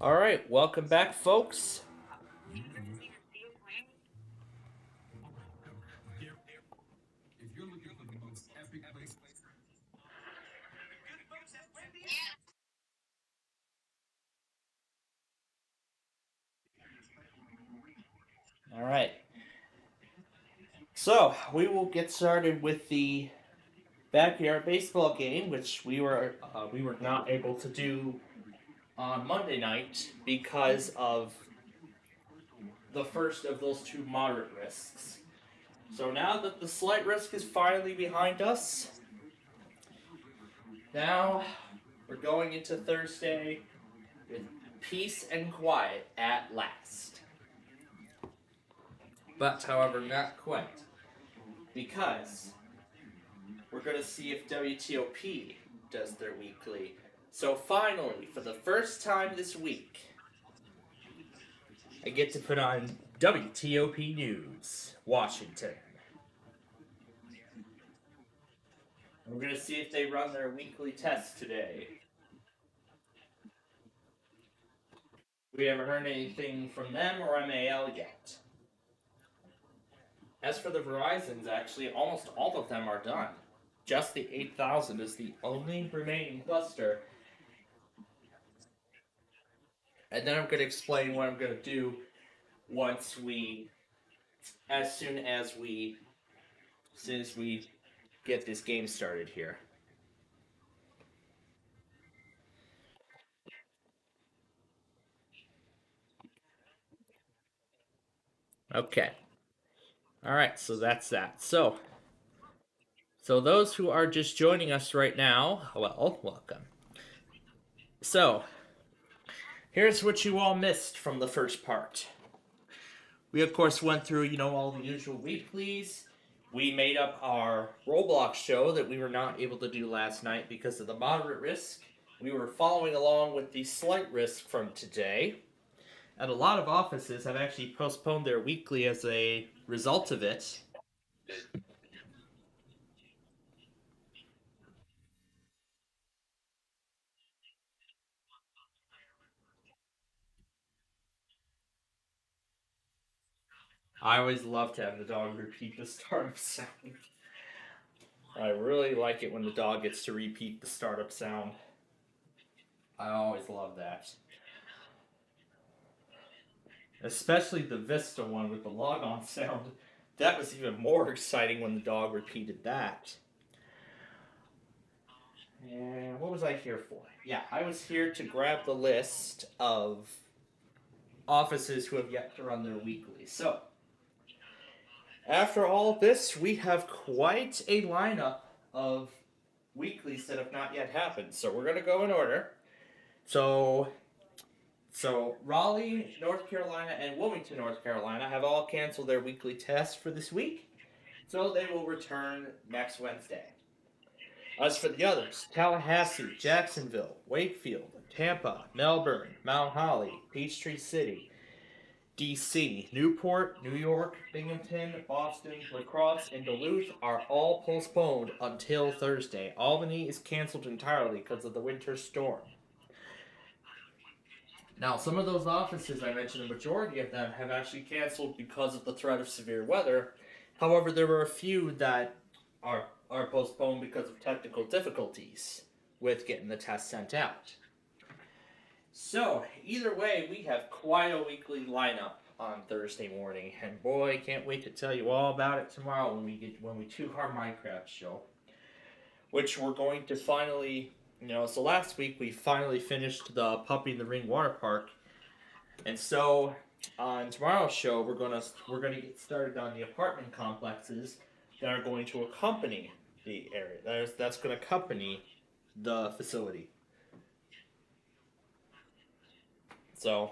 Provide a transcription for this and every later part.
All right, welcome back, folks. All right, so we will get started with the backyard baseball game, which we were not able to do on Monday night because of the first of those two moderate risks. So now that the slight risk is finally behind us, now we're going into Thursday with peace and quiet at last. But, however, not quite. Because we're going to see if WTOP does their weekly. So finally, for the first time this week, I get to put on WTOP News, Washington. And we're going to see if they run their weekly test today. We haven't heard anything from them or MAL yet. As for the Verizons, actually, almost all of them are done. Just the 8000 is the only remaining cluster. And then I'm going to explain what I'm going to do once we, as soon as we get this game started here. Okay. All right, so that's that. So those who are just joining us right now, well, welcome. So, here's what you all missed from the first part. We of course went through, all the usual weeklies. We made up our Roblox show that we were not able to do last night because of the moderate risk. We were following along with the slight risk from today. And a lot of offices have actually postponed their weekly as a result of it. I always love to have the dog repeat the startup sound. I really like it when the dog gets to repeat the startup sound. I always love that. Especially the Vista one with the logon sound. That was even more exciting when the dog repeated that. And what was I here for? Yeah, I was here to grab the list of offices who have yet to run their weekly. So, after all of this, we have quite a lineup of weeklies that have not yet happened. So we're gonna go in order. So Raleigh, North Carolina, and Wilmington, North Carolina have all canceled their weekly tests for this week. So they will return next Wednesday. As for the others, Tallahassee, Jacksonville, Wakefield, Tampa, Melbourne, Mount Holly, Peachtree City, DC, Newport, New York, Binghamton, Boston, La Crosse, and Duluth are all postponed until Thursday. Albany is canceled entirely because of the winter storm. Now, some of those offices I mentioned, the majority of them have actually canceled because of the threat of severe weather. However, there were a few that are postponed because of technical difficulties with getting the test sent out. So, either way, we have quite a weekly lineup on Thursday morning, and boy, can't wait to tell you all about it tomorrow when we do our Minecraft show, which we're going to finally, So last week we finally finished the Puppy in the Ring water park, and so on tomorrow's show we're gonna get started on the apartment complexes that are going to accompany the area. That's going to accompany the facility. So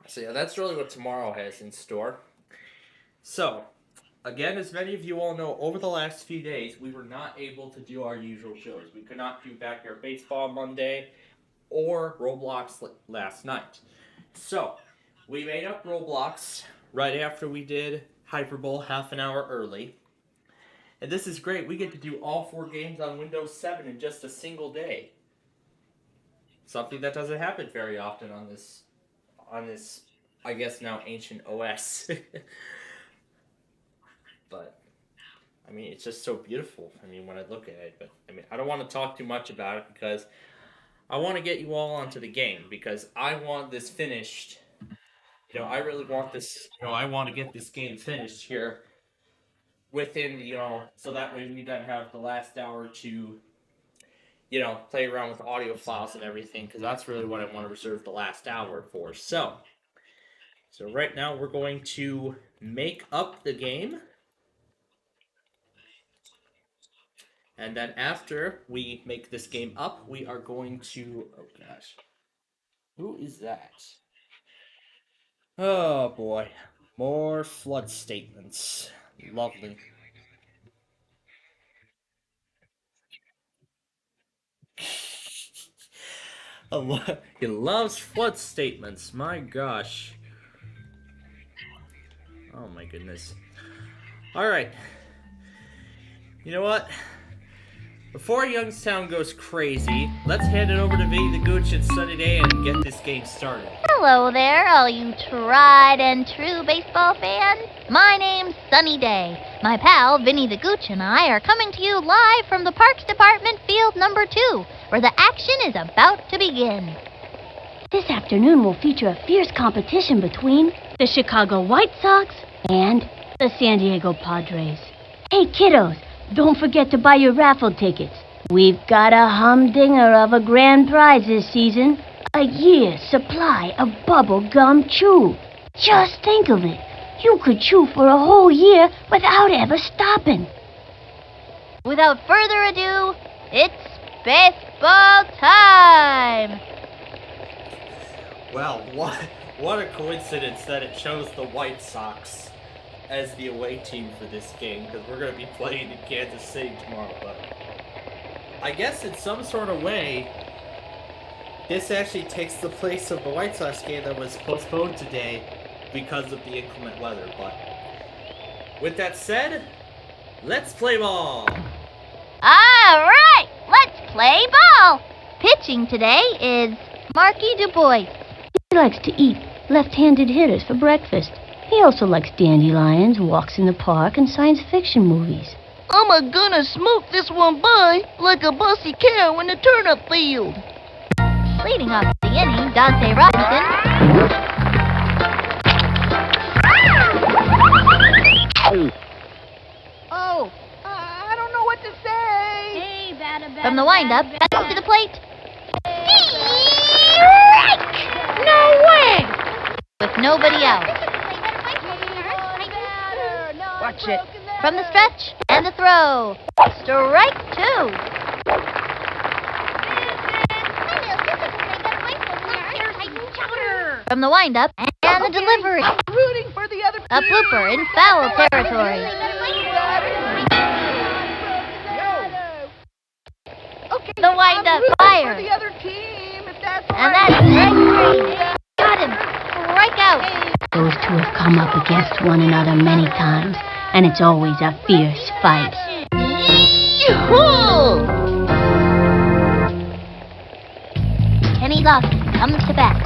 So yeah, that's really what tomorrow has in store. So, again, as many of you all know, over the last few days, we were not able to do our usual shows. We could not do Backyard Baseball Monday or Roblox last night. So, we made up Roblox right after we did Hyperbowl half an hour early. And this is great. We get to do all 4 games on Windows 7 in just a single day. Something that doesn't happen very often on this, I guess now ancient OS. But I mean, it's just so beautiful. I mean, when I look at it, but I mean, I don't want to talk too much about it because I want to get you all onto the game because I want this finished. I really want this. I want to get this game finished here within, so that way we don't have the last hour to, play around with audio files and everything, because that's really what I want to reserve the last hour for. So right now we're going to make up the game. And then after we make this game up, we are going to, oh gosh, who is that? Oh boy, more flood statements. Lovely. He loves flood statements, my gosh. Oh my goodness. Alright. You know what? Before Youngstown goes crazy, let's hand it over to Vinny the Gooch and Sunny Day and get this game started. Hello there, all you tried and true baseball fans. My name's Sunny Day. My pal, Vinny the Gooch, and I are coming to you live from the Parks Department Field number 2, where the action is about to begin. This afternoon will feature a fierce competition between the Chicago White Sox and the San Diego Padres. Hey, kiddos, don't forget to buy your raffle tickets. We've got a humdinger of a grand prize this season. A year's supply of bubble gum chew. Just think of it. You could chew for a whole year without ever stopping. Without further ado, it's baseball time! Well, what a coincidence that it chose the White Sox as the away team for this game, because we're going to be playing in Kansas City tomorrow. But I guess in some sort of way, this actually takes the place of the White Sox game that was postponed today because of the inclement weather. But with that said, let's play ball! Alright, let's play ball! Pitching today is Marky DuBois. He likes to eat left-handed hitters for breakfast. He also likes dandelions, walks in the park, and science fiction movies. I'm gonna smoke this one by like a bossy cow in the turnip field. Leading off the inning, Dante Robinson. Oh, I don't know what to say. Hey, From the windup, back to the plate. No way! With nobody out. Watch it. From the stretch, and the throw. Strike 2. From the windup, and the delivery. Rooting for the other team. A blooper in foul territory. Okay, The windup, fire. for the other team, if that's And right. that's strike 3. Got him. Strike out. Those two have come up against one another many times, and it's always a fierce fight. Yee-hoo! Kenny Lawson comes to bat.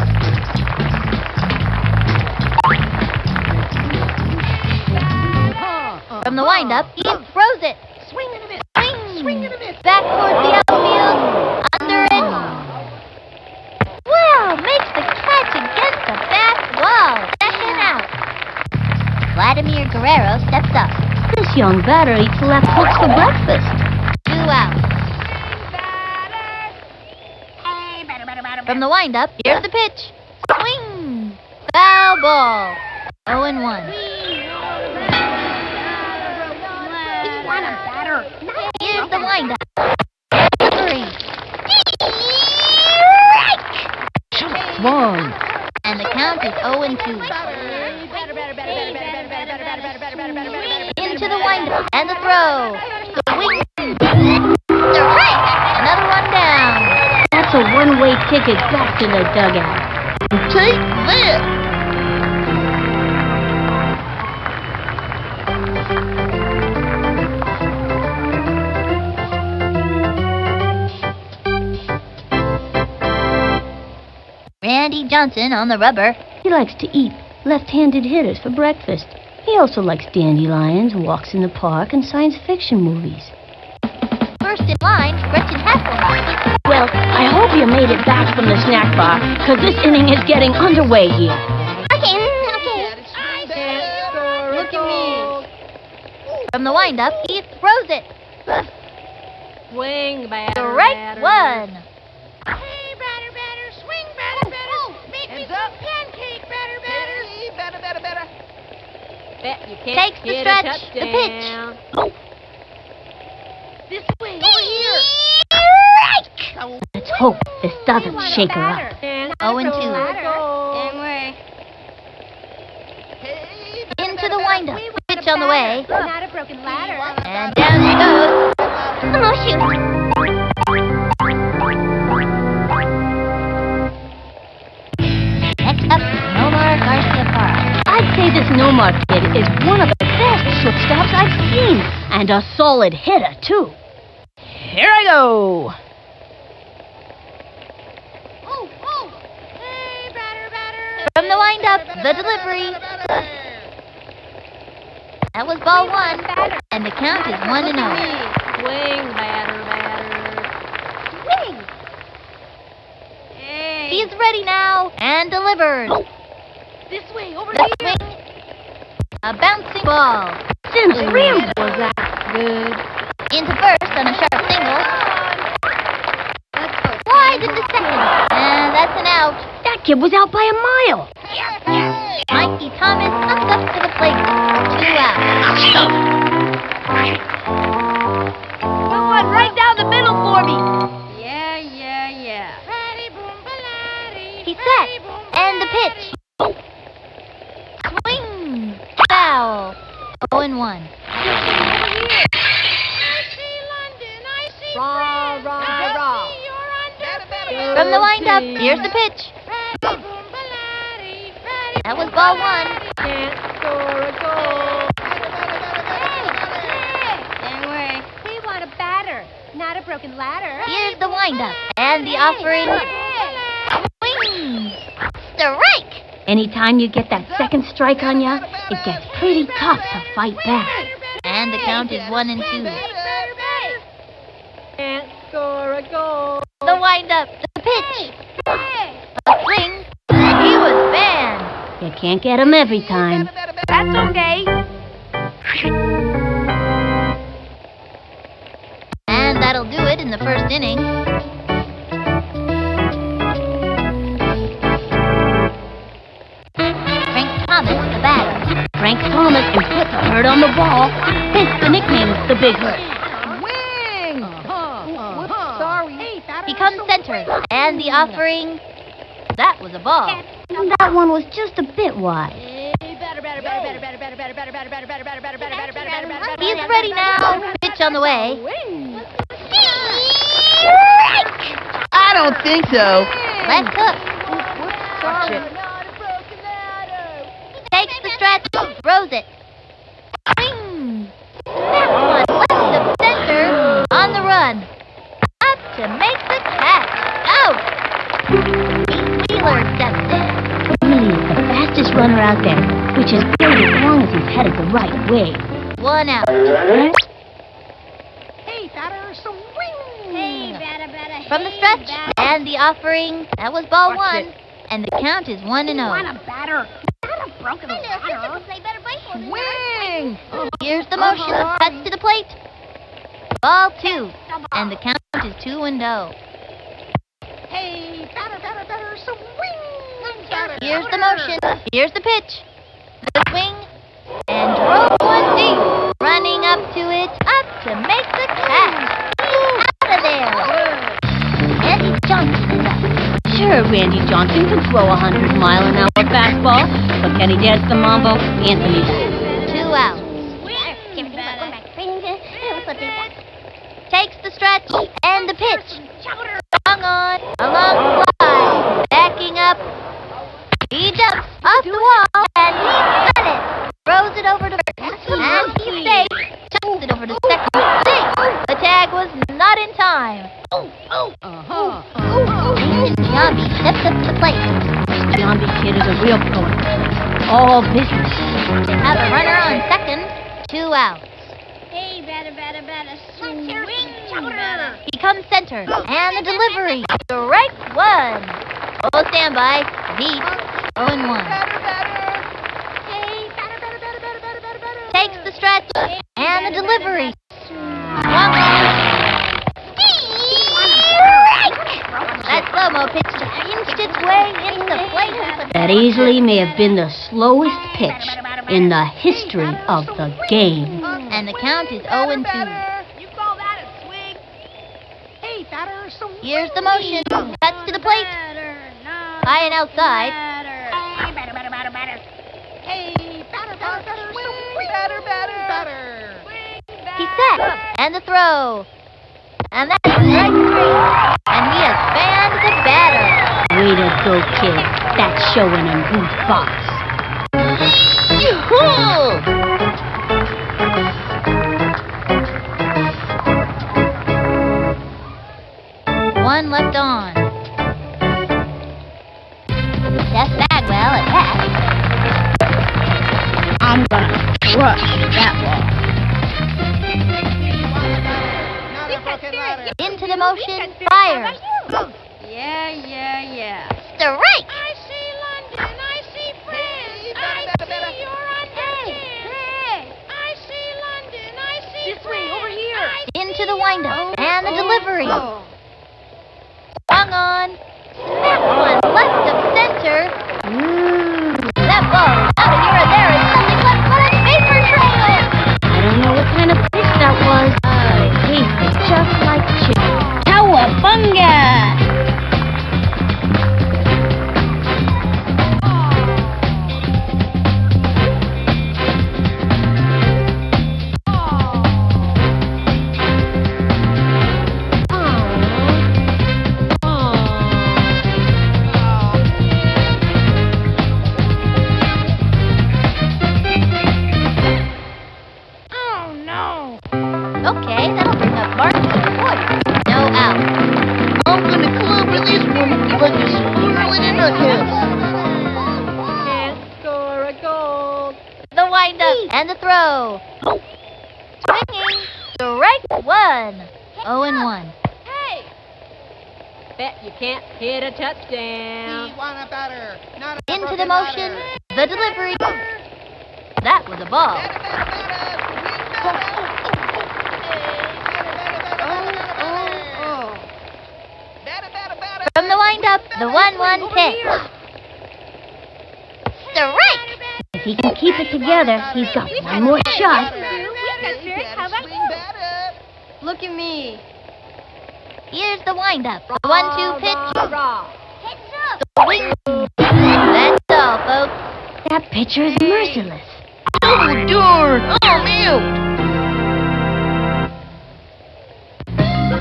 From the windup, he throws it. Swing and a miss. Swing! Swing and a miss. Back towards the outfield. Under it. Well, makes the catch against the back wall. Second out. Vladimir Guerrero steps up. This young batter eats left hooks for breakfast. 2 out. From the windup, here's the pitch. Swing! Foul ball. 0-1. Here's the windup. Delivery. One. And the count is 0-2. Into the windup and the throw. Swing. Strike. Another one down. That's a one-way ticket back to the dugout. Take that. Randy Johnson on the rubber. He likes to eat left-handed hitters for breakfast. He also likes dandelions, walks in the park, and science fiction movies. First in line, Gretchen Hasselhoff. Well, I hope you made it back from the snack bar, because this inning is getting underway here. Okay. Look at me. From the windup, he throws it. Swing, batter, Strike one. Hey, batter, batter, swing, batter, batter. Make me some pancake, batter, batter. Hey, batter, batter, batter. Bet you can't Takes the get stretch, a the touchdown. This way, over here. Let's hope this doesn't shake her up. 0-2. Into the windup. Pitch on the way. Not a broken ladder. And down she goes. Oh, shoot. Next up, Nomar Garcia Parra. I'd say this Nomar kid is one of the best shortstops I've seen, and a solid hitter, too. Here I go. Hey, batter, batter. From the windup, the delivery. That was ball one, and the count is 1-0. Swing, batter, batter. Swing! He's ready now, and delivered. This way, over The here. swing, a bouncing ball. Since Ram was that good. Into first on a sharp single. Wide into second, and that's an out. That kid was out by a mile. Mikey Thomas comes up to the plate. 2 outs. Someone right down the middle for me. Yeah. He's set, and the pitch. Swing, foul. 0-1. Rah, rah, rah. From the windup, here's the pitch. That was ball one. Can't score a goal. We want a batter, not a broken ladder. Here's the windup, and the offering. Swing, strike. Anytime you get that second strike on ya, it gets pretty tough to fight back. And the count is 1-2. Can't score a goal. The windup, the pitch. A swing. He was banned. You can't get him every time. That's okay. And that'll do it in the first inning. Frank Thomas, the batter. Frank Thomas can put the hurt on the ball. Hence the nickname, the Big Hurt. Wing! Sorry. Hey, batter. He comes center, and the offering. That was a ball. That one was just a bit wide. He's ready now. Pitch on the way. I don't think so. Left hook. Watch it. Takes the stretch. Throws it. Swing. That one left of center. On the run. Up to make the catch. Out. Wheeler steps in. Really is the fastest runner out there, which is good as long as he's headed the right way. 1 out. Hey, batter, swing! Hey, batter. From the stretch, and the offering. That was ball Watch one, and the count is 1-0. Want a batter, not a broken ladder. Swing! Here's the motion. Cuts to the plate. Ball two, and the count is 2-0. Hey, batter, swing! Here's the motion. Here's the pitch. The swing, and drove one deep. Running up to it, up to make the catch. Out of there. Randy Johnson is up. Sure, Randy Johnson can throw a 100-mile-an-hour fastball, but can he dance the mambo? Anthony does. 2 outs. Takes the stretch, and the pitch. Swung on, a long fly. Backing up. He jumps off the wall, and he got it. Throws it over to first, and he's safe. Chucks it over to second. The tag was not in time. Jason Giambi steps up to the plate. This zombie kid is a real pro at the plate. All business. They have a runner on second. 2 outs. Hey, batter, batter, batter, swing, batter. He comes center, and the delivery. Strike one. Oh, standby. Beat. 0-1. Hey, batter, batter, batter, batter, batter, batter, batter. Takes the stretch, and the delivery. Swung on. That slow-mo pitch just inched its way into the plate. That easily may have been the slowest pitch in the history of the game. And the count is 0-2. You call that a swing? Hey, batter, swing. Here's the motion. Cuts to the plate. High and outside. Hey, batter, batter, batter, batter. Hey, batter, batter, batter, swing, batter, batter, batter. He's set. And the throw. And that's strike 3. And he has fanned the batter. Way to go, kid. That's showing him who's boss. One left on. Seth Bagwell at bat. I'm gonna crush that ball. Into the motion. Fire. Yeah. Strike. I see London. I see France. I see you're on Hey. I see London. I see this way, over here. Into the windup. And the delivery. Swung on. That one left of center. That ball out of here and there is nothing left but a paper trail. I don't know what kind of fish that was, but it tasted just like chicken. Cowabunga! Okay, that'll bring up Martin to the point. No out. I'm gonna club with this one if I can swirl it in the head. Can't score a goal. The windup and the throw. Swinging. Strike 1. 0-1. Hey! Bet you can't hit a touchdown. Want a batter, not a Into the motion. The delivery. That was a ball. From the windup, the 1-1 pitch. Strike! If he can keep it together, he's got one more shot. How about you? Look at me. Here's the windup. The 1-2 pitch. Raw. Swing. That's all, folks. That pitcher is merciless. Oh, darn! I'm out!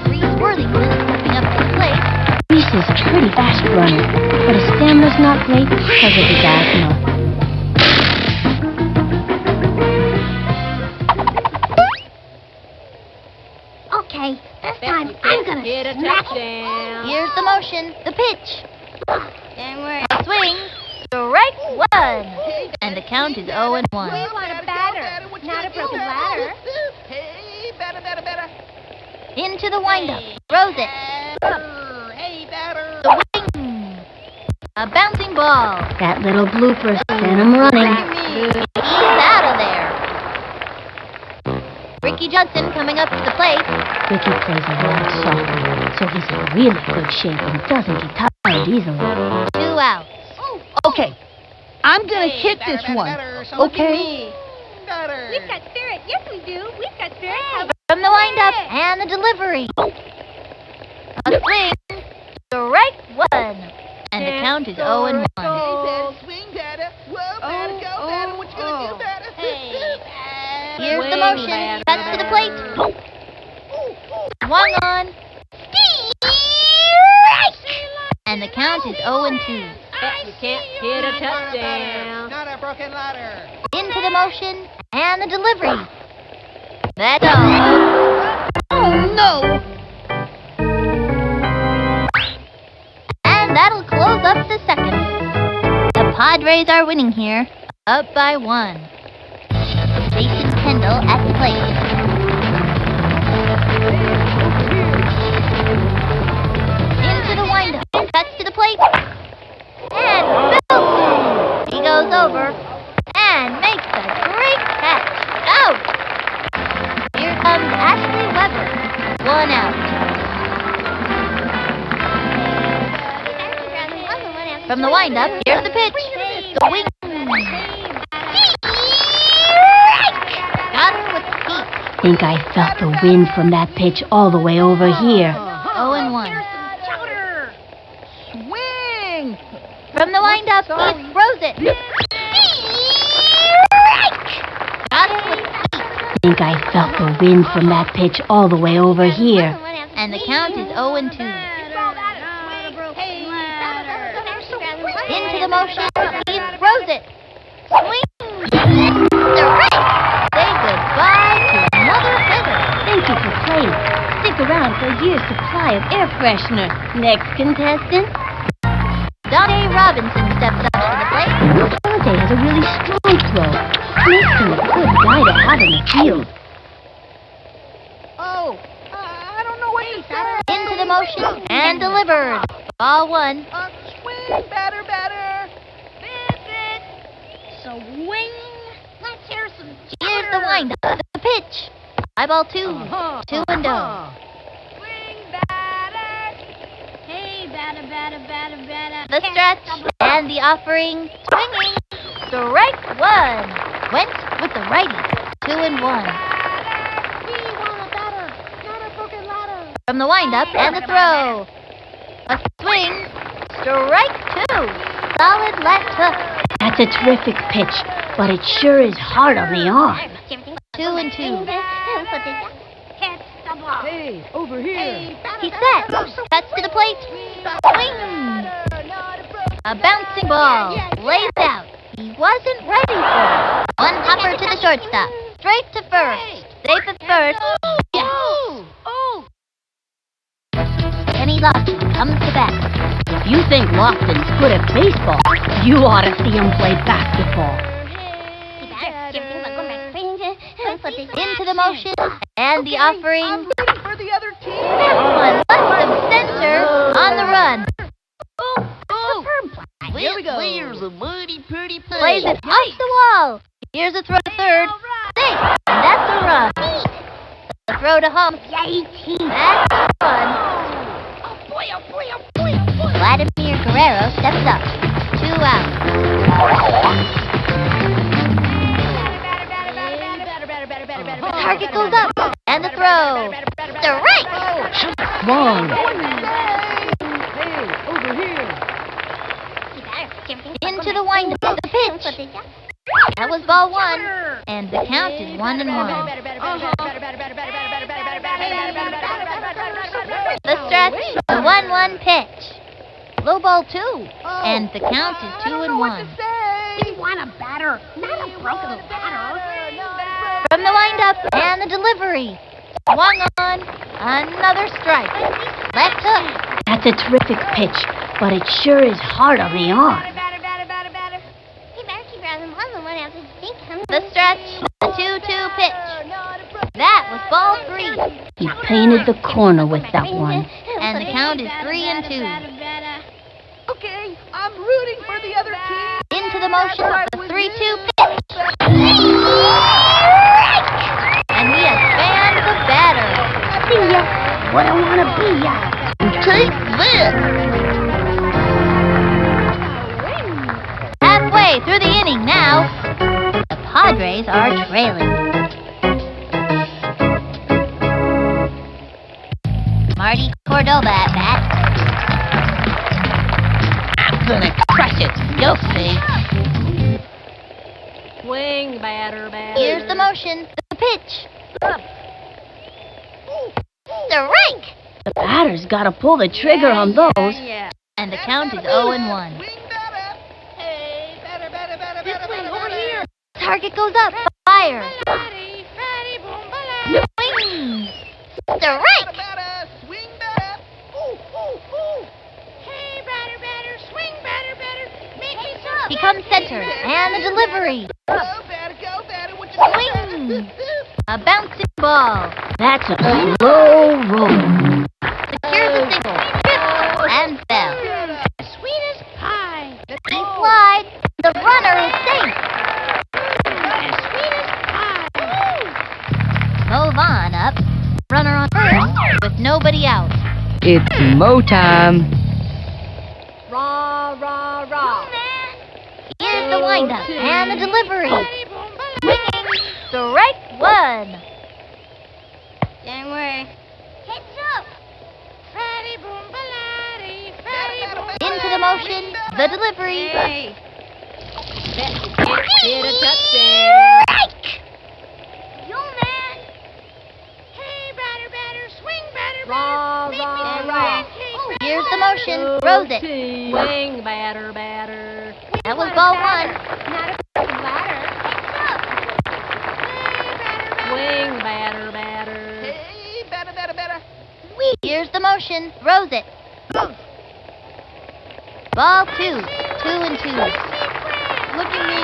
Reese Worthington stepping up to the plate. Reese is a pretty fast runner, but his stamina's not great because of his asthma. Okay, this time I'm gonna smack it. Here's the motion. The pitch. A swing. Strike 1. And the count is 0-1. We want a batter, not a broken ladder. Hey, batter. Into the windup. Throws it. Hey, batter. The wing. A bouncing ball. That little blooper sent him running. He's out of there. Ricky Johnson coming up to the plate. Ricky plays a lot of softball, so he's in really good shape and doesn't get tired easily. 2 outs. Okay, I'm gonna hit this one. Okay? We've got spirit. Yes, we do. We've got spirit. From the windup and the delivery. A swing. Strike 1. And the count is 0-1. Swing, batter. Whoa, batter, go, batter. What you gonna do, batter? Here's the motion. Cuts to the plate. Swung on. Strike! And the count is 0-2. Bet you can't hit a touchdown. Not a broken ladder. Into the motion and the delivery. That's all. Oh, no. And that'll close Padres are winning here, up by 1. Jason Kendall at the plate. Into the windup, cuts to the plate, and boom! He goes over and makes a great catch. Out! Here comes Ashley Weber, 1 out. From the windup, here's the pitch. Swing. Got her with heat. Think I felt the wind from that pitch all the way over here. 0-1. Swing! From the windup, he throws it. Got her with heat. Think I felt the wind from that pitch all the way over here. And the count is 0-2. Into the motion, he throws it. Swing. Strike. Say goodbye to another hitter. Thank you for playing. Stick around for a year's supply of air freshener. Next contestant. Donnie Robinson steps up to the plate. Dante has a really strong throw. Makes him a good guy to have in the field. Oh, I don't know what to say. Into the motion and delivered. Ball 1. Swing, batter. Visit. Swing. Let's hear some Here's the windup. The pitch. High ball 2. 2 and 0. swing, batter. Hey, batter. The stretch and the offering. Swinging. Strike 1. Went with the righty. 2 and 1. We want a batter, not a broken ladder. From the windup and the throw. A swing. Strike 2. Solid left hook. That's a terrific pitch, but it sure is hard on the arm. 2 and 2. Hit the ball. Hey, over here. He's set. Cuts to the plate. Swing. A bouncing ball. Lays out. He wasn't ready for it. One hopper to the shortstop. Straight to first. Safe at first. Yes. Kenny Lofton comes to bat. If you think Lofton's good at baseball, you ought to see him play basketball. Into the motion and the offering. I'm rooting for the other team. One left of center on the run. Here we go. Plays it off the wall. Here's a throw to third. Safe. And that's a run. The throw to home. That's a run. Vladimir Guerrero steps up. 2 out. Target goes up. And the throw. Strike. Wrong. Hey, over here. Into the windup. The pitch. That was ball 1. And the count is 1 and 1. The stretch. The 1-1 pitch. Low ball 2. And the count is 2 and 1. We want a batter, not a broken ladder. From the windup and the delivery. Swung on. Another strike. Left hook. That's a terrific pitch, but it sure is hard on the arm. The stretch. The 2-2 pitch. That was ball 3. He painted the corner with that one. And the count is 3 and 2. Okay, I'm rooting for the other team. Into the motion. The 3-2 pitch. And he has fanned the batter. See ya. What I want to be ya. Take this. Halfway through the inning now. The Padres are trailing. Marty Cordova at bat. I'm gonna crush it. You'll see. Swing, batter. Here's the motion. The pitch. Strike! The batter's gotta pull the trigger on those. And the count is 0 and 1. This way, over here. Target goes up. Fire. Swing. Strike! Hey, batter, swing, batter. Make it up. He becomes center, and the delivery. Go, batter, what you Swing! A bouncing ball. That's a slow roll. Secures a single. Tripped and fell. Sweet as pie. He slides. The runner is safe. Sweet as pie. Move on up. Runner on first with nobody out. It's mo time. Rah, rah, rah. Here's the windup and the delivery. Swinging. Strike one. Same way. Heads up. Fatty boom baladi, fatty boom. Into the motion. The delivery. Hey. Bet you can't get a touchdown. Strike! You man. Hey, batter, swing, batter. Rah, Make me rah, some rah. pancakes, Here's the motion. Throws it. Swing, batter. That was ball one. Not a batter. Swing, batter. Hey, batter. Here's the motion. Throws it. Ball two. 2 and 2. Look at me.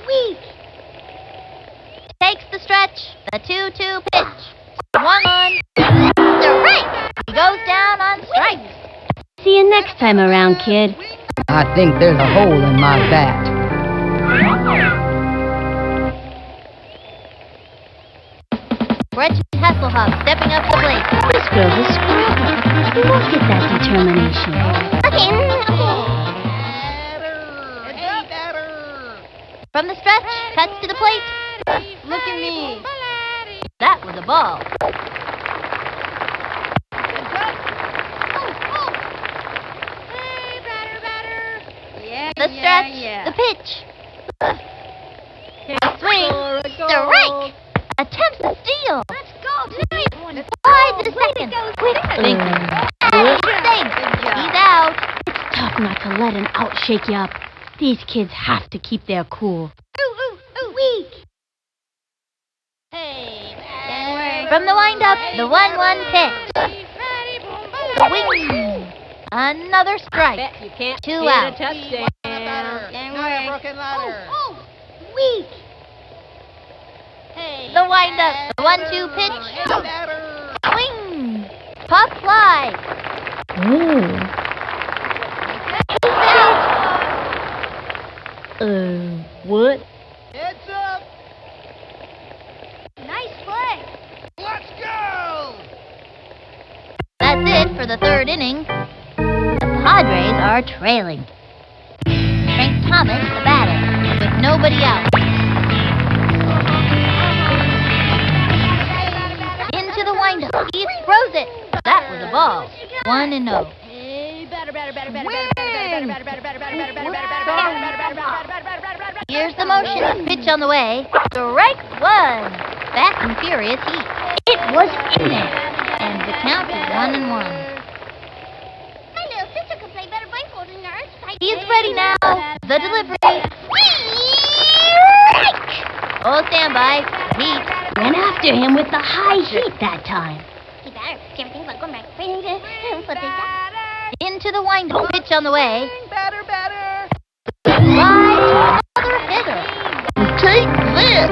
Weak. Takes the stretch. The 2-2 pitch. 1-1. Strike. He goes down on strikes. See you next time around, kid. I think there's a hole in my bat. Gretchen Hasselhoff stepping up the plate. This girl's a scrapper. Look at that determination. From the stretch, cuts to the plate. Look at me. That was a ball. The stretch, the pitch. Swing, strike. Attempts to steal. Let's go tonight. Slide to the second. Quick thinking. He's out. It's tough not to let an out shake you up. These kids have to keep their cool. Weak. From the windup, the 1-1 pitch. Swing. Another strike. Bet you can't 2 get out. a touchdown. Weak. The windup, the 1-2 pitch. Swing. Pop fly. What? Heads up. Nice play. Let's go. That's it for the third inning. The Padres are trailing. Frank Thomas, the batter, with nobody out. Into the windup. He throws it. That was a ball. 1-0. Here's the motion. Pitch on the way. Strike one. Fast and furious heat. It was in there. And the count is 1-1. My little sister could play better blindfolded than ours. He's ready now. The delivery. Oh, standby. Heat. Went after him with the high heat that time. Hey, batter, everything's like going back. Into the windup. Pitch on the way. Batter. Slide to another hitter. Take this.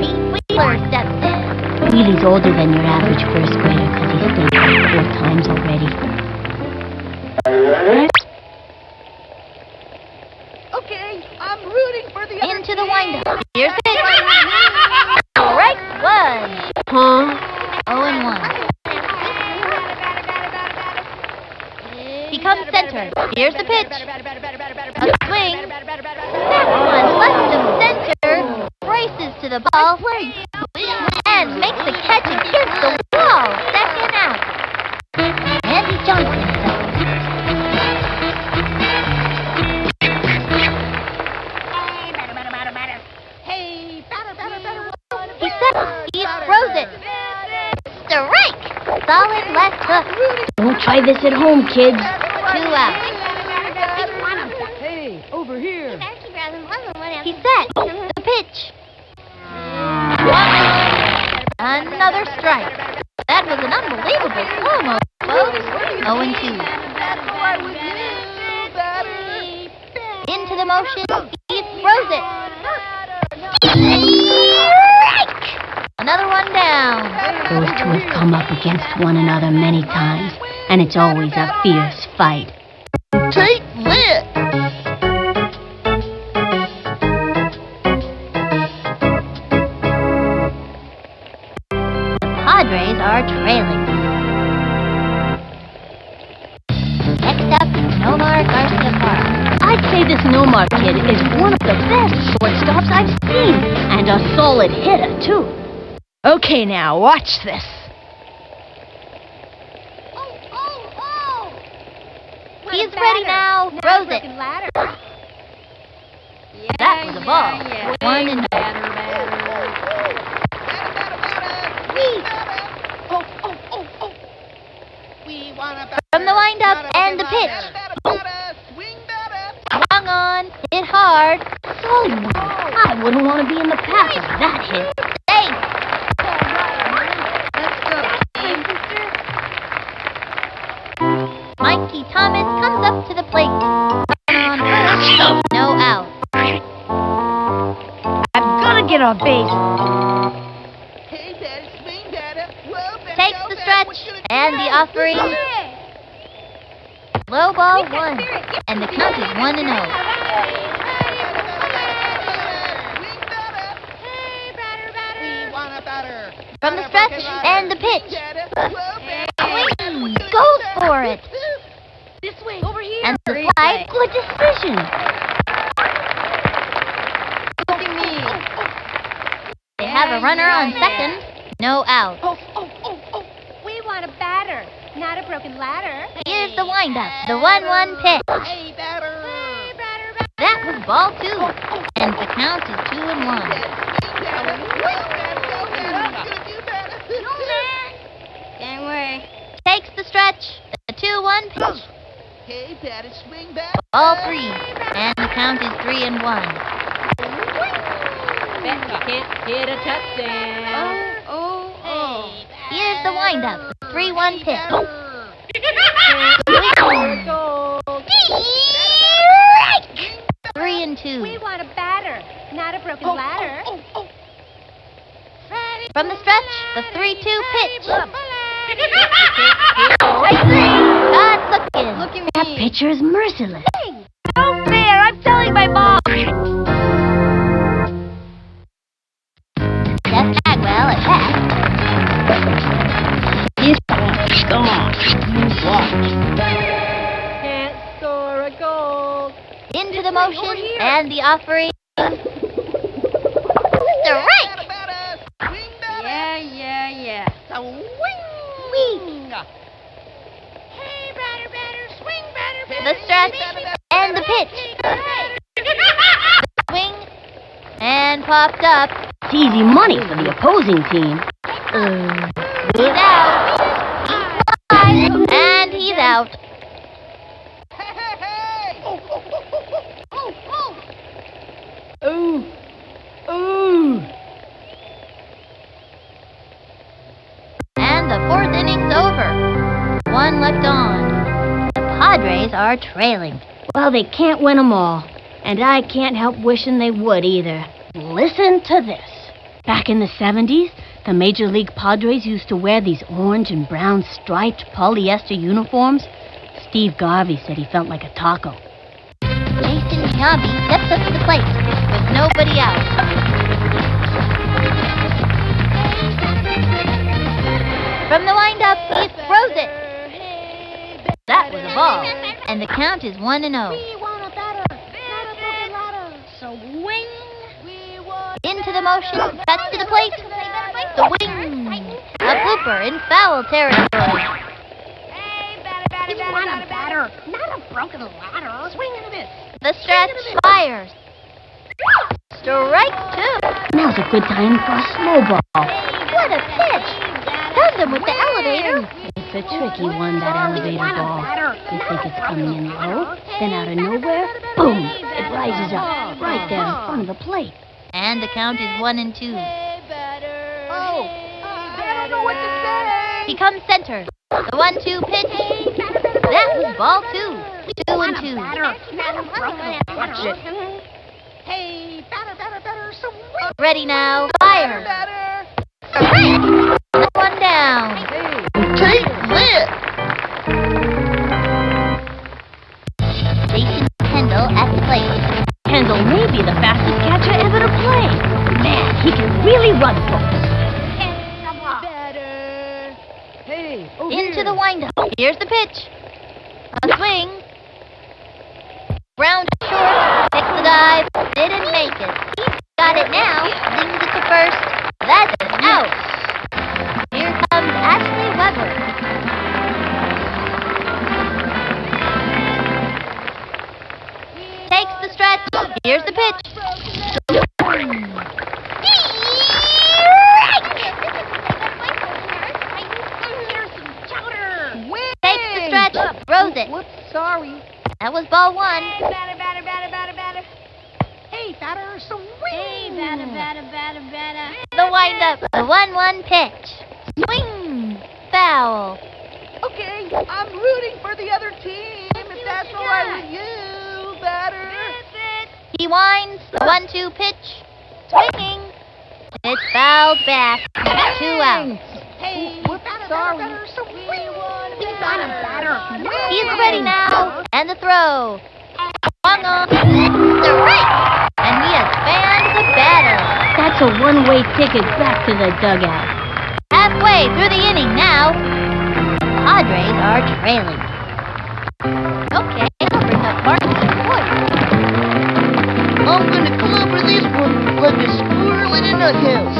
Pete Wheeler steps in. Wheelie's older than your average first grader because he's played 4 times already. Okay, I'm rooting for the other Into the windup. Here's the pitch. Strike one. Huh? 0-1. He comes center. Here's the pitch. A swing. That one left of center. Races to the ball. And makes the catch against the wall. Second out. Andy Johnson settles. He settles. He throws it. Strike. Solid left hook. Don't try this at home, kids. 2 out. Hey, over here. He set. The pitch. Another strike. That was an unbelievable slow-mo, folks. 0-2. Into the motion. He throws it. Another one down. Those two have come up against one another many times, and it's always a fierce fight. Take lit. The Padres are trailing. Next up, Nomar Garcia Park. I'd say this Nomar kid is one of the best shortstops I've seen, and a solid hitter, too. Okay, now, watch this. He's ready now. Throws it. That was a ball. 1-0. From the windup and the pitch. Swung on. Hit hard. Solid one. I wouldn't want to be in the path of that hit. Safe. Mikey Thomas comes up to the plate. On first, no out. I've got to get on base. Takes the stretch and the offering. Low ball 1, and the count is 1-0. From the stretch and the pitch. Swing, goes for it. This way, over here. And the fly, Good decision. they have a runner on second, no out. We want a batter, not a broken ladder. Here's the windup, the 1-1 pitch. That was ball 2, and the count is 2-1. Don't worry. Takes the stretch, the 2-1 pitch. Ball 3, and the count is 3-1. Hit a touchdown. Here's the windup, the 3-1 pitch. 3-2. We want a batter, not a broken ladder. From the stretch, the 3-2 pitch. God's looking. That pitcher is merciless. No fair, I'm selling my ball. Jeff Bagwell at bat. Can't score a goal. Into the motion and the offering. Strike! Yeah. Wing! Hey, batter, swing, batter. The stretch and the pitch. Swing and popped up. It's easy money for the opposing team. He's out. He flies, and he's out. Ooh. And the 4th inning's over. 1 left on. The Padres are trailing. Well, they can't win them all. And I can't help wishing they would either. Listen to this. Back in the 70s, the Major League Padres used to wear these orange and brown striped polyester uniforms. Steve Garvey said he felt like a taco. Jason Giambi steps up to the plate with nobody out. From the windup, he throws it. That was a ball, and the count is 1-0. We want a batter, not a broken ladder. So wing. Into the motion, cuts to the plate. The wing. A blooper in foul territory. We want a batter, not a broken ladder. Swing and a miss. The stretch fires. Strike 2. Now's a good time for a slow ball. What a pitch. Does him with the elevator. It's a tricky one, that elevator ball. You think it's coming in low, then out of nowhere, boom, it rises up right there in front of the plate. And the count is 1-2. I don't know what to say. He comes center. The 1-2 pitch. That was ball 2. 2-2. Hey, batter, swing. Ready now. Fire. That one down. Take that. Jason Kendall at the plate. Kendall may be the fastest catcher ever to play. Man, he can really run, folks. Hey, Into the windup. Here's the pitch. A swing. Ground short. Takes the dive. Didn't make it. He's got it now. Zings it to first. That's an out. Here comes Ashley Weber. Takes the stretch. Here's the pitch. Takes the stretch. Throws it. Whoops, sorry. That was ball 1. Hey, batter, swing. The windup. The 1-1 pitch. Swing. Foul. Okay, I'm rooting for the other team, if that's all right with you, batter. He winds. The 1-2 pitch. Swinging. It's fouled back. 2 outs. Hey, whoops, sorry. He's ready now. And the throw. Swung on. Strike. And he has fanned the batter. That's a one-way ticket back to the dugout. Halfway through the inning now. The Padres are trailing. Okay, I'll bring up Martin and Boyd. I'm gonna clobber this one like a squirrel in a nuthouse.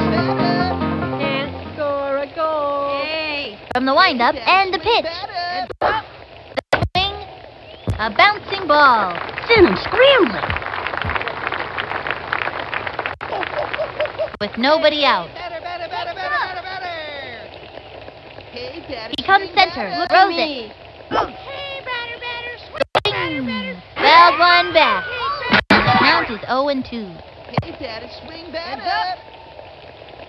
Can't score a goal. From the windup and the pitch. The swing. A bouncing ball. Send him scrambling. With nobody out. He comes center. Throws it. Swing. Fouled one back. The count is 0-2. Hey, Daddy, swing batter.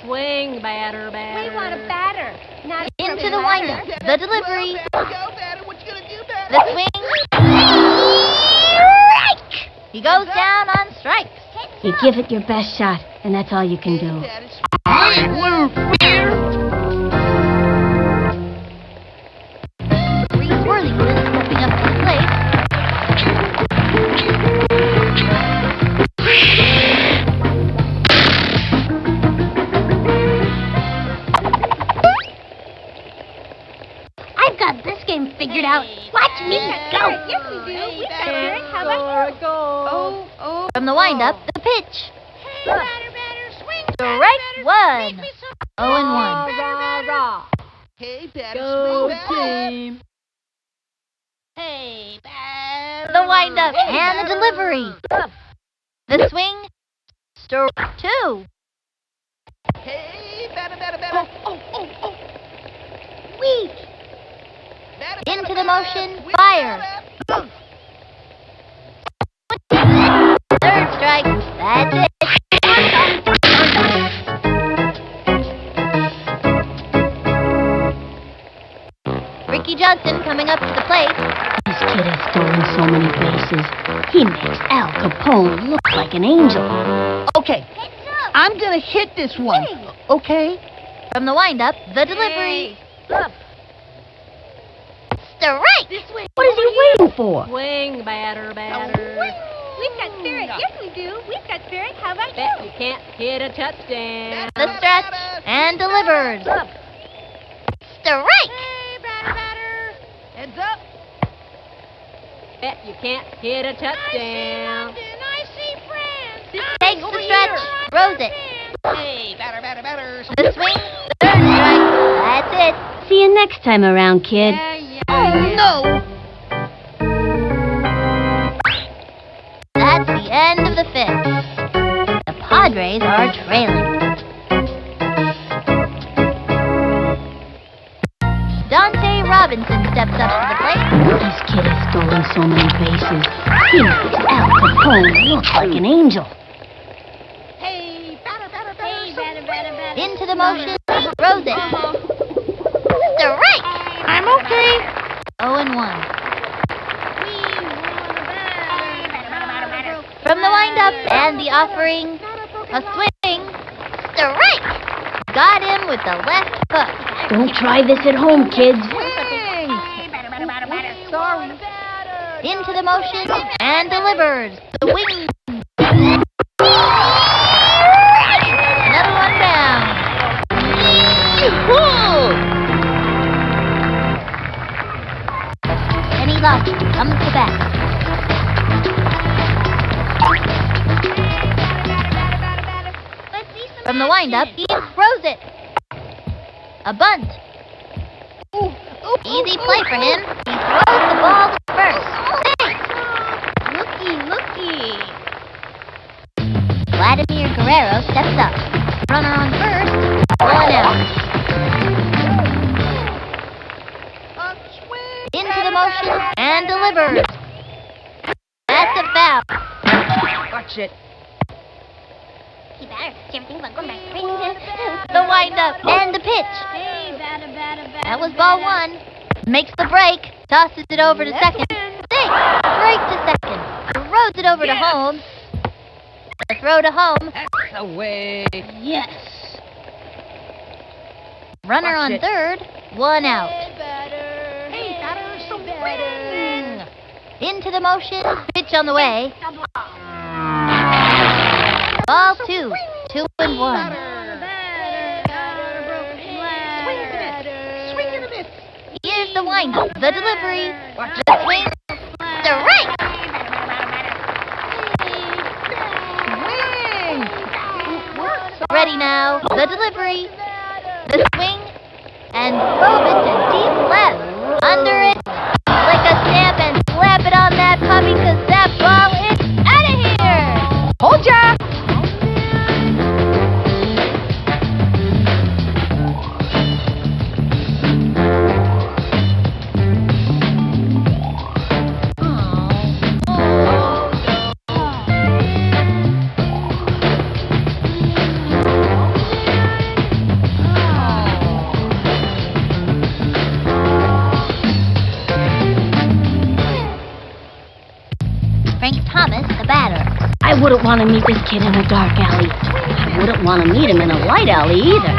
Swing, batter. We want a batter, not a Into the windup. The delivery. Go, batter. What you gonna do, batter? The swing. Strike! He goes down on strikes. You give it your best shot, and that's all you can do. Daddy, Reese Worthington stepping up to the plate. I've got this game figured out. Watch me go. Yes, we do. We got spirit. How about Score a goal. From the windup, the pitch. batter, swing. Strike 1. 0-1. Rah, rah. Hey, Daddy, Go swing batter. team. Hey, batter. The windup and the delivery. The swing. Strike 2. Hey, batter, batter, batter. Weak. Batter, Into batter, the batter. motion. Swing Fire. batter. Third strike. That's it. Ricky Johnson coming up to the plate. This kid has stolen so many bases. He makes Al Capone look like an angel. Okay, I'm gonna hit this one. Okay? From the windup, the delivery. Strike! What is he waiting for? Swing, batter. We've got spirit. Yes, we do. We've got spirit. How about Bet you? you can't hit a touchdown. The stretch and delivers. Strike! Hey, batter. Heads up. Bet you can't hit a touchdown. I see friends. Takes the stretch, throws it. Hey, batter, batter, batter. The swing, third strike. That's it. See you next time around, kid. Oh, no. That's the end of the 5th. The Padres are trailing. Dante Robinson steps up to the plate. This kid has stolen so many bases. He makes Al Capone look like an angel. Hey, batter. Into the motion, throws it. Strike! I'm okay. 0-1. From the windup and the offering, a swing. Strike! Got him with the left hook. Don't try this at home, kids. Sorry. Into the motion and delivers. The wing. Another one down. And he lost it. Comes to bat. From the windup, he throws it. A bunt. Easy play for him. He throws the ball to first. Thanks. Looky. Vladimir Guerrero steps up. Runner on first. 1 out. Into the motion and delivers. That's a foul. Watch it. The windup and the pitch. That was ball 1. Makes the break. Tosses it over to second. Sink. Break to second. Throws it over to home. The throw to home. That's away. Yes. Runner Watch on it. third. 1 out. Into the motion. Pitch on the way. Ball 2. 2-1. Swing and a miss. Here's the windup. The delivery. The swing. Strike. Ready now. The delivery. The swing. And throw it to deep left. Under it. Like a stamp and slap it on that puppy because that ball is out of here. Hold ya. Frank Thomas, the batter. I wouldn't want to meet this kid in a dark alley. I wouldn't want to meet him in a light alley either.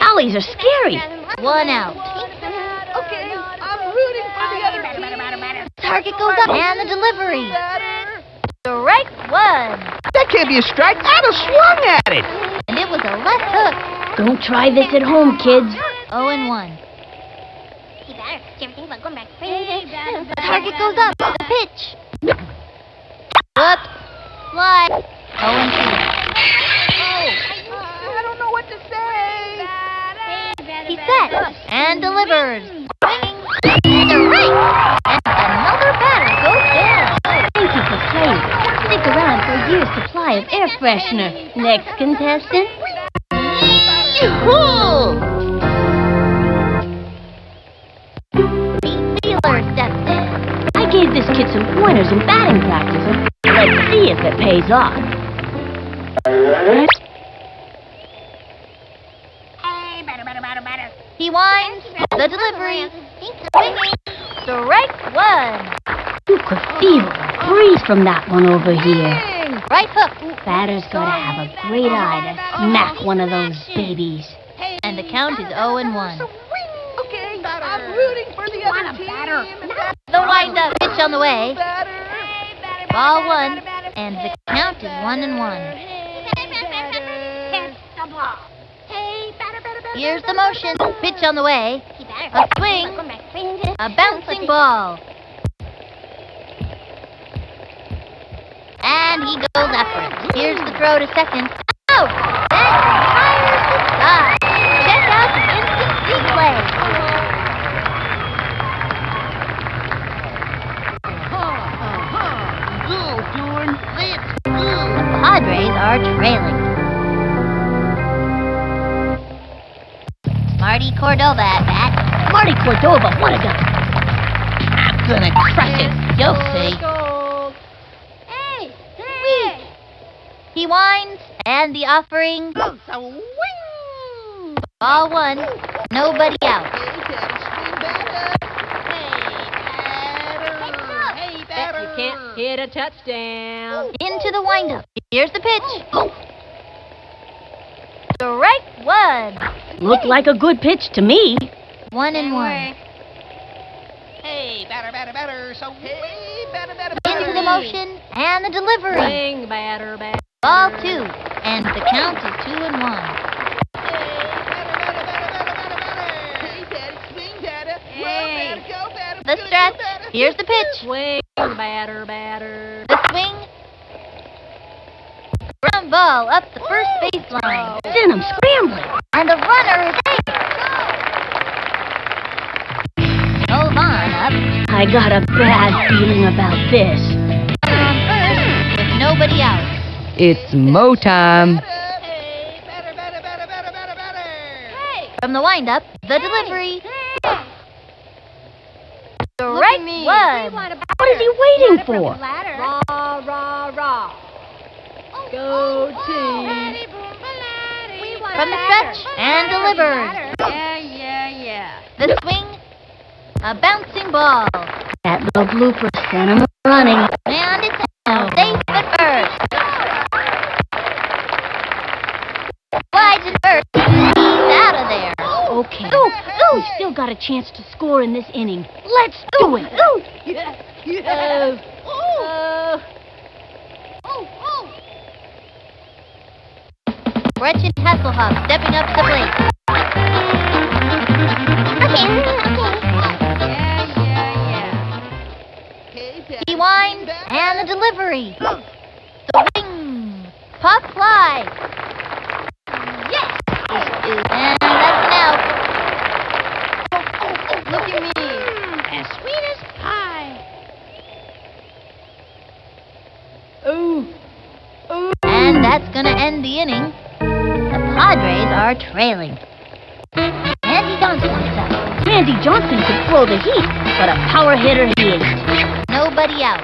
Alleys are scary. 1 out. Okay, I'm rooting for the other team. Target goes up and the delivery. Strike 1. That can't be a strike. I'd have swung at it. And it was a left hook. Don't try this at home, kids. 0-1. The target goes up. The pitch. Whoops. Slide. 0-2. I don't know what to say. He sets and delivers. Swinging. Strike. And another batter goes down. Thank you for playing. Stick around for a year's supply of air freshener. Next contestant. Fielder steps in. I gave this kid some pointers in batting practice. Let's see if it pays off. He winds. The delivery. Swinging. Strike 1. You could feel the breeze from that one over here. Right hook. Batter's gotta have a great eye to smack one of those babies. And the count is 0-1. Okay, I'm rooting for the other team. The wind-up pitch on the way. Ball 1, and the count is 1-1. Here's the motion. Pitch on the way. A swing. A bouncing ball. And he goes after it. Here's the throw to second. Out! Then fires the side. Check out the instant replay. The Padres are trailing. Marty Cordova at bat. Marty Cordova, what a guy! I'm gonna crush it. You'll see. He winds, and the offering. So wing. Ball 1, Nobody out. Hey, batter. You can't hit a touchdown. Into the windup. Here's the pitch. Strike one. Looked like a good pitch to me. 1-1. Hey, batter. So, hey, batter. Into the motion and the delivery. Swing, batter, batter. Ball 2, and the count is 2-1. Hey, Daddy, swing, Daddy. Hey. Well, Daddy, go, Daddy. The stretch. Here's the pitch. Swing, batter, batter. The swing. Ground ball up the first baseline. Send him scrambling. And the runner is safe. Hold on up. I got a bad feeling about this. On first with nobody out. It's Mo time. Hey, batter. From the windup, the delivery. Strike one. What is he waiting for? Rah, rah, rah. Go team. From the stretch and delivered. Yeah. The swing. A bouncing ball. That little blooper sent him running. And it's out. Safe at first. Wide to first. He's out of there. Okay. We still got a chance to score in this inning. Let's do it. Gretchen Hasselhoff stepping up to the plate. He winds and the delivery. Swing. Pop fly. Yes. And that's an out. Look at me. As sweet as pie. And that's gonna end the inning. The Padres are trailing. Andy Johnson is up. Randy Johnson could throw the heat, but a power hitter he ain't. Nobody out.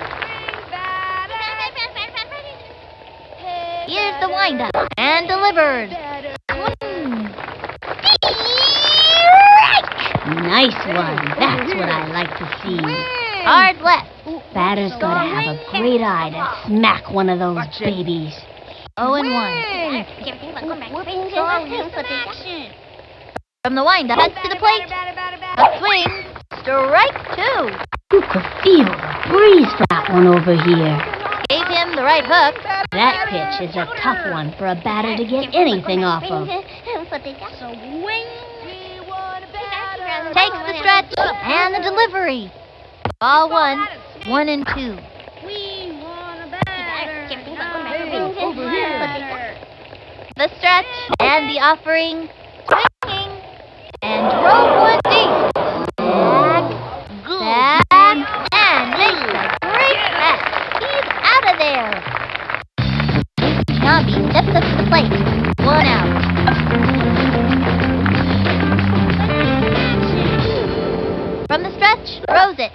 Here's the windup and delivered. Swing. Nice one. That's what I like to see. Hard left. Batter's gotta have a great eye to smack one of those babies. 0-1. From the windup to the plate. A swing. Strike 2. You could feel the breeze for that one over here. Gave him the right hook. That pitch is a tough one for a batter to get anything off of. Takes the stretch and the delivery. Ball 1, 1-2. The stretch and the offering. Swinging. And drove one deep. Back. And makes a great catch. He's out of there. Zombie steps up to the plate. 1 out. From the stretch, throws it.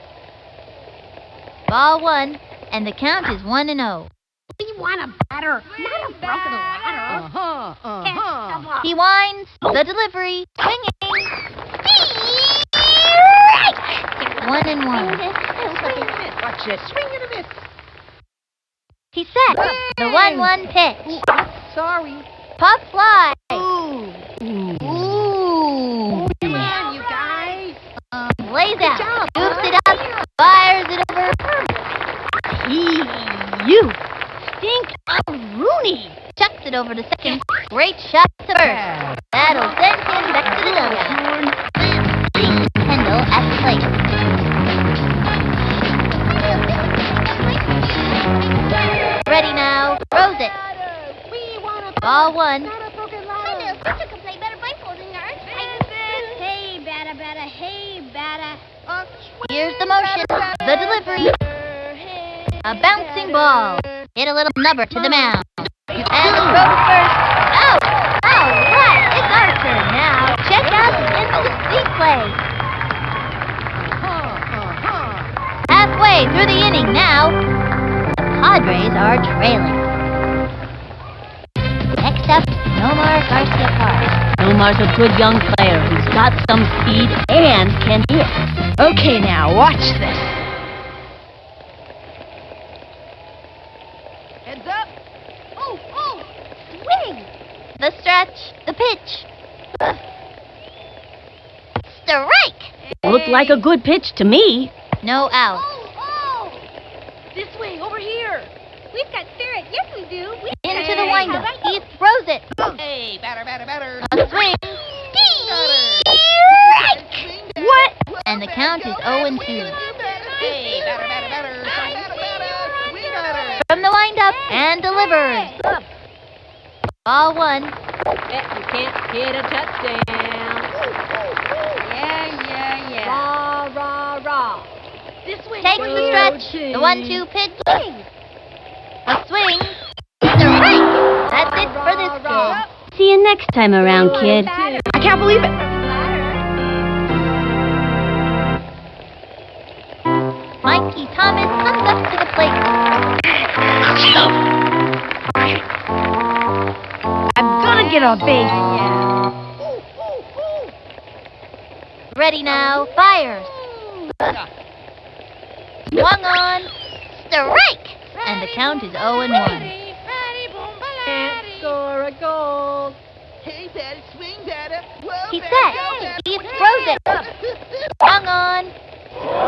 Ball 1, and the count is 1-0. We want a batter, not a broken ladder. He winds, the delivery, swinging. Strike! 1-1. Watch it. Swing and a miss. He set the 1-1 pitch. Sorry. Pop fly. Ooh. Come on, you guys. Lays out, scoops it up, fires it over. You stink of Rooney. Chucks it over to second. Great shot to first. That'll send him back to the dugout. Kendall at the plate. Ready now. Throws it. Ball 1. Hey, batter. Here's the motion. The delivery. A bouncing ball. Hit a little nubber to the mound. And the throw to first. Out! All right, it's our turn now. Check out the speed play. Halfway through the inning now. The Padres are trailing. Next up, Nomar Garcia Park. Omar's a good young player who's got some speed and can hit. Okay, now, watch this. Heads up. Oh, swing! The stretch, the pitch. Strike! Looked like a good pitch to me. No out. This way, over here. We've got spirit. Yes, we do. Into the windup. He throws it. Hey, batter. A swing. Swing What? And the count is 0-2. Hey, batter. Swing batter. From the windup and delivers. Ball 1. Bet you can't hit a touchdown. Yeah. Rah. This way. Takes the stretch. The 1-2 pitch. A swing. Strike. That's it for this kid. See you next time around, kid. I can't believe it. Mikey Thomas comes up to the plate. I'm gonna get a base. Ready now. Fires. Swung on. Strike. And the count is 0-1. Can't score a goal. Hey, batter, swing batter. Whoa, He's batter, set. go, batter. He throws it. Swung on.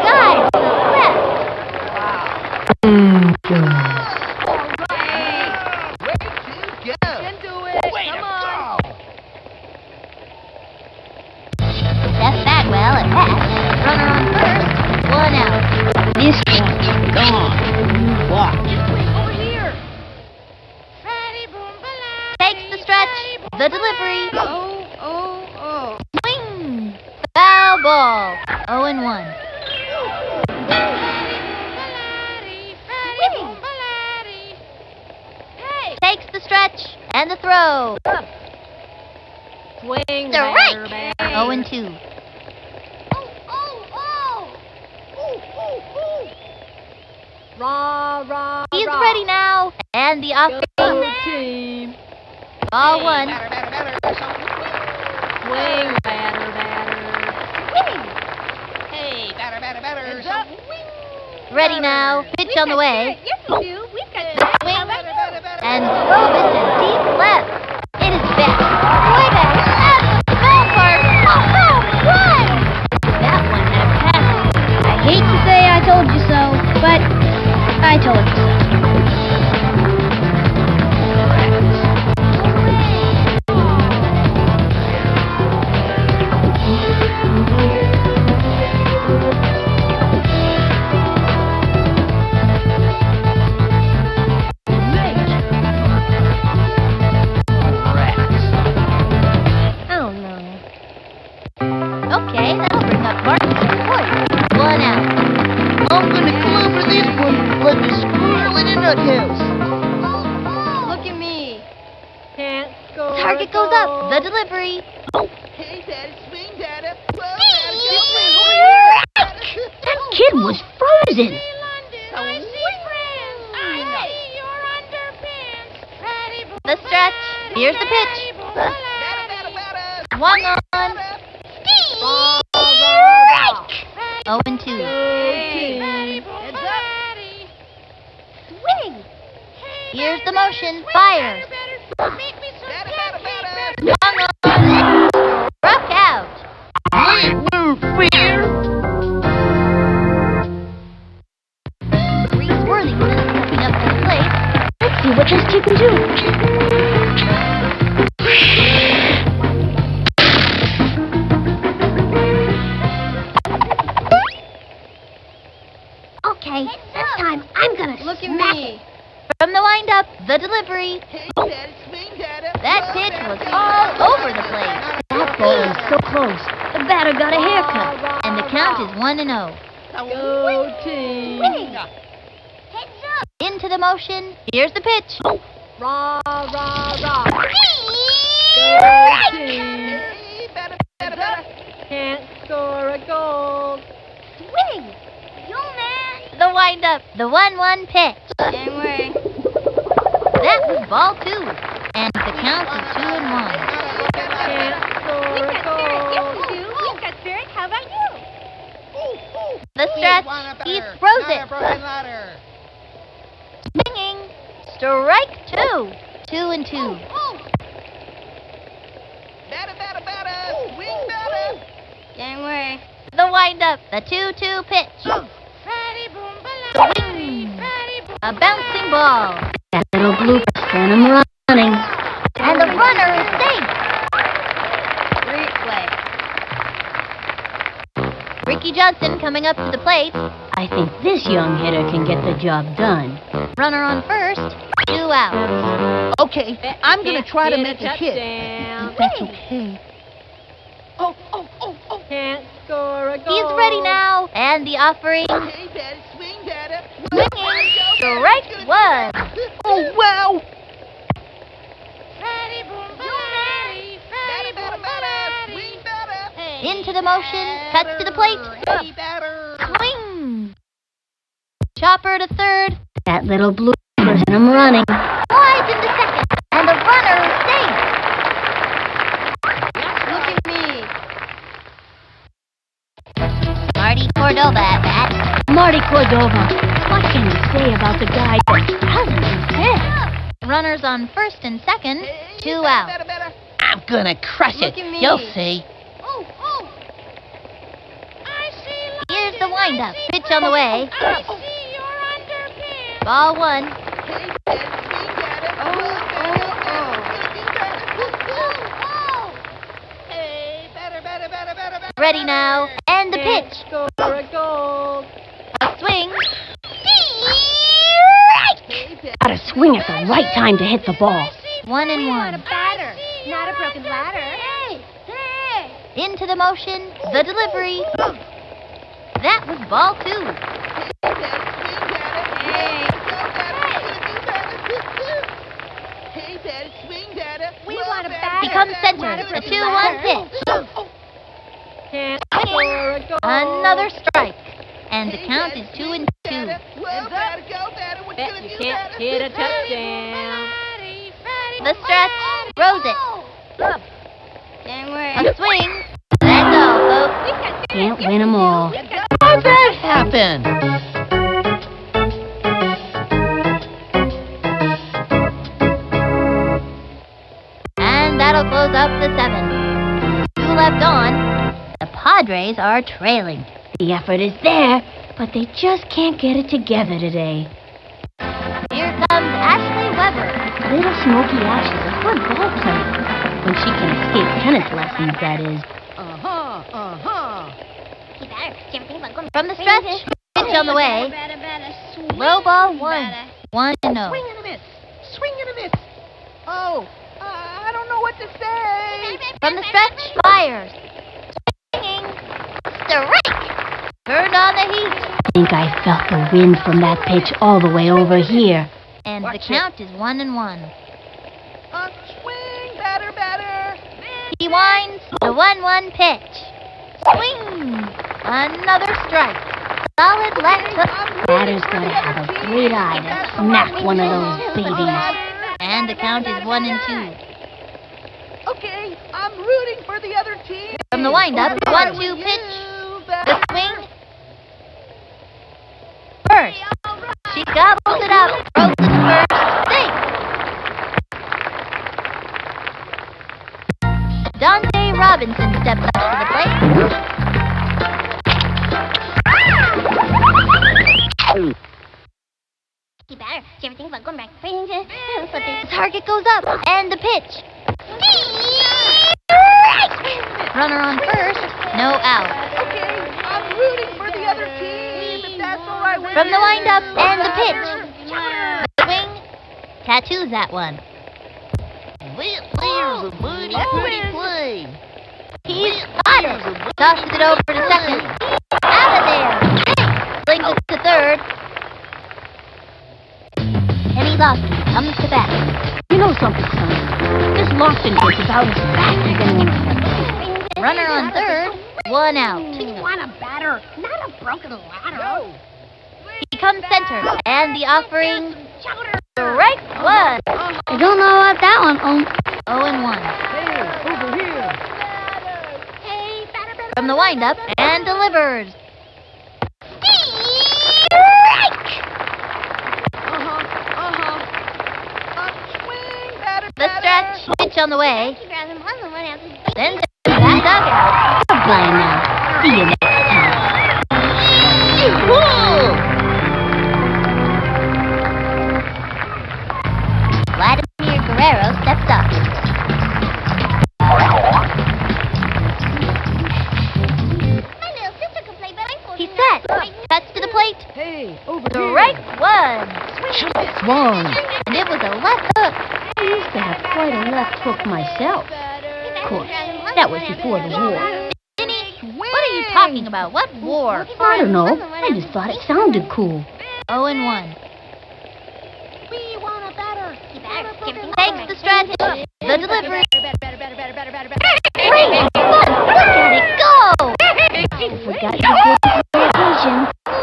Guys, the left. Way to go. Can do it. Way Come to on. go. Seth Bagwell at bat. Runner on first. 1 out. This one's gone. Watch. This way, over here. Takes the stretch. The delivery. Oh. Swing. Foul ball. 0-1. Takes the stretch and the throw. Swing, Strike. batter. 0-2. Rah. He's ready now. And the off Go team. ball 1. Batter. Swing, batter. Hey, batter. Heads up. Ready now. Pitch on the way. Yes, we do. We've got Swing and throw this to deep left. It is back. Way back at the ballpark. Run! That one had a pass. I hate to say I told you so, but I told you so. Okay, that'll bring up Martin Point. 1 out. I'm gonna clever this one like a squirrel in a nuthouse. Look at me. Can't score. Target a goes goal. up. The delivery. Hey, batter, swing batter. Whoa, That kid was frozen. The stretch. Here's the pitch. Swung on. Rah. 0-2. Swing. Here's the motion. Fires. Swung on. Struck out. Reese Worthington stepping up to the plate. Let's see what this kid can do. Okay, This time I'm gonna Look at smack me. from the windup, the delivery. Hey, batter, swing batter. That pitch was all over the plate. That ball was so close. The batter got a haircut. And the count is 1-0. Go team. Into the motion. Here's the pitch. Rah. Go team. Hey, batter. Can't score a goal. Swing. The windup. The 1-1 pitch. Same way. That was ball 2. And the count is 2-1. Can't score a goal. Yes, we do. We've got spirit. How about you? The stretch. He throws it. Ladder. Swinging. Strike 2. 2 and 2. Batter. Swing batter. January. The windup. The 2-2 pitch. Fatty boom Swing. A bouncing ball. That little blue sent him running. And the runner is safe. Replay. Ricky Johnson coming up to the plate. I think this young hitter can get the job done. Runner on first. 2 outs. Okay, I'm gonna try to make a hit. Touchdown. That's okay. Oh. Can't score a goal. He's ready now. And the offering. Hey, batter, swing batter. Swinging. Strike 1. Oh, wow. Fatty boom Batter. Swing batter. Into the motion. Cuts to the plate. Hey, batter. Swing. Chopper to third. That little blue sent him running. Slides into second. And the runner is safe. Look at me. Marty Cordova at bat. Marty Cordova. What can you say about the guy that doesn't exist? Runners on first and second. 2 outs. Batter. I'm gonna crush Look it. at me. You'll see. I see Here's the windup. Pitch on the way. I see your underpants. Ball 1. Hey, batter, swing batter. Hey, batter. Ready now. And the pitch. Score a goal. A swing. Hey, batter. Gotta swing at the right time to hit the ball. 1 and We want a 1. batter, not a broken ladder. Hey. Into the motion. The delivery. That was ball 2. Hey, batter, swing batter. We want a batter. Becomes center. Not a The broken 2-1 ladder. pitch. Can't score a goal. Another strike. And the count is 2 and 2. Well, batter, go batter. What you Bet gonna you do, can't batter? hit a touchdown. The stretch. Throws it. January. A swing. That's all, folks. Can't win 'em all. How'd that happen? And that'll close up the 7. 2 left on. The Padres are trailing. The effort is there, but they just can't get it together today. Here comes Ashley Weber. Little Smoky Ash is a good ball player. When she can escape tennis lessons, that is. From the stretch. Pitch on the way. Low ball 1. 1 and 0. Swing and a miss. Oh, I don't know what to say. From the stretch. Fires. Swinging. Strike. Turned on the heat. I think I felt the wind from that pitch all the way over here. And the count is 1 and 1. Swing, batter. He winds. The 1-1 pitch. Swing. Another strike. Solid left hook. Batter's gotta have a great eye to smack one of those babies. And the count is 1 and 2. Okay, I'm rooting for the other team. From the windup. 1-2 pitch. The batter. swing. First. She gobbles it up. Throws it first. Safe. Dante Robinson steps up to the plate. The target goes up. And the pitch. Runner on first. No out. Okay, I'm rooting for the other team. If that's all right with From the you. windup and the pitch. The swing. Tattoos that one. This there's a pretty play. He's got it. Tosses it over to second. Out of there. Slings it to third. Kenny Lofton comes to bat. You know something, son? This Lofton kid's about as fast as anyone. Runner on third. 1 out. We want a batter, not a broken ladder. He comes center. And the offering. Strike 1. I don't know what that one. 0 and 1. Hey, over here. Hey, From the windup and delivers. Swing, batter, The batter. stretch, pitch on the way. Then that dugout. Goodbye now. See you next time. Vladimir Guerrero steps up. He's set. Cuts to the plate. Hey, over Strike one. Swung. And it was a left hook. I used to have quite a left hook myself. Of course, that was before the war. Vinny, what are you talking about? What war? I don't know. I just thought it sounded cool. 0-1. We want a batter. Takes the stretch. The delivery. Great! Look at it go! I forgot to go to the vision.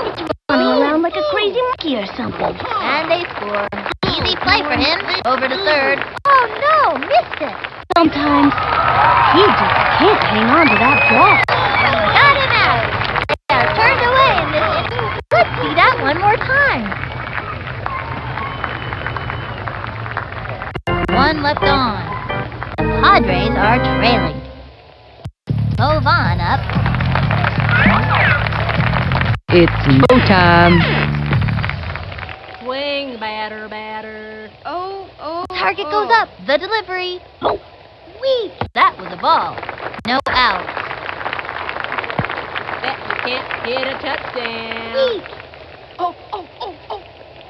It's running around like a crazy monkey or something. And they score. Easy play for him. Over to third. Oh no, missed it. Sometimes he just can't hang on to that ball. Got him out. They are turned away in this inning. Let's see that one more time. One left on. The Padres are trailing. Move on up. It's mo time. Swing, batter, batter. Target goes up. The delivery. Weak. That was a ball. No out. Bet you can't hit a touchdown. Weak.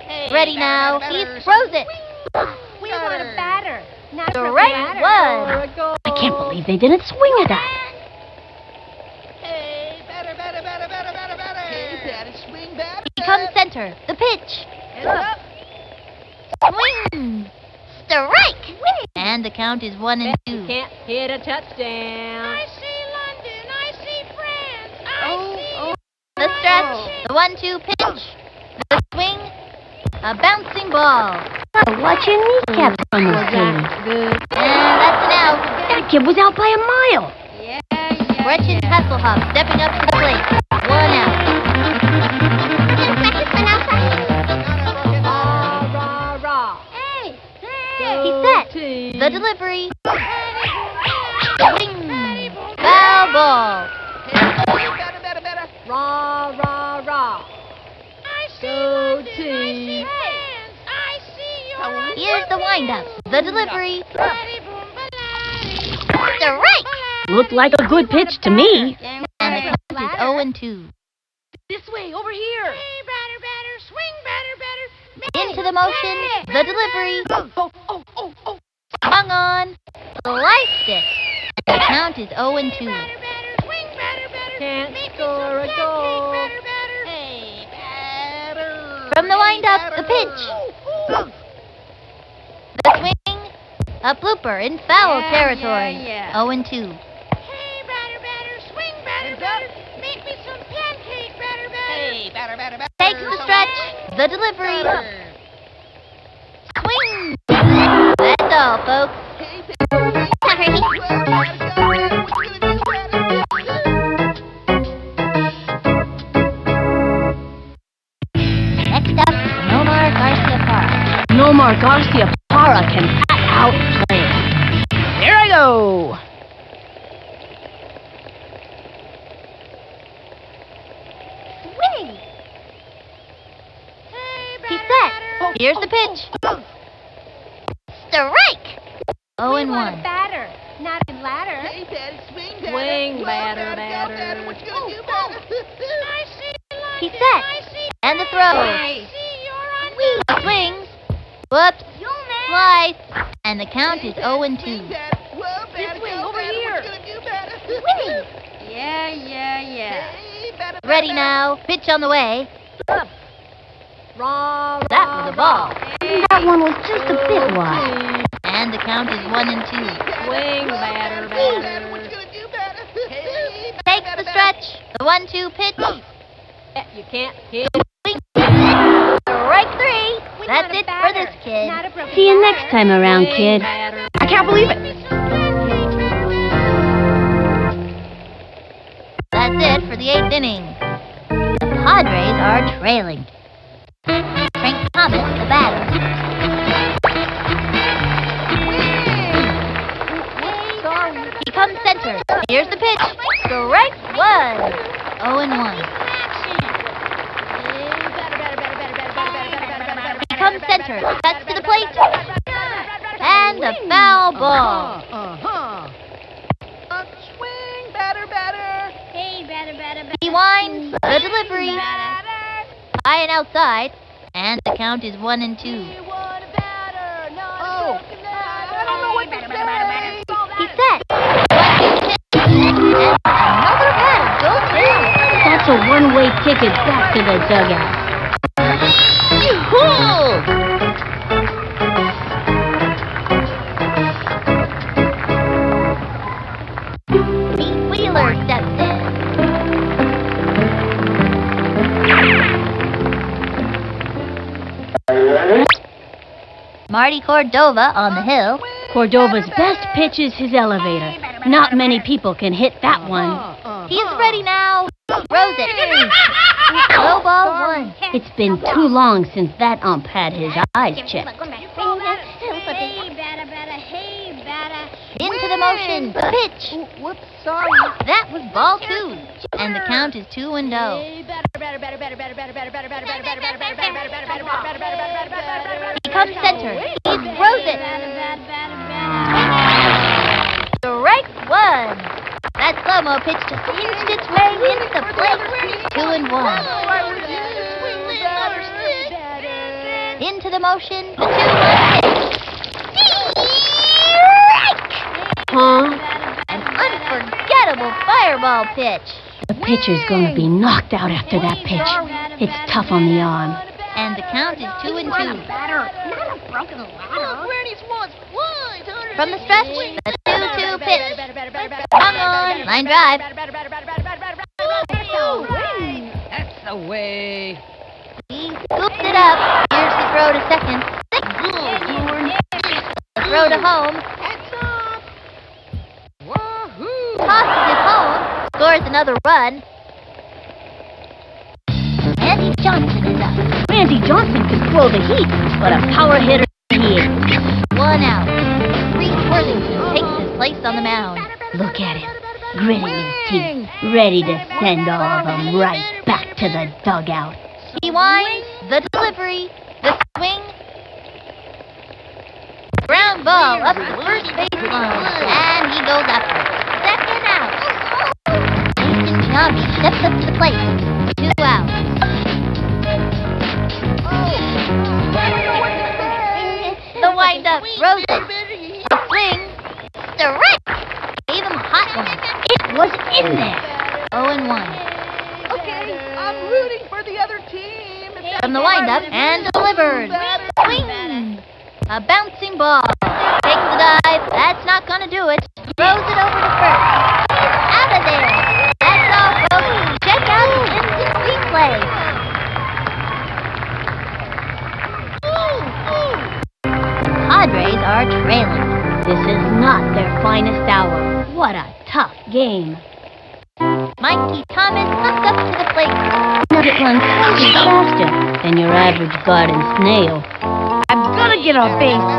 Hey, Ready now. He throws it. We want a batter. Not The a right batter. one. I can't believe they didn't swing at that. Hey, batter, batter, batter, batter, batter, batter. Hey, batter, swing, batter. He comes center. The pitch. Head up. Swing. Strike. And the count is 1 and 2. Can't hit a touchdown. I see London. I see France. I see. The stretch. The 1-2 pitch. The swing. A bouncing ball. Watch your kneecaps from those things. Good. And that's an out. That kid was out by a mile. Gretchen Hasselhoff stepping up to the plate. 1 out. Rah, rah. He's set. The delivery. Swing. Foul ball. Hey, batter, batter, batter. Rah, rah, rah. I see Go London. I team. see France. I see your. Here's the windup. The delivery. Strike. Strike. Looked like a good pitch to me. And the count is 0 and 2. This way, over here. Hey, batter, batter. Swing, batter, batter. Into the motion. The delivery. Swung on. Sliced it. And the count is 0 and 2. Batter, batter. Swing, batter, batter. Can't Make me score a some goal. pancake, batter, batter. Hey, batter. From the windup, the pitch. The swing. A blooper in foul territory. 0 and 2. Hey, batter, batter. Swing, batter, batter. Make me some pancake, batter, batter. Hey, batter, batter, batter. Takes the stretch. The delivery. Swing. That's all, folks. Hey, batter. Sorry. Well, batter, batter. What you gonna do, batter? Next up, Nomar Garcia Park. Nomar Garcia Parra can outplay. Here I go. Swing. Hey, batter, He's set. batter. Here's the pitch. Strike. 0 and 1. Batter, not a ladder. Hey, batter, swing, batter. Swing, Well, batter, go, batter. batter. What you gonna do, batter? I see London. He's set. I see. And the throw. I see you're on. Swings. Whoops. Slice. And the count is 0 and 2. Swing, batter. Well, batter, way, go, over batter. here. What you gonna do, batter? Yeah. Hey, batter, Ready batter, now. Pitch on the way. Rah, That was a ball. That one was just a bit wide. And the count is 1 and 2. Swing, batter, Batter, what batter. you gonna do, batter? Hey, Takes batter, the batter. stretch. The 1-2 pitch. Bet you can't hit. Strike 3. That's it for this kid. See you next time around, kid. Batter. I can't believe it. that's it for the 8th inning. The Padres are trailing. Frank Thomas, the batter. He comes center. Here's the pitch. Strike one. 0-1. He comes center. Cuts to the plate. And a foul ball. Swing, batter, batter. Hey, batter, batter, batter. He winds the delivery. High and outside. And the count is 1-2. Oh, I don't know what to say. He's set. And another batter goes down. That's a one-way ticket back to the dugout. Pete Wheeler steps in. Marty Cordova on the hill. Cordova's best pitch is his elevator. Not many people can hit that one. He's ready now. Throws it. Low ball one. It's been too long since that ump had his eyes checked. Hey, batter, batter. Hey, batter. Into the motion. Pitch. Whoops, sorry. That was ball two. And the count is 2-0. He comes center. He throws it. Strike one. That slow-mo pitch just inched its way into the plate. 2-1. Into the motion. The 2-1 pitch. Huh? An unforgettable fireball pitch. The pitcher's gonna be knocked out after that pitch. It's tough on the arm. And the count is 2-2. From the stretch, the 2-2 pitch. Come on, line drive. That's the way. He scoops it up. Here's the throw to second. The throw to home. Tosses it home. Scores another run. Randy Johnson is up. Randy Johnson can throw the heat, but a power hitter he is. 1 out. Reese Worthington takes his place on the mound. Look at him, gritting his teeth, ready to send all of them right back to the dugout. He winds the delivery, the swing. Ground ball up the first baseline, and he goes after it. Second out. Nathan Giambi steps up to the plate. 2 outs. The windup throws it. The swing. Direct. Gave him a hot one. It was in there. 0-1. Okay, I'm rooting for the other team. From the windup and delivered. Swing. A bouncing ball. Takes the dive. That's not gonna do it. Throws it over to first. He's out of there. That's all, folks. Check out the instant replay. Padres are trailing. This is not their finest hour. What a tough game. Mikey Thomas comes up to the plate. Nugget runs slightly faster than your average garden snail. I'm gonna get on base.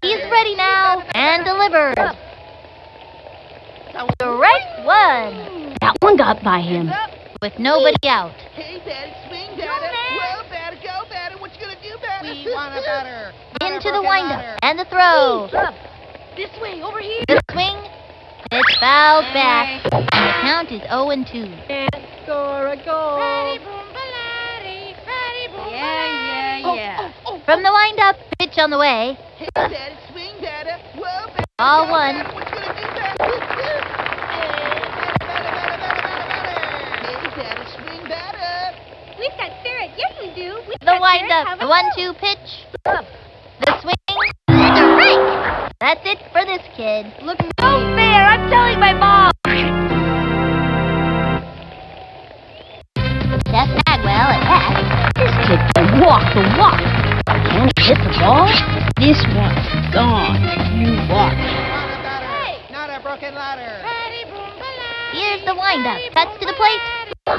He's ready now and delivers. Strike one. That one got by him. With nobody out. Hey, Daddy, swing, Daddy. Well, batter, go, batter. What you gonna do, batter? We want a batter. Into the windup and the throw. This way, over here. The swing. It's fouled back. And the count is 0-2. Score a goal. Yeah. From the windup, pitch on the way. Hey, Daddy, swing, Daddy. Well, batter, All go, one. batter. What you gonna do, batter? Hey, Daddy, swing, batter. We've got spirit. Yes, we do. We've The got windup, spirit. the 1-2 pitch. The swing. Strike. That's it for this kid. Look so fair. I'm telling my mom. Jeff Bagwell at bat. This kid can walk the walk. Can he hit the ball? This one's gone. You watch. Not a broken ladder. Here's the windup. Cuts to the plate.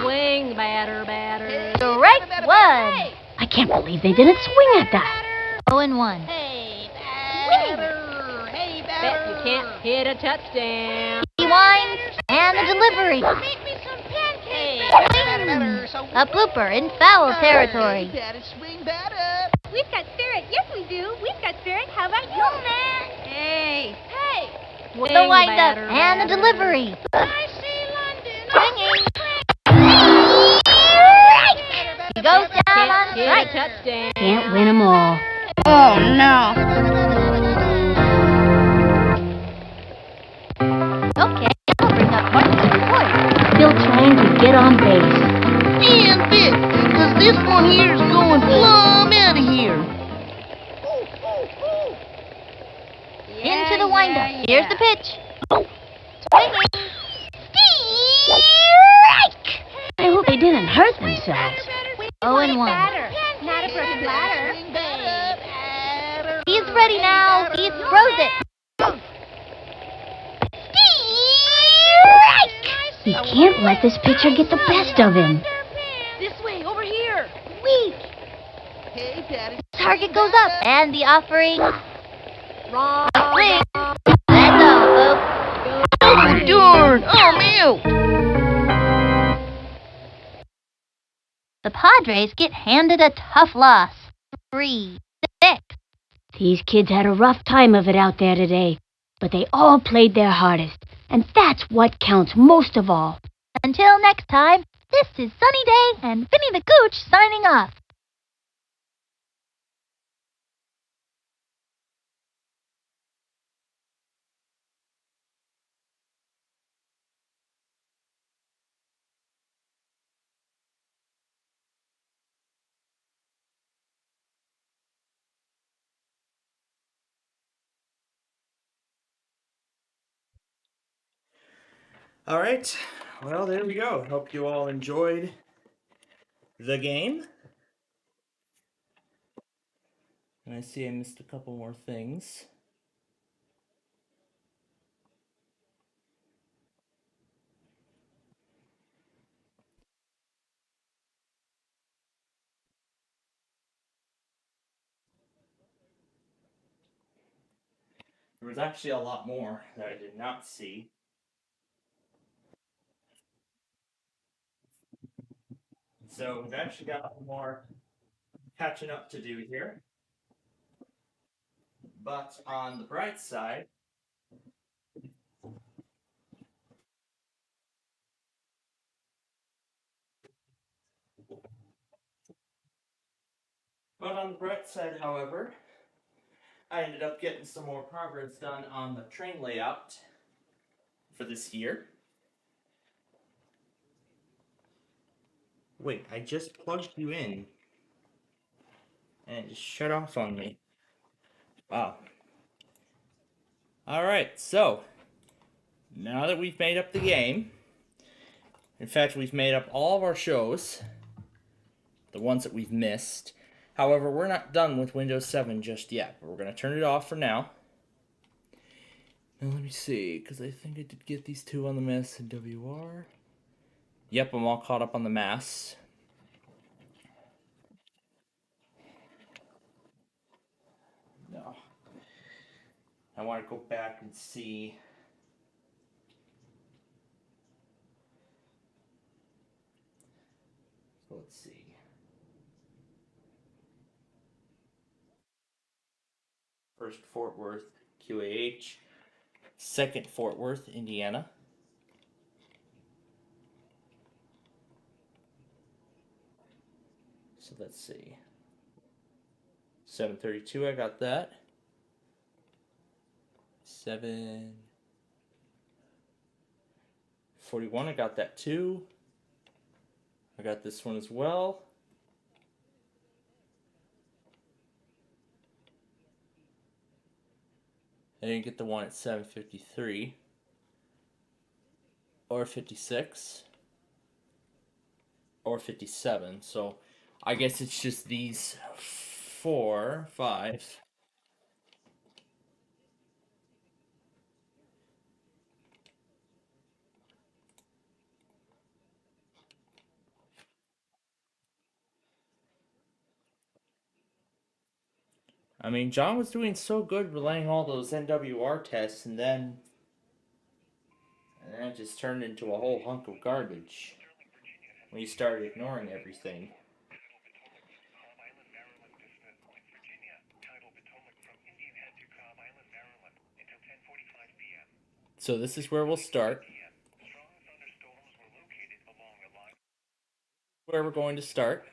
Swing, batter. Strike one. I can't believe they didn't swing at that. 0-1. Hey, batter. Hey, Bet batter. you can't hit a touchdown. He winds, and the delivery. Make me some pancakes. Batter. So A blooper in foul territory. Hey, batter, swing batter. We've got spirit. Yes, we do. We've got spirit. How about you, man? Hey. Swing, The windup batter, and the batter. delivery. I see London. Swinging. He goes down on Can't hit a strike. touchdown. Can't win 'em all. Oh, no. Okay, I'll bring up Martin's report. Still trying to get on base. Man, Vic, cause this one here's going plumb out of here. Into the windup. Here's the pitch. Swinging. Strike! I hope they didn't hurt themselves. 0-1. Not a broken bladder. Swing batter. He's ready now. He throws it. Strike! He can't let this pitcher get the best of him. This way, over here. Weak. Hey, daddy. Target goes up. And the offering. Wrong. Swing. That's all, folks. Oh, darn. I'm out. The Padres get handed a tough loss. 3-6. These kids had a rough time of it out there today, but they all played their hardest, and that's what counts most of all. Until next time, this is Sunny Day and Vinny the Gooch signing off. All right. Well, there we go. Hope you all enjoyed the game. And I see I missed a couple more things. There was actually a lot more that I did not see. So we've actually got more catching up to do here. But on the bright side, however, I ended up getting some more progress done on the train layout for this year. Wait, I just plugged you in and it just shut off on me. Wow. Alright, so now that we've made up the game, in fact, we've made up all of our shows, the ones that we've missed. However, we're not done with Windows 7 just yet, but we're going to turn it off for now. Now let me see, because I think I did get these two on the mass and WR. Yep, I'm all caught up on the mass. No. I want to go back and see. So let's see. First Fort Worth, QAH. Second Fort Worth, Indiana. So let's see. 732, I got that. 741, I got that too. I got this one as well. I didn't get the one at 753 or 56 or 57. So I guess it's just these 4, 5. I mean, John was doing so good relaying all those NWR tests, and then it just turned into a whole hunk of garbage when he started ignoring everything. So this is where we'll start. Where we're going to start.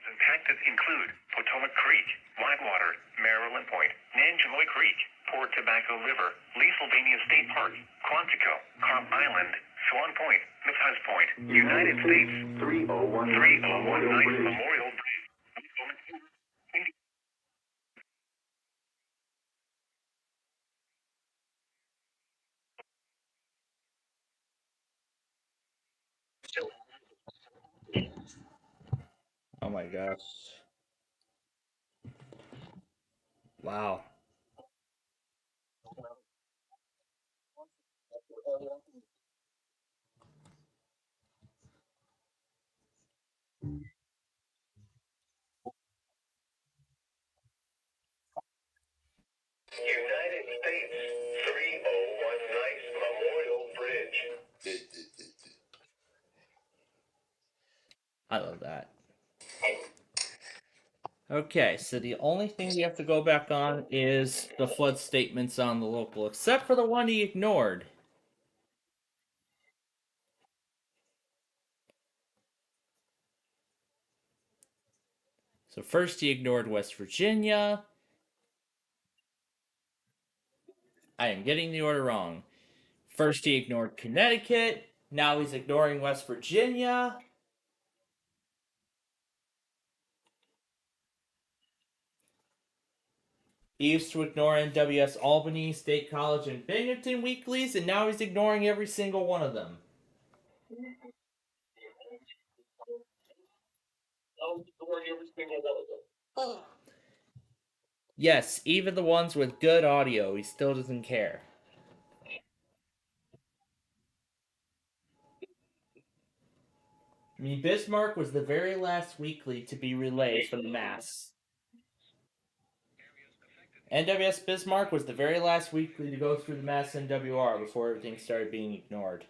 Impacted include Potomac Creek, Whitewater, Maryland Point, Nanjemoy Creek, Port Tobacco River, Leesylvania State Park, Quantico, Carp Island, Swan Point, Matthias Point, United States 3019 Memorial Bridge. Oh my gosh. Wow. United States 3019 Memorial Bridge. I love that. Okay, so the only thing we have to go back on is the flood statements on the local, except for the one he ignored. So first he ignored West Virginia. I am getting the order wrong. First he ignored Connecticut. Now he's ignoring West Virginia. He used to ignore NWS Albany, State College, and Binghamton weeklies, and now he's ignoring every single one of them. Yes, even the ones with good audio, he still doesn't care. I mean, Bismarck was the very last weekly to be relayed from the mass. NWS Bismarck was the very last weekly to go through the mass NWR before everything started being ignored.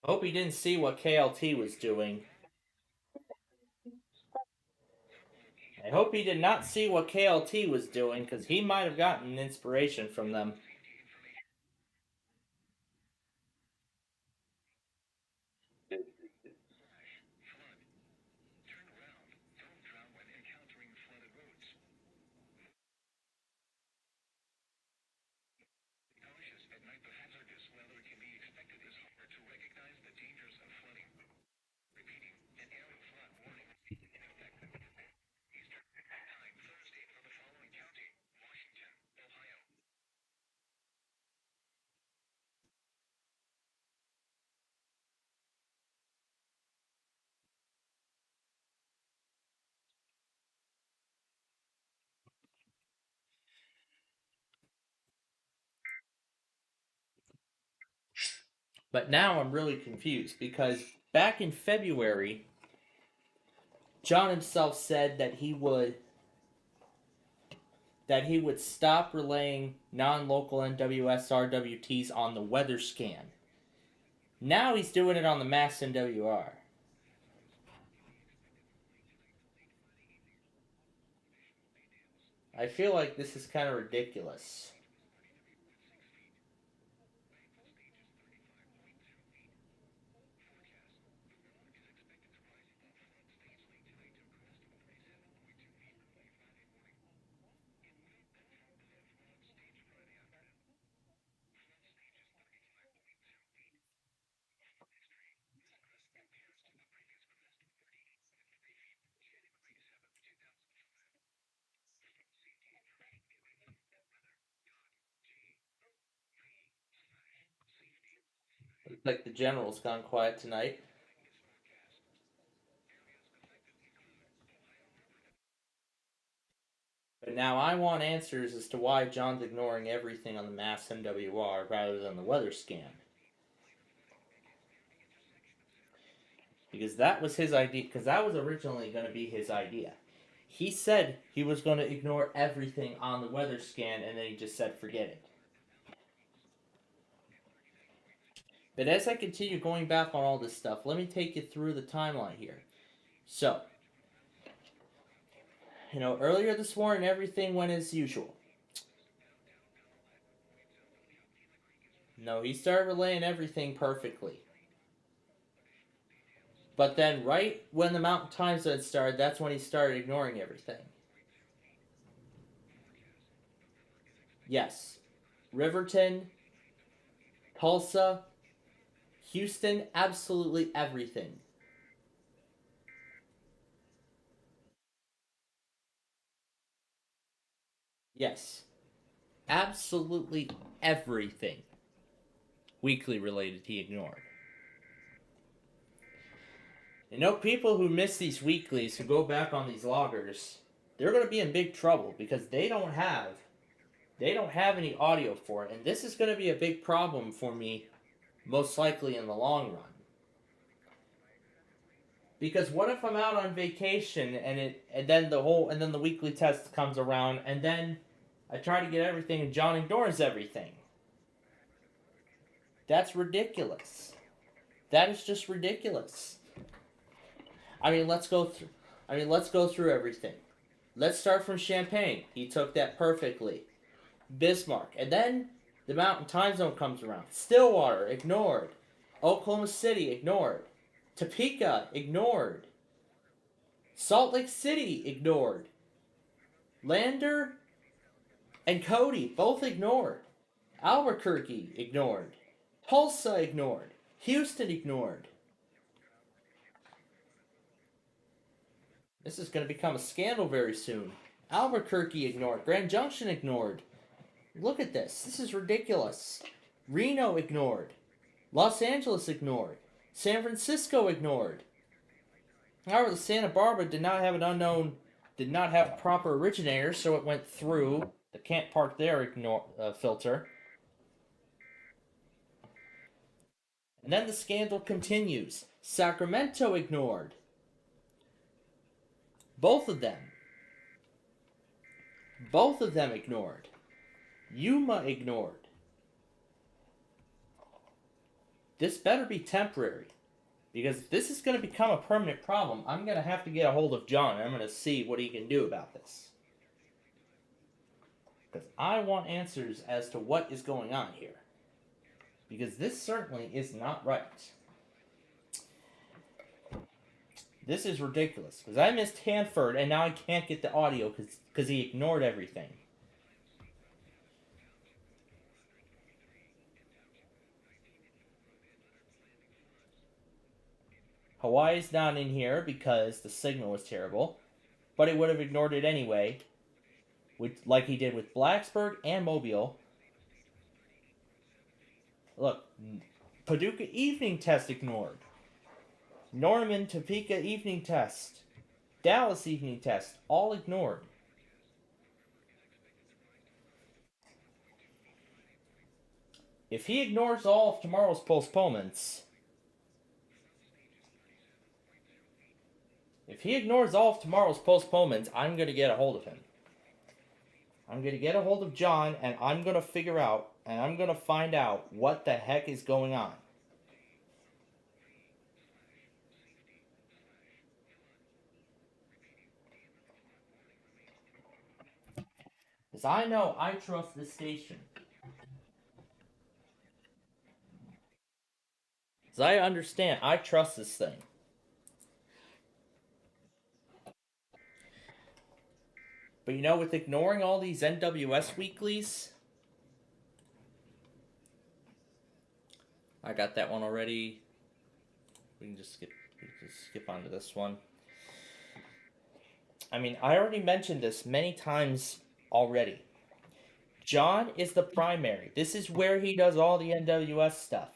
I hope he didn't see what KLT was doing. I hope he did not see what KLT was doing, because he might have gotten inspiration from them. But now I'm really confused, because back in February, John himself said that he would stop relaying non-local NWS RWTs on the weather scan. Now he's doing it on the mass NWR. I feel like this is kind of ridiculous. Like the general's gone quiet tonight. But now I want answers as to why John's ignoring everything on the mass MWR rather than the weather scan. Because that was his idea, because that was originally going to be his idea. He said he was going to ignore everything on the weather scan, and then he just said forget it. But as I continue going back on all this stuff, let me take you through the timeline here. So, earlier this morning, everything went as usual. No, he started relaying everything perfectly. But then, right when the Mountain Time Zone started, that's when he started ignoring everything. Yes. Riverton, Tulsa, Houston, absolutely everything. Yes. Absolutely everything. Weekly related he ignored. People who miss these weeklies, who go back on these loggers, they're going to be in big trouble because they don't have any audio for it, and this is going to be a big problem for me, most likely in the long run. Because what if I'm out on vacation and then the weekly test comes around and then I try to get everything and John ignores everything? That's ridiculous. That is just ridiculous. Let's go through everything. Let's start from Champaign. He took that perfectly. Bismarck. And then the Mountain Time Zone comes around. Stillwater, ignored. Oklahoma City, ignored. Topeka, ignored. Salt Lake City, ignored. Lander and Cody, both ignored. Albuquerque, ignored. Tulsa, ignored. Houston, ignored. This is going to become a scandal very soon. Albuquerque, ignored. Grand Junction, ignored. Look at this. This is ridiculous. Reno, ignored. Los Angeles, ignored. San Francisco, ignored. However, the Santa Barbara did not have a proper originator, so it went through the can't park there filter. And then the scandal continues. Sacramento ignored. Both of them ignored. Yuma ignored. This better be temporary, because if this is going to become a permanent problem, I'm going to have to get a hold of John, and I'm going to see what he can do about this. Because I want answers as to what is going on here. Because this certainly is not right. This is ridiculous. Because I missed Hanford, and now I can't get the audio because he ignored everything. Hawaii's not in here because the signal was terrible, but he would have ignored it anyway, like he did with Blacksburg and Mobile. Look, Paducah evening test ignored. Norman, Topeka evening test. Dallas evening test, all ignored. If he ignores all of tomorrow's postponements, I'm going to get a hold of him. I'm going to get a hold of John, and I'm going to figure out, and I'm going to find out what the heck is going on. Because I know I trust this station. Because I understand, I trust this thing. But with ignoring all these NWS weeklies, I got that one already. We can just skip on to this one. I already mentioned this many times already. John is the primary. This is where he does all the NWS stuff.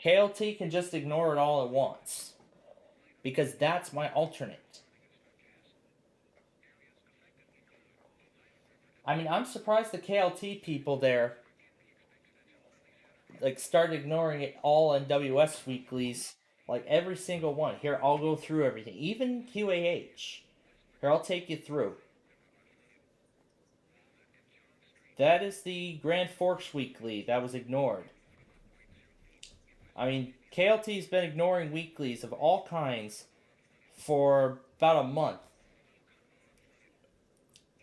KLT can just ignore it all at once. Because that's my alternate. I mean, I'm surprised the KLT people there started ignoring it all in WS weeklies. Every single one. Here, I'll go through everything. Even QAH. Here, I'll take you through. That is the Grand Forks Weekly that was ignored. I mean, KLT's been ignoring weeklies of all kinds for about a month.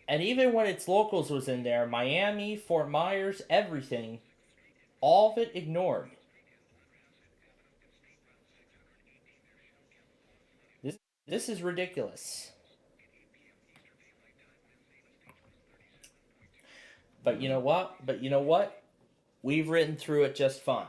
And even when its locals was in there, Miami, Fort Myers, everything, all of it ignored. This is ridiculous. But you know what? We've written through it just fine.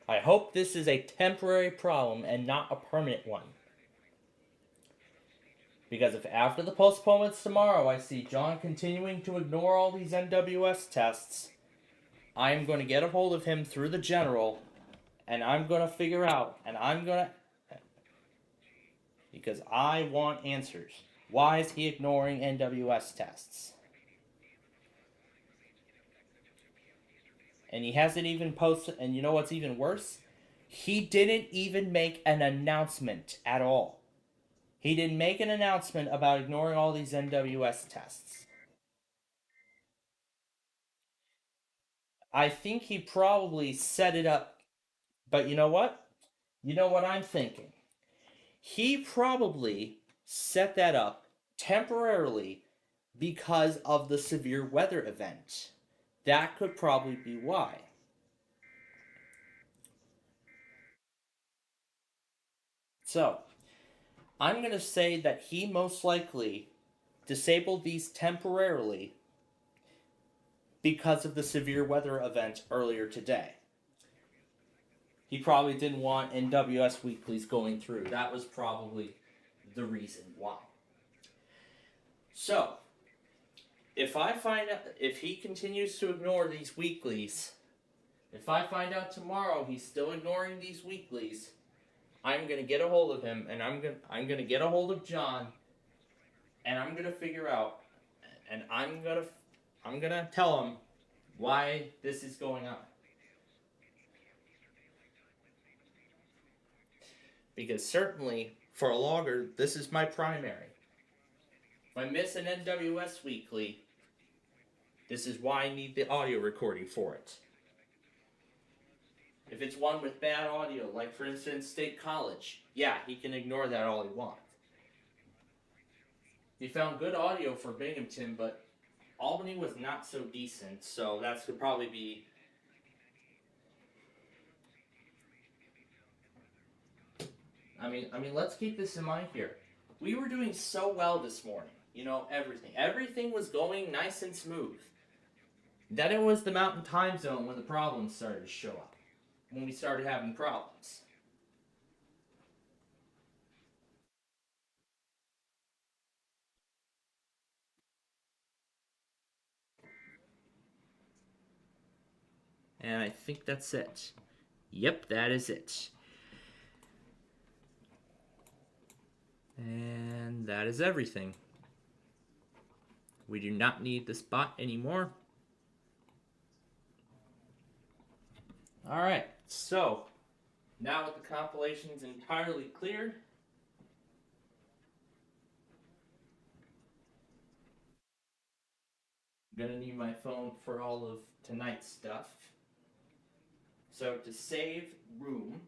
I hope this is a temporary problem and not a permanent one. Because if after the postponements tomorrow I see John continuing to ignore all these NWS tests, I am going to get a hold of him through the general, and I'm going to figure out, because I want answers. Why is he ignoring NWS tests? And he hasn't even posted, and you know what's even worse? He didn't even make an announcement at all. He didn't make an announcement about ignoring all these NWS tests. I think he probably set it up, but you know what? You know what I'm thinking? He probably set that up temporarily because of the severe weather event. That could probably be why. So, I'm going to say that he most likely disabled these temporarily because of the severe weather event earlier today. He probably didn't want NWS weeklies going through. That was probably the reason why. So, if he continues to ignore these weeklies, if I find out tomorrow he's still ignoring these weeklies, I'm gonna get a hold of him, and I'm gonna get a hold of John, and I'm gonna figure out, and I'm gonna tell him why this is going on. Because certainly for a logger, this is my primary. If I miss an NWS weekly, this is why I need the audio recording for it. If it's one with bad audio, like for instance State College, yeah, he can ignore that all he wants. He found good audio for Binghamton, but Albany was not so decent, so that could probably be. I mean, let's keep this in mind here. We were doing so well this morning. You know, everything was going nice and smooth. Then it was the Mountain Time Zone when the problems started to show up. When we started having problems. And I think that's it. Yep, that is it. And that is everything. We do not need the spot anymore. Alright, so now with the compilations entirely cleared, I'm gonna need my phone for all of tonight's stuff. So to save room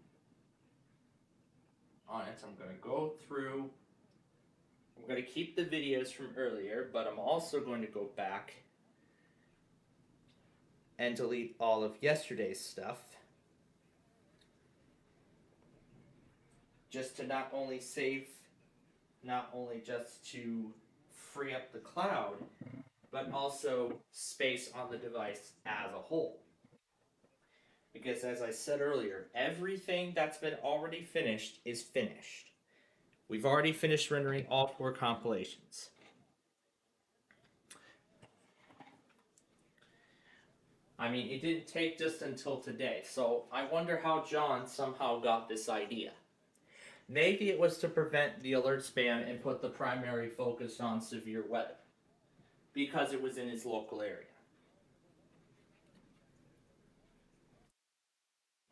on it, I'm gonna go through. I'm gonna keep the videos from earlier, but I'm also going to go back and delete all of yesterday's stuff. Just to not only just to free up the cloud, but also space on the device as a whole. Because as I said earlier, everything that's been already finished is finished. We've already finished rendering all 4 compilations. I mean, it didn't take just until today, so I wonder how John somehow got this idea. Maybe it was to prevent the alert spam and put the primary focus on severe weather, because it was in his local area.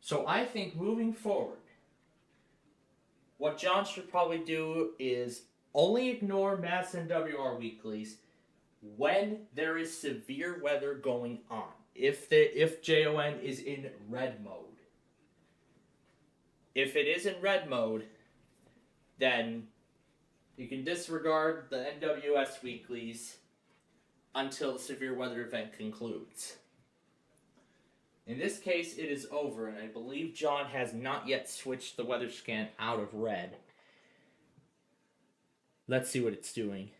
So I think moving forward, what John should probably do is only ignore mass NWR weeklies when there is severe weather going on. If JON is in red mode. If it is in red mode, then you can disregard the NWS weeklies until the severe weather event concludes. In this case, it is over, and I believe John has not yet switched the weather scan out of red. Let's see what it's doing.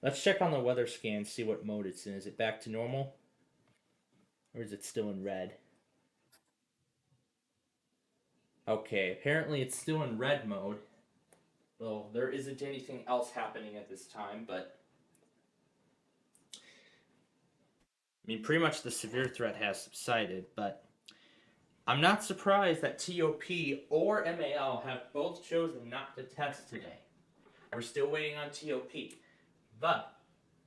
Let's check on the weather scan, see what mode it's in. Is it back to normal? Or is it still in red? Okay, apparently it's still in red mode. Well, there isn't anything else happening at this time, but I mean, pretty much the severe threat has subsided, but I'm not surprised that TOP or MAL have both chosen not to test today. We're still waiting on TOP. But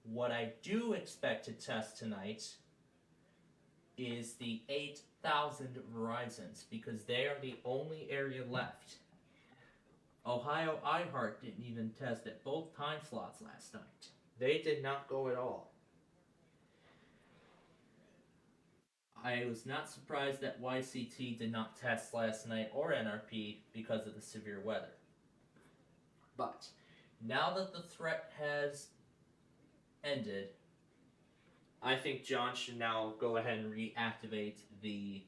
what I do expect to test tonight is the 8,000 Verizons, because they are the only area left. Ohio iHeart didn't even test at both time slots last night. They did not go at all. I was not surprised that YCT did not test last night or NRP because of the severe weather. But now that the threat has ended, I think John should now go ahead and reactivate the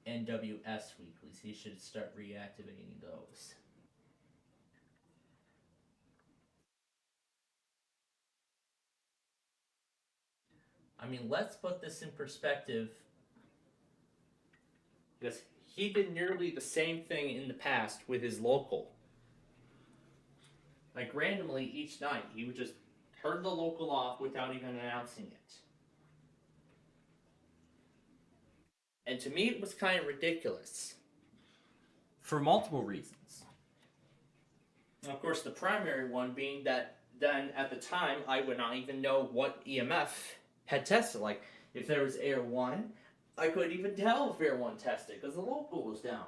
NWS weeklies. He should start reactivating those. I mean, let's put this in perspective, because he did nearly the same thing in the past with his local. Like, randomly each night, he would just turn the local off without even announcing it. And to me, it was kind of ridiculous. For multiple reasons. Of course, the primary one being that then at the time, I would not even know what EMF had tested. Like, if there was Air 1, I couldn't even tell if Air 1 tested because the local was down.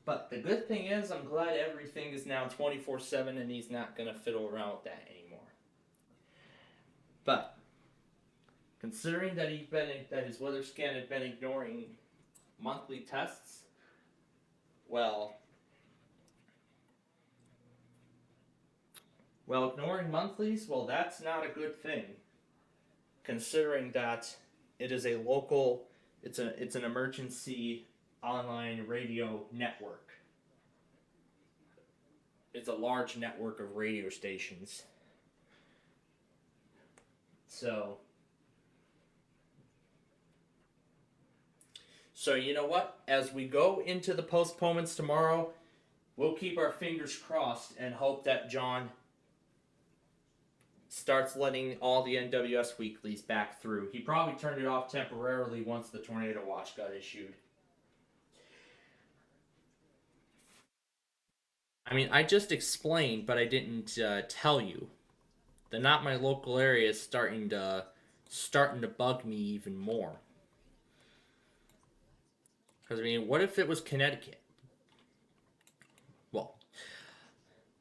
But the good thing is, I'm glad everything is now 24/7 and he's not going to fiddle around with that anymore. But considering that that his weather scan had been ignoring monthly tests, well, ignoring monthlies, well, that's not a good thing. Considering that it is a local, it's an emergency online radio network. It's a large network of radio stations. So you know what? As we go into the postponements tomorrow, we'll keep our fingers crossed and hope that John starts letting all the NWS weeklies back through. He probably turned it off temporarily once the tornado watch got issued. I mean, I just explained, but I didn't tell you. The not my local area is starting to bug me even more. Because I mean, what if it was Connecticut?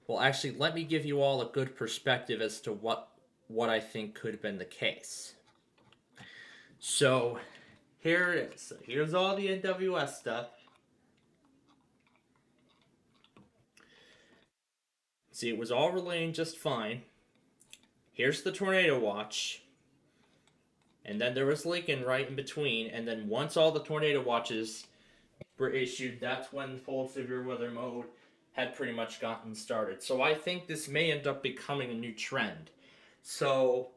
Well, actually, let me give you all a good perspective as to what I think could have been the case. So, here it is. So here's all the NWS stuff. See, it was all relaying just fine. Here's the tornado watch. And then there was Lincoln right in between. And then once all the tornado watches were issued, that's when full severe weather mode had pretty much gotten started. So I think this may end up becoming a new trend. So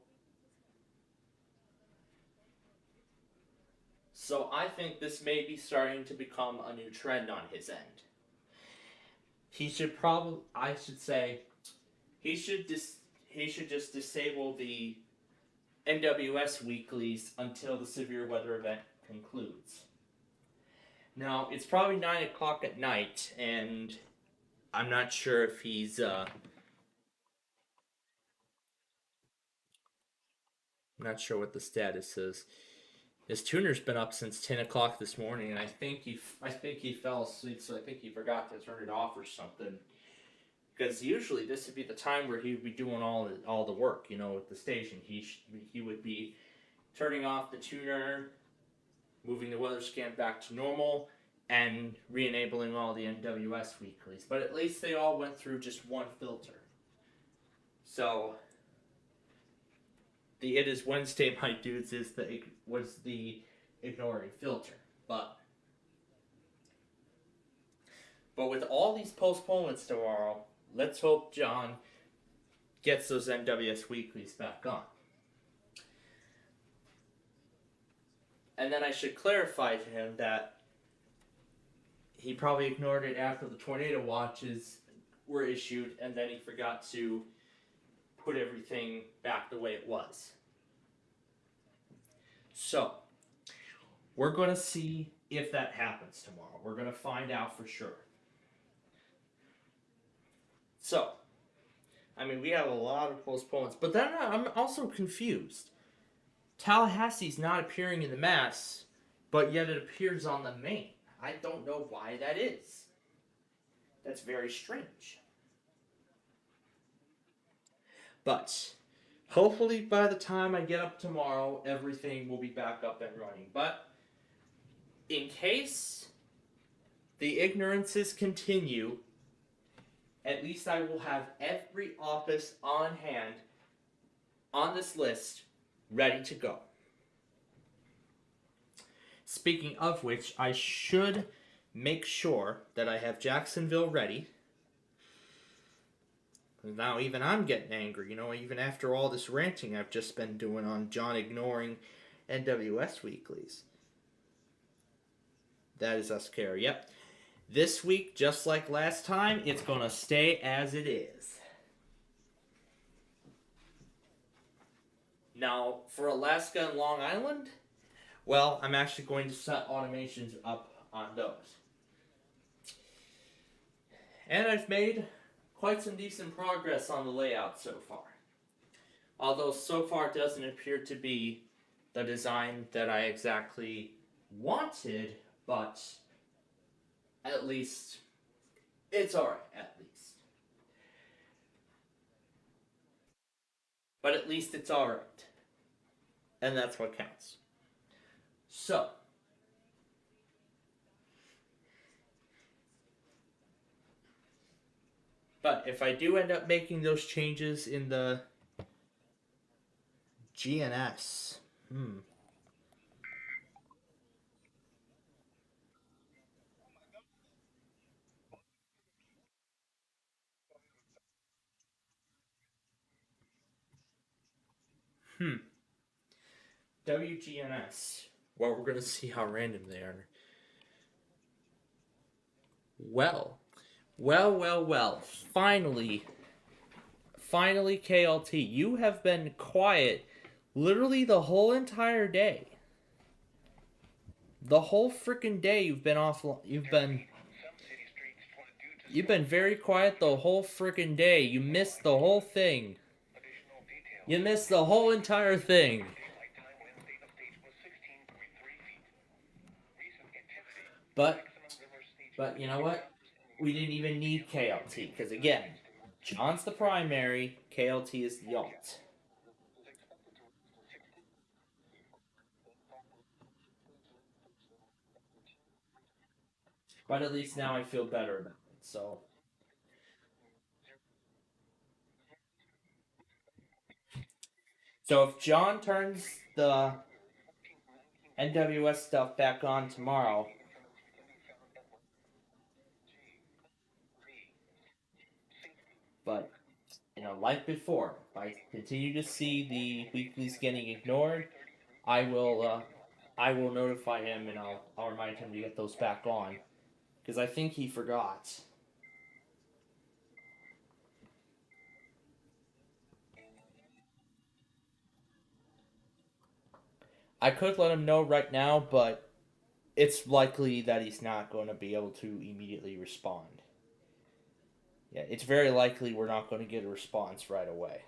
So I think this may be starting to become a new trend on his end. He should probably, I should say, he should just disable the NWS weeklies until the severe weather event concludes. Now, it's probably 9 o'clock at night, and I'm not sure if I'm not sure what the status is. His tuner's been up since 10 o'clock this morning, and I think he fell asleep, so I think he forgot to turn it off or something. Because usually this would be the time where he would be doing all the work, with the station. He would be turning off the tuner, moving the weather scan back to normal, and re-enabling all the NWS weeklies. But at least they all went through just one filter. So the It Is Wednesday, my dudes, was the ignoring filter. But with all these postponements tomorrow, let's hope John gets those NWS weeklies back on. And then I should clarify to him that he probably ignored it after the tornado watches were issued, and then he forgot to put everything back the way it was. So, we're going to see if that happens tomorrow. We're going to find out for sure. So, we have a lot of postponements, but then I'm also confused. Tallahassee's not appearing in the mass, but yet it appears on the main. I don't know why that is. That's very strange. But hopefully by the time I get up tomorrow, everything will be back up and running. But in case the ignorances continue, at least I will have every office on hand on this list ready to go. Speaking of which, I should make sure that I have Jacksonville ready. Now even I'm getting angry, even after all this ranting I've just been doing on John ignoring NWS weeklies. That is us, Carrie. Yep. This week, just like last time, it's going to stay as it is. Now, for Alaska and Long Island, well, I'm actually going to set automations up on those. And I've made quite some decent progress on the layout so far. Although so far it doesn't appear to be the design that I exactly wanted, but at least it's alright, at least. But at least it's alright. And that's what counts. So, but if I do end up making those changes in the GNS, WGNS. Well, we're going to see how random they are. Well. Finally, KLT, you have been quiet literally the whole entire day. The whole freaking day you've been off. You've been very quiet the whole freaking day. You missed the whole thing. You missed the whole entire thing. But you know what? We didn't even need KLT, because again, John's the primary, KLT is the alt. But at least now I feel better about it, so. So if John turns the NWS stuff back on tomorrow, but like before, if I continue to see the weeklies getting ignored, I will I will notify him and I'll remind him to get those back on because I think he forgot. I could let him know right now, but it's likely that he's not going to be able to immediately respond. Yeah, it's very likely we're not going to get a response right away.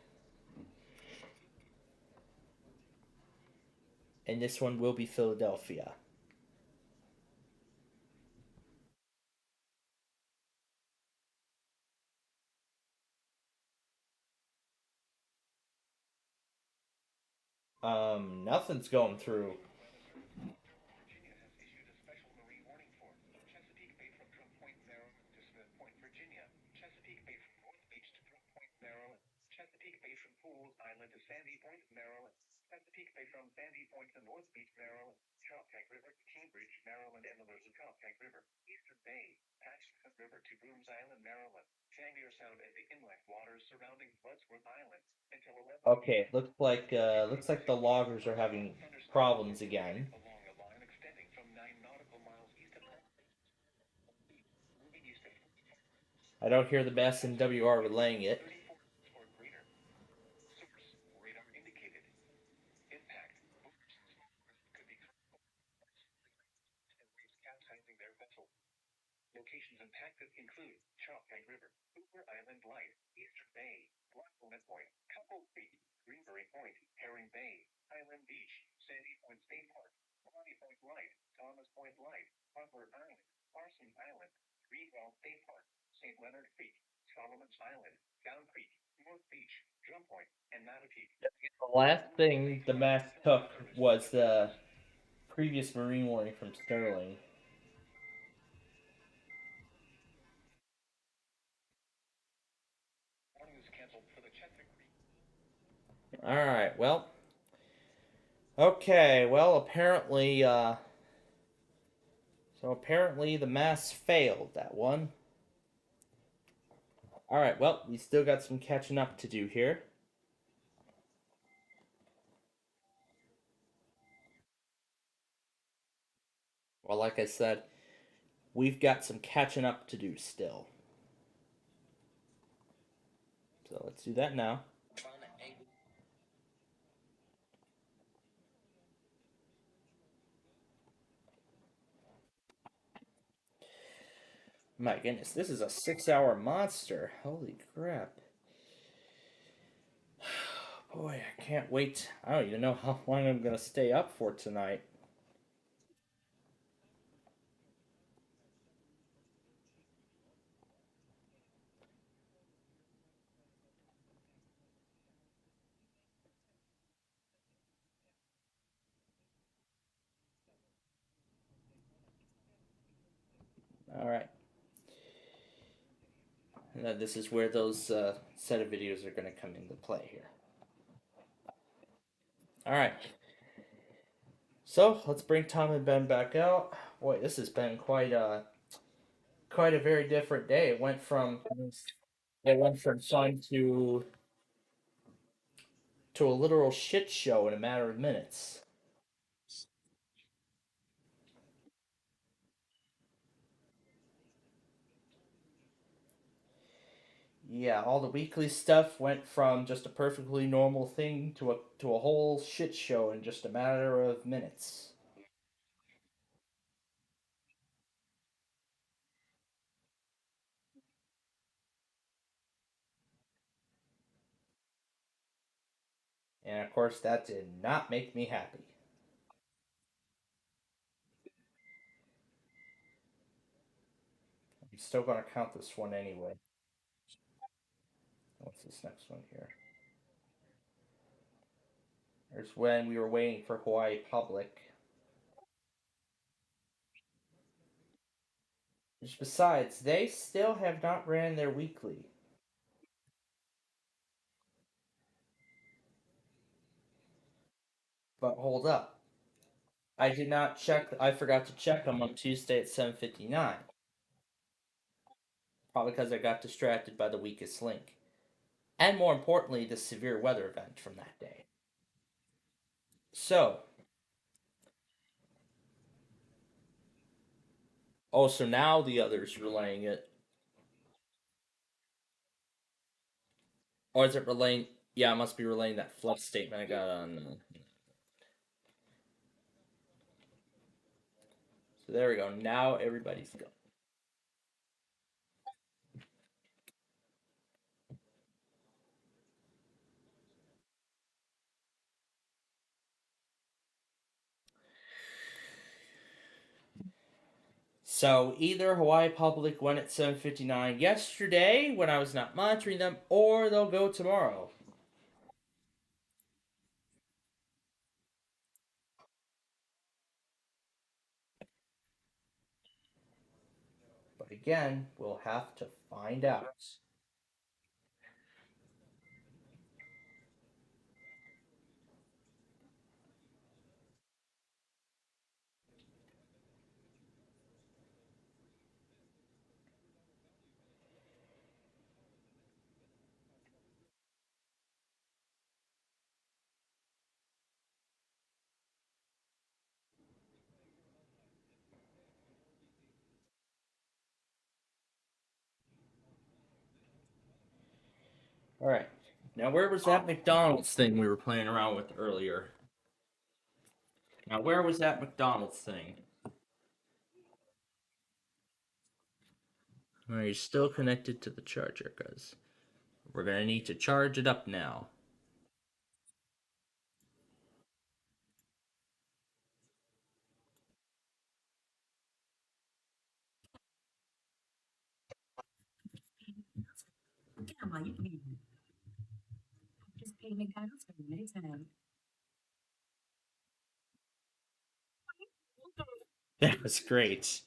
And this one will be Philadelphia. Nothing's going through. Okay, looks like the loggers are having problems again. I don't hear the best NWR relaying it. The last thing the mass took was the previous Marine warning from Sterling. Alright, well. Okay, well, apparently the mass failed that one. Alright, well, we still got some catching up to do here. Well, like I said, we've got some catching up to do still. So let's do that now. My goodness, this is a 6-hour monster. Holy crap. Boy, I can't wait. I don't even know how long I'm going to stay up for tonight. Alright. And this is where those set of videos are going to come into play here. Alright. So, let's bring Tom and Ben back out. Boy, this has been quite a very different day. It went from fun to a literal shit show in a matter of minutes. Yeah, all the weekly stuff went from just a perfectly normal thing to a whole shit show in just a matter of minutes. And of course, that did not make me happy. I'm still gonna count this one anyway. What's this next one here? There's when we were waiting for Hawaii Public. Which besides, they still have not ran their weekly. But hold up. I did not check. I forgot to check them on Tuesday at 7:59. Probably because I got distracted by the weakest link. And more importantly, the severe weather event from that day. So, Oh, so now the other's relaying it. Or is it relaying? Yeah, it must be relaying that flood statement I got on. So there we go. Now everybody's go. So either Hawaii Public went at 7:59 yesterday when I was not monitoring them, or they'll go tomorrow. But again, we'll have to find out. All right. Now, where was that McDonald's thing we were playing around with earlier? Now, where was that McDonald's thing? Are you still connected to the charger? Because we're going to need to charge it up now. That was great.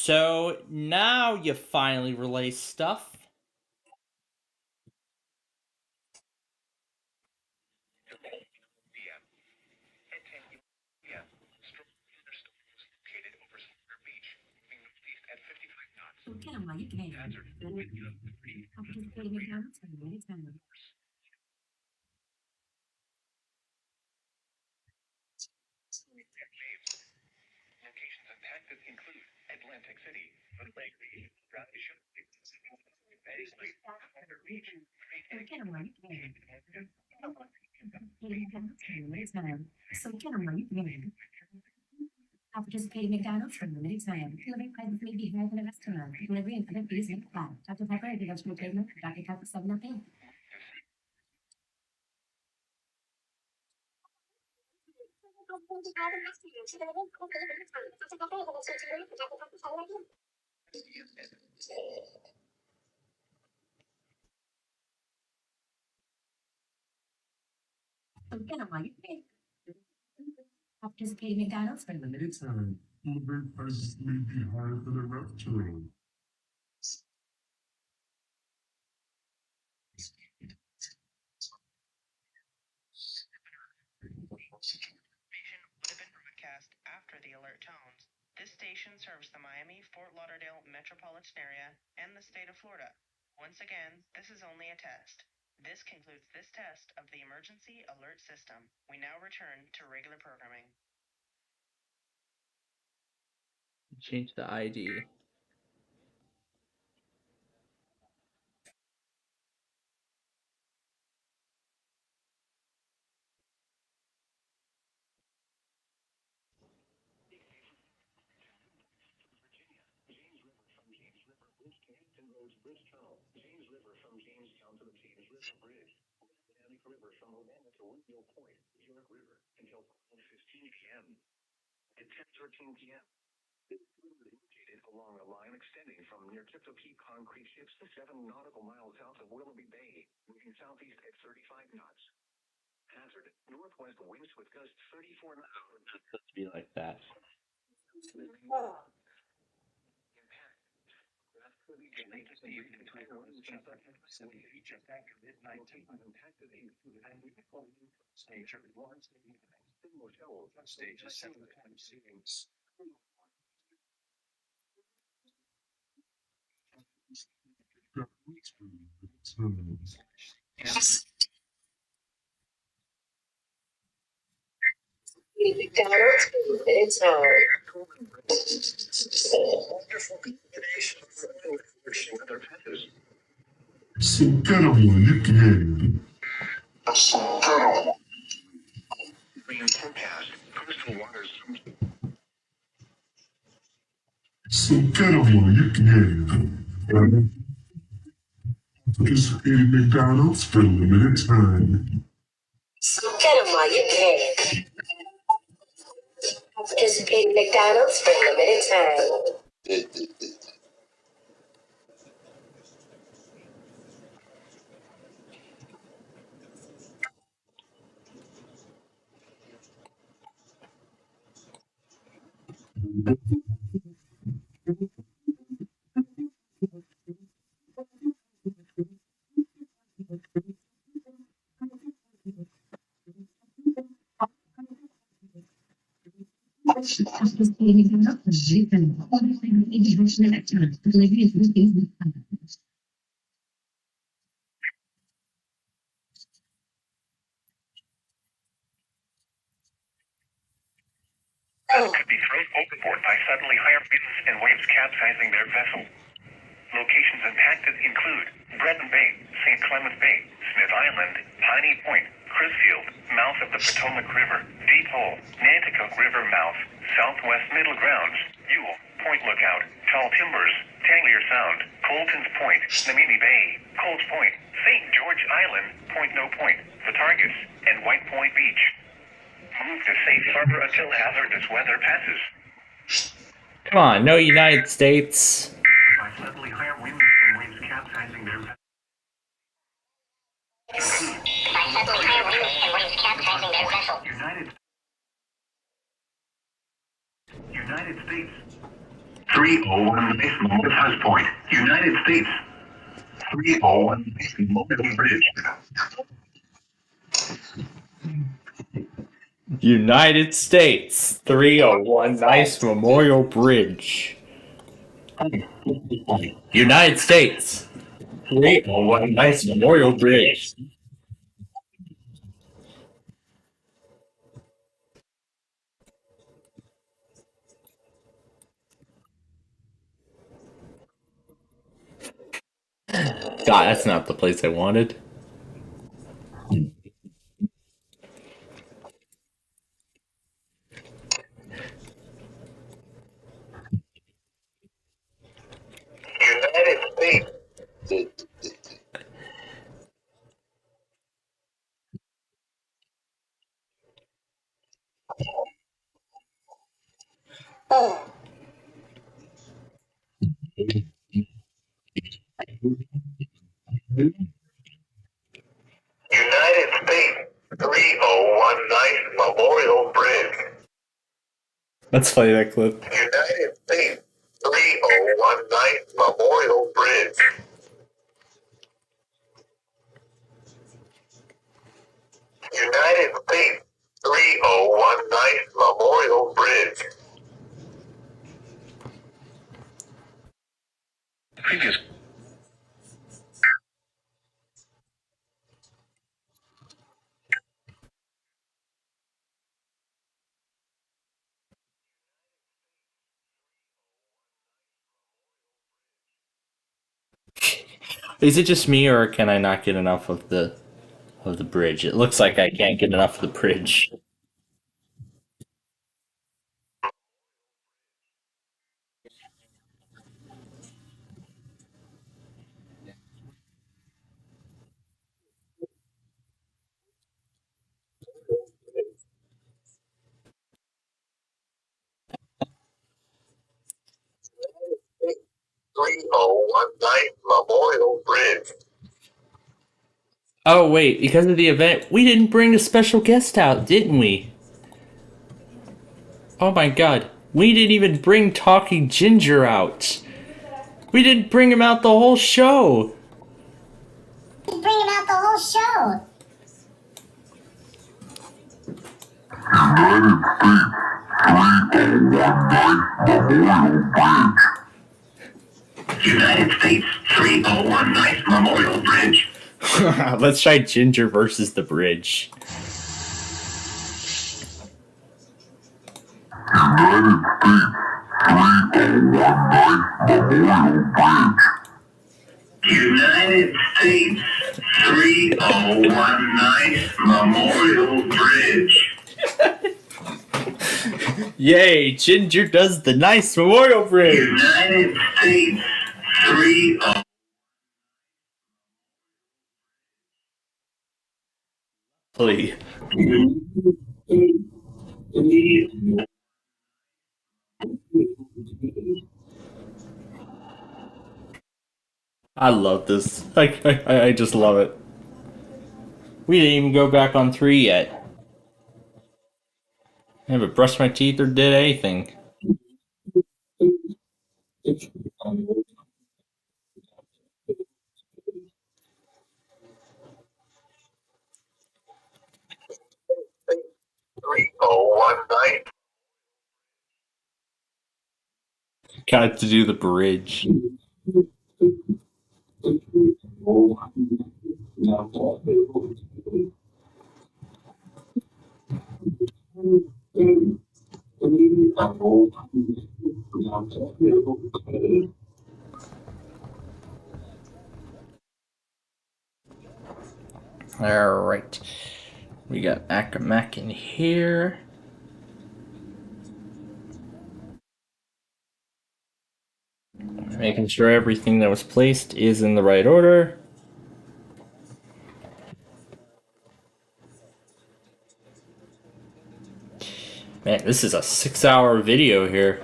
So now you finally relay stuff. Locations impacted include Atlantic City, would have been broadcast after the alert tones. This station serves the Miami, Fort Lauderdale metropolitan area and the state of Florida. Once again, this is only a test. This concludes this test of the emergency alert system. We now return to regular programming. Change the ID. Let's be like that. Could be thrown overboard by suddenly higher winds and waves capsizing their vessel. Locations impacted include Breton Bay, St. Clement Bay, Smith Island, Piney Point, Crisfield, mouth of the Potomac River, Deep Hole, Nanticoke River mouth, Southwest Middle Grounds, Ewell, Point Lookout, Tall Timbers, Tanglier Sound, Colton's Point, Namini Bay, Cold Point, St. George Island, Point No Point, The Targets, and White Point Beach. Move to safe harbor until hazardous weather passes. Come on, no United States. By suddenly higher winds and waves capsizing their vessel. United States. 301 Mobile High Point. United States. 301 Mobile Bridge. United States, 301 Nice Memorial Bridge. United States, 301 Nice Memorial Bridge. God, that's not the place I wanted. United States. United States. 301 Nice Memorial Bridge. Let's play that clip. United States. 301 Nice Memorial Bridge. United States. 301 Nice Memorial Bridge. Previous. Is it just me, or can I not get enough of the bridge? It looks like I can't get enough of the bridge. States. 301 Nice Memorial Bridge. Oh wait, because of the event, we didn't bring a special guest out, didn't we? Oh my god, we didn't even bring Talking Ginger out. We didn't bring him out the whole show. Bring him out the whole show. United States 3019 Memorial Bridge. Let's try Ginger versus the bridge. United States 3019 Memorial Bridge. Yay, Ginger does the nice Memorial Bridge. United States 30. Please. I love this. I just love it. We didn't even go back on 3 yet. I haven't brushed my teeth or did anything. Got to do the bridge. Alright. We got Acamac in here. Making sure everything that was placed is in the right order. Man, this is a 6-hour video here.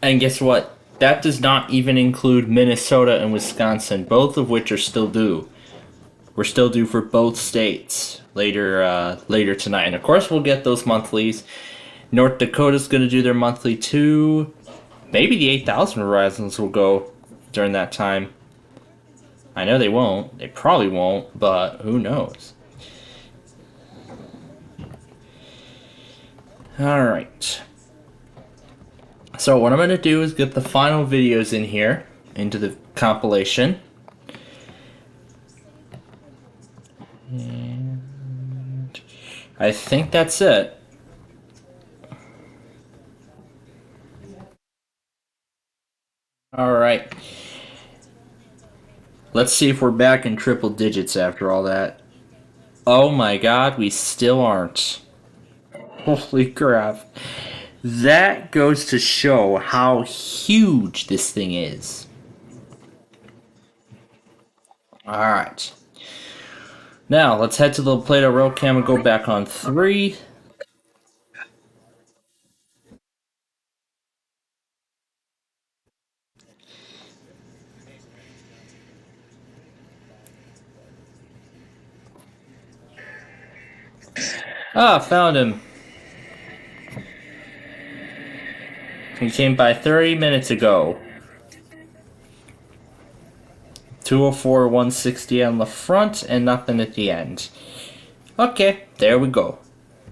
And guess what? That does not even include Minnesota and Wisconsin, both of which are still due. We're still due for both states later tonight. And of course we'll get those monthlies. North Dakota's going to do their monthly too. Maybe the 8,000 Horizons will go during that time. I know they won't. They probably won't, but who knows? Alright. So what I'm going to do is get the final videos in here into the compilation. And I think that's it. Alright. Let's see if we're back in triple digits after all that. Oh my god, we still aren't. Holy crap. That goes to show how huge this thing is. Alright. Now, let's head to the Play-Doh Roll Cam and go back on 3. Ah, found him. He came by 30 minutes ago. 204, 160 on the front, and nothing at the end. Okay, there we go.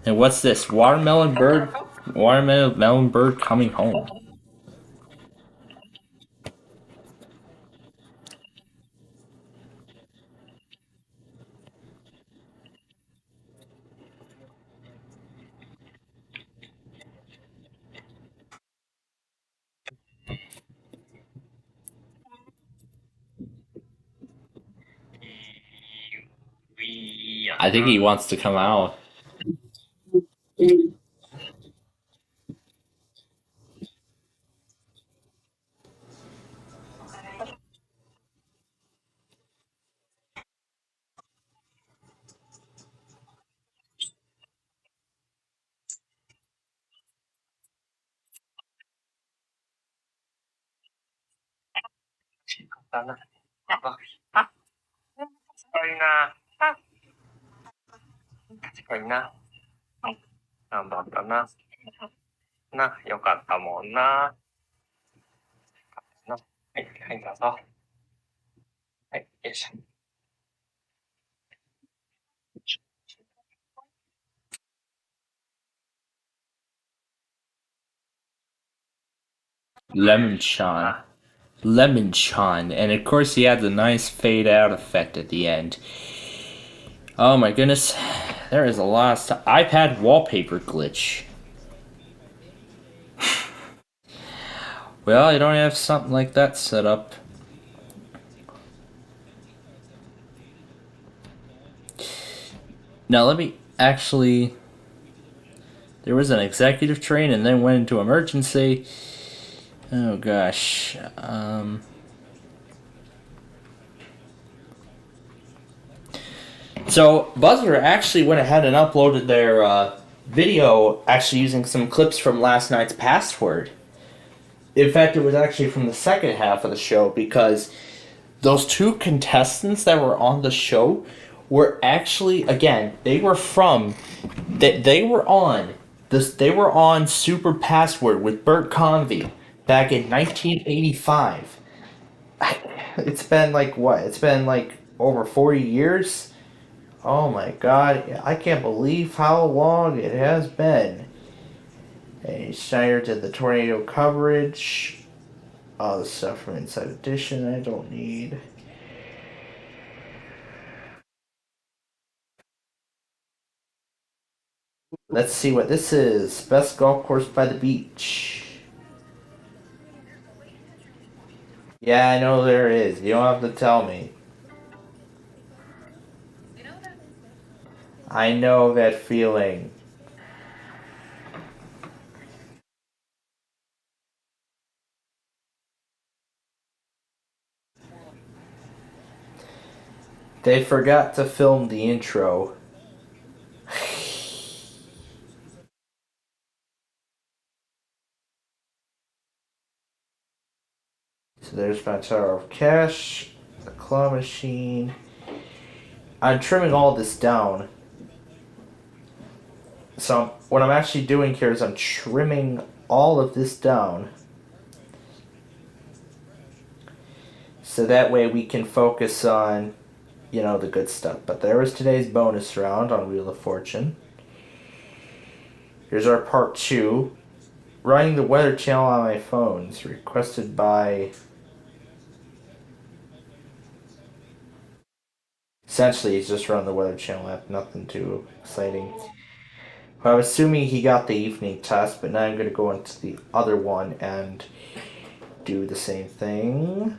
And what's this? Watermelon bird coming home. I think he wants to come out. はいな。頑張ったな。な、よかったもんな。な。はい、はい、どうぞ。はい、よいしょ。Lemon Sean. Lemon Sean. And of course, he had the nice fade out effect at the end. Oh my goodness. There is a lot of stuff. iPad wallpaper glitch. Well, you don't have something like that set up. Now, let me actually. There was an executive train and then went into emergency. Oh gosh. So Buzzer actually went ahead and uploaded their video, actually using some clips from last night's password. In fact, it was actually from the second half of the show because those two contestants that were on the show were actually, again, they were on this. They were on Super Password with Bert Convey back in 1985. It's been like what? It's been like over 40 years. Oh my god, I can't believe how long it has been. Hey, Schneider did the tornado coverage. All the stuff from Inside Edition I don't need. Let's see what this is. Best golf course by the beach. Yeah, I know there is. You don't have to tell me. I know that feeling. They forgot to film the intro. So there's my tower of cash, the claw machine. I'm trimming all this down. So what I'm actually doing here is I'm trimming all of this down. So that way we can focus on, the good stuff. But there was today's bonus round on Wheel of Fortune. Here's our part 2. Running the Weather Channel on my phone. It's requested by... Essentially, he's just running the Weather Channel app. Nothing too exciting. Well, I'm assuming he got the evening test, but now I'm going to go into the other one and do the same thing.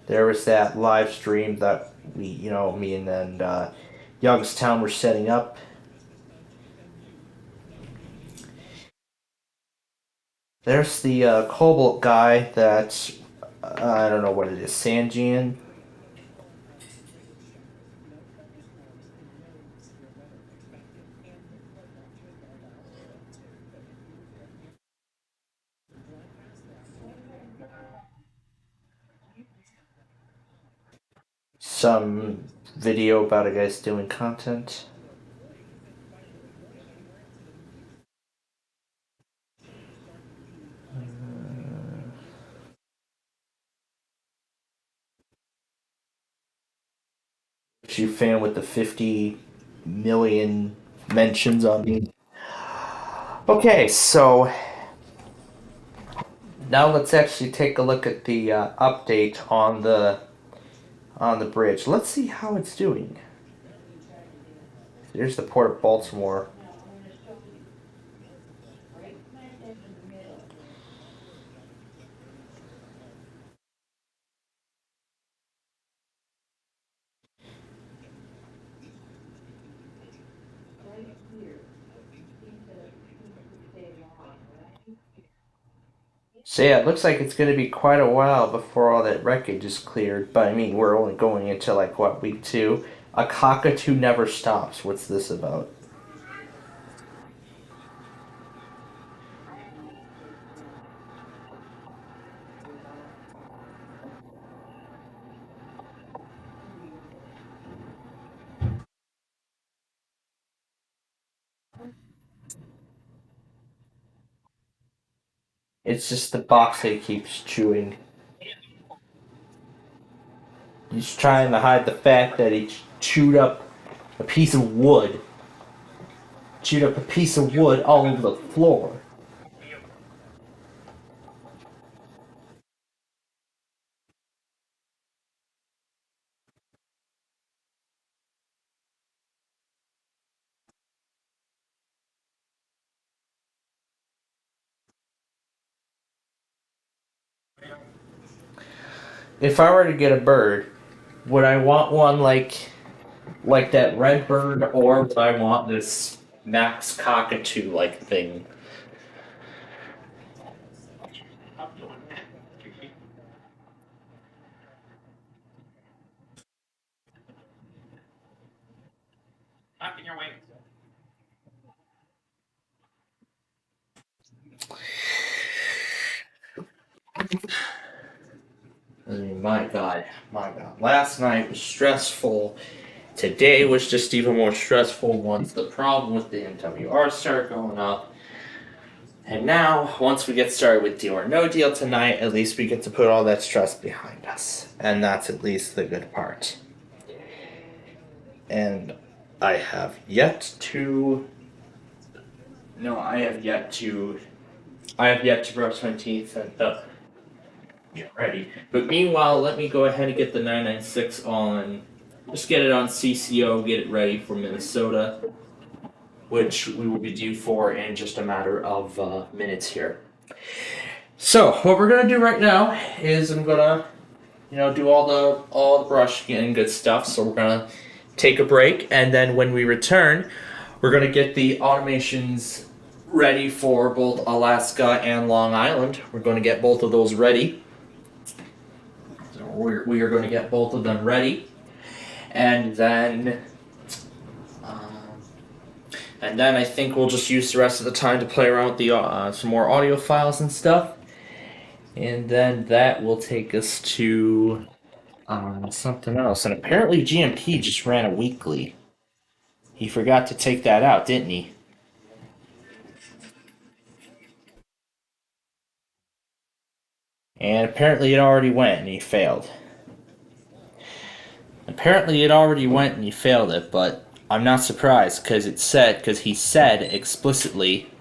There was that live stream that me and Youngstown were setting up. There's the Cobalt guy that's, I don't know what it is, Sanjian. Some video about a guy's doing content. You fan with the 50 million mentions on me. Okay, so now let's actually take a look at the update on the bridge. Let's see how it's doing. There's the Port of Baltimore. So yeah, it looks like it's going to be quite a while before all that wreckage is cleared. But I mean, we're only going into like what, week 2? A cockatoo never stops. What's this about? It's just the box that he keeps chewing. He's trying to hide the fact that he chewed up a piece of wood. Chewed up a piece of wood all over the floor. If I were to get a bird, would I want one like that red bird, or would I want this Max cockatoo like thing? I mean, my God. Last night was stressful. Today was just even more stressful once the problem with the MWR started going up. And now, once we get started with Deal or No Deal tonight, at least we get to put all that stress behind us. And that's at least the good part. And I have yet to brush my teeth and get ready. But meanwhile, let me go ahead and get the 996 on. Just get it on CCO, get it ready for Minnesota, which we will be due for in just a matter of minutes here. So what we're gonna do right now is I'm gonna, do all the brushing and good stuff. So we're gonna take a break, and then when we return, we're gonna get the automations ready for both Alaska and Long Island. We're gonna get both of those ready. So we are going to get both of them ready. And then I think we'll just use the rest of the time to play around with the some more audio files and stuff. And then that will take us to something else. And apparently GMP just ran a weekly. He forgot to take that out, didn't he? And apparently it already went and he failed. Apparently it already went and he failed it, but I'm not surprised because he said explicitly.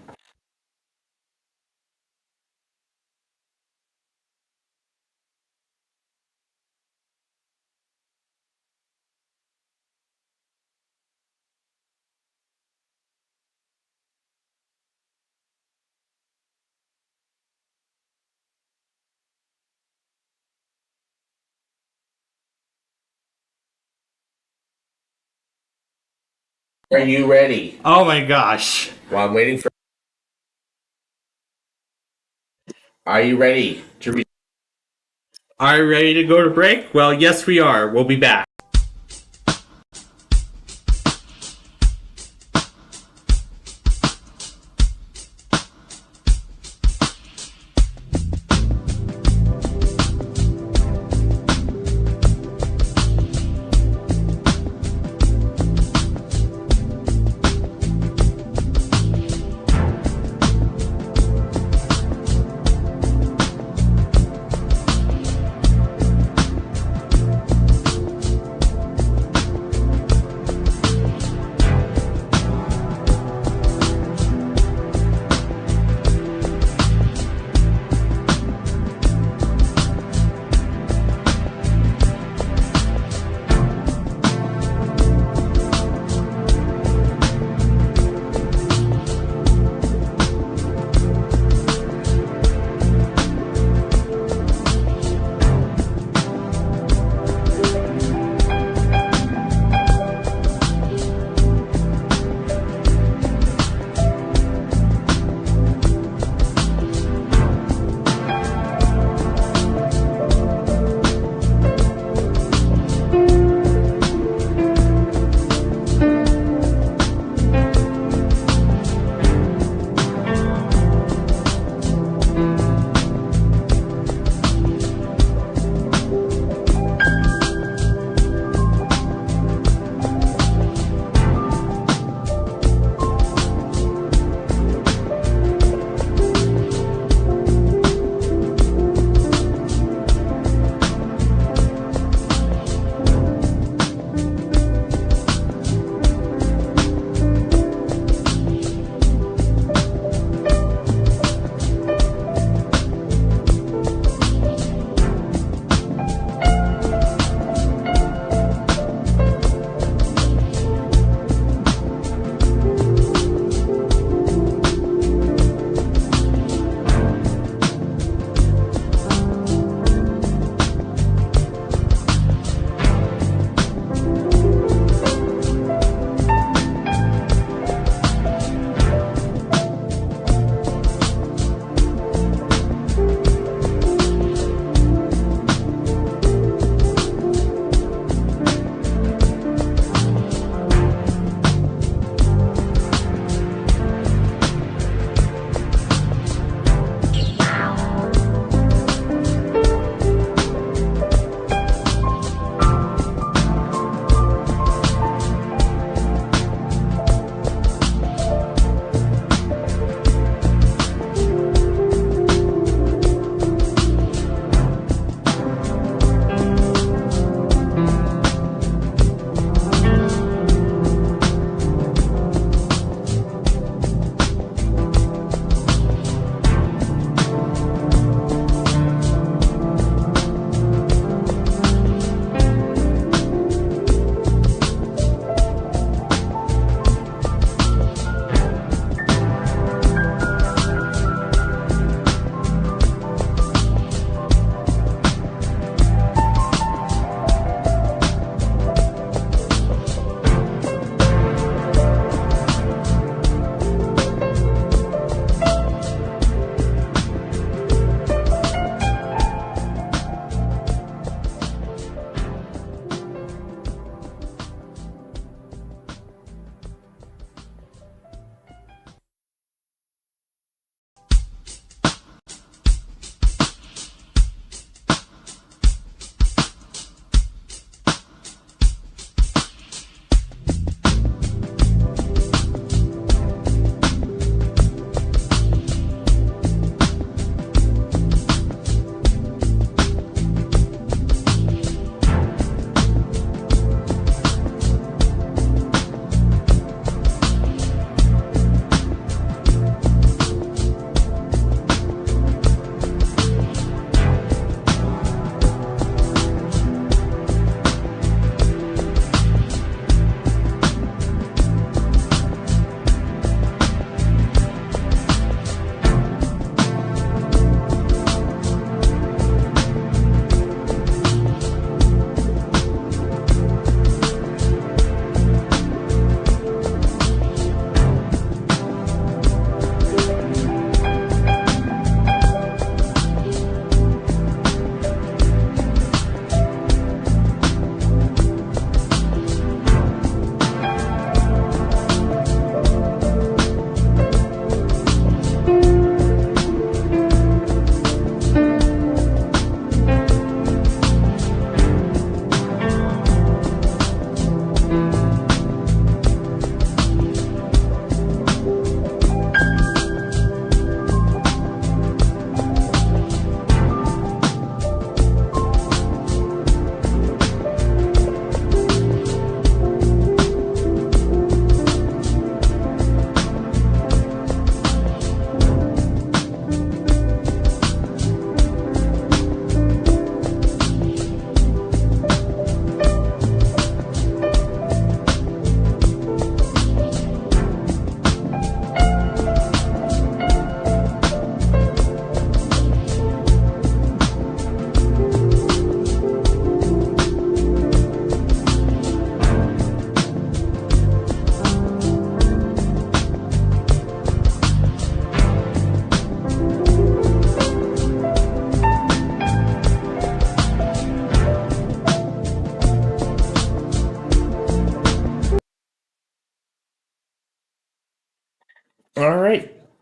Are you ready? Oh my gosh. Well, I'm waiting for. Are you ready Are you ready to go to break? Well, yes, we are. We'll be back.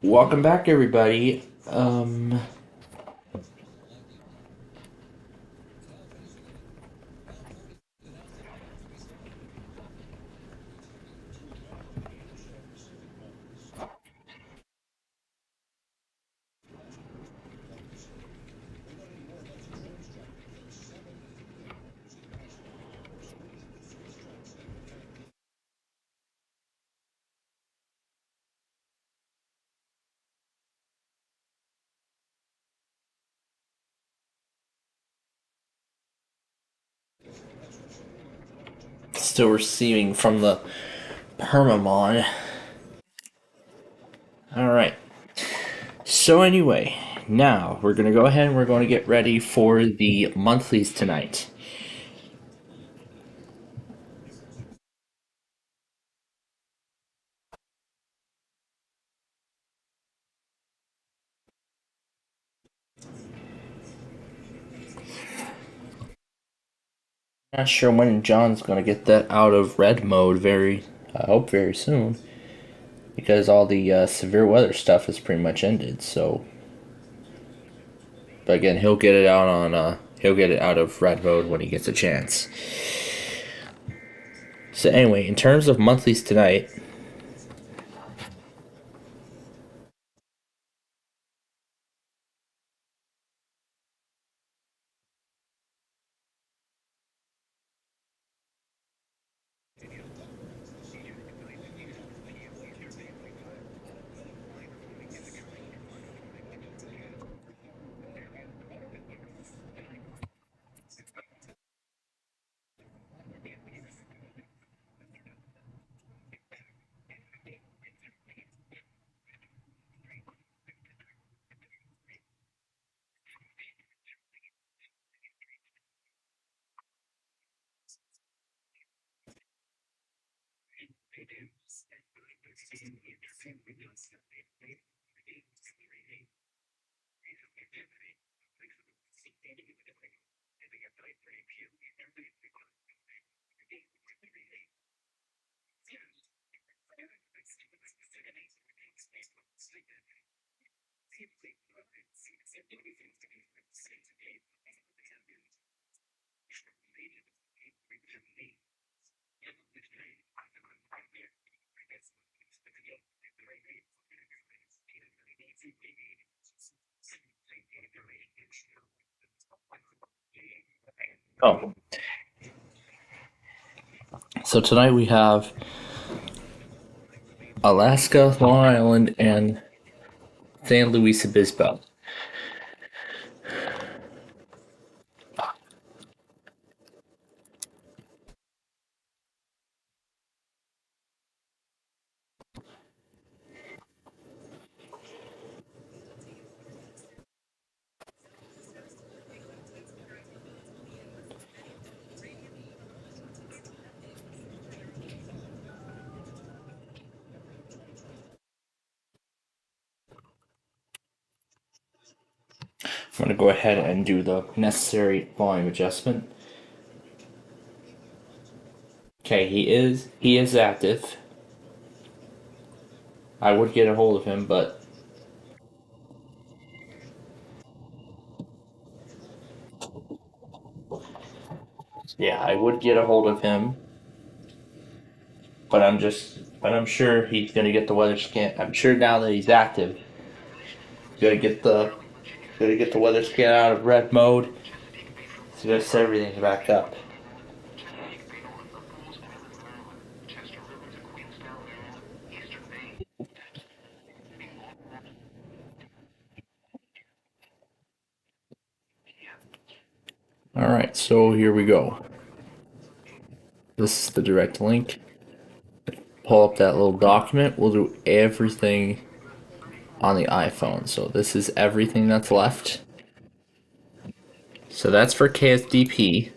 Welcome back, everybody. Still receiving from the Permamon. Alright. So anyway, now we're gonna go ahead and we're going to get ready for the monthlies tonight. Not sure when John's gonna get that out of red mode I hope very soon. Because all the severe weather stuff is pretty much ended, so. But again, he'll get it out he'll get it out of red mode when he gets a chance. So anyway, in terms of monthlies tonight, oh, so tonight we have Alaska, Long Island, and San Luis Obispo. I'm going to go ahead and do the necessary volume adjustment. Okay, he is active. I would get a hold of him, but yeah, I would get a hold of him. But I'm sure he's going to get the weather scan. I'm sure now that he's active, he's going to get the weather scan out of red mode. So just set everything back up. Alright, so here we go. This is the direct link. Pull up that little document. We'll do everything on the iPhone. So this is everything that's left. So that's for KSDP.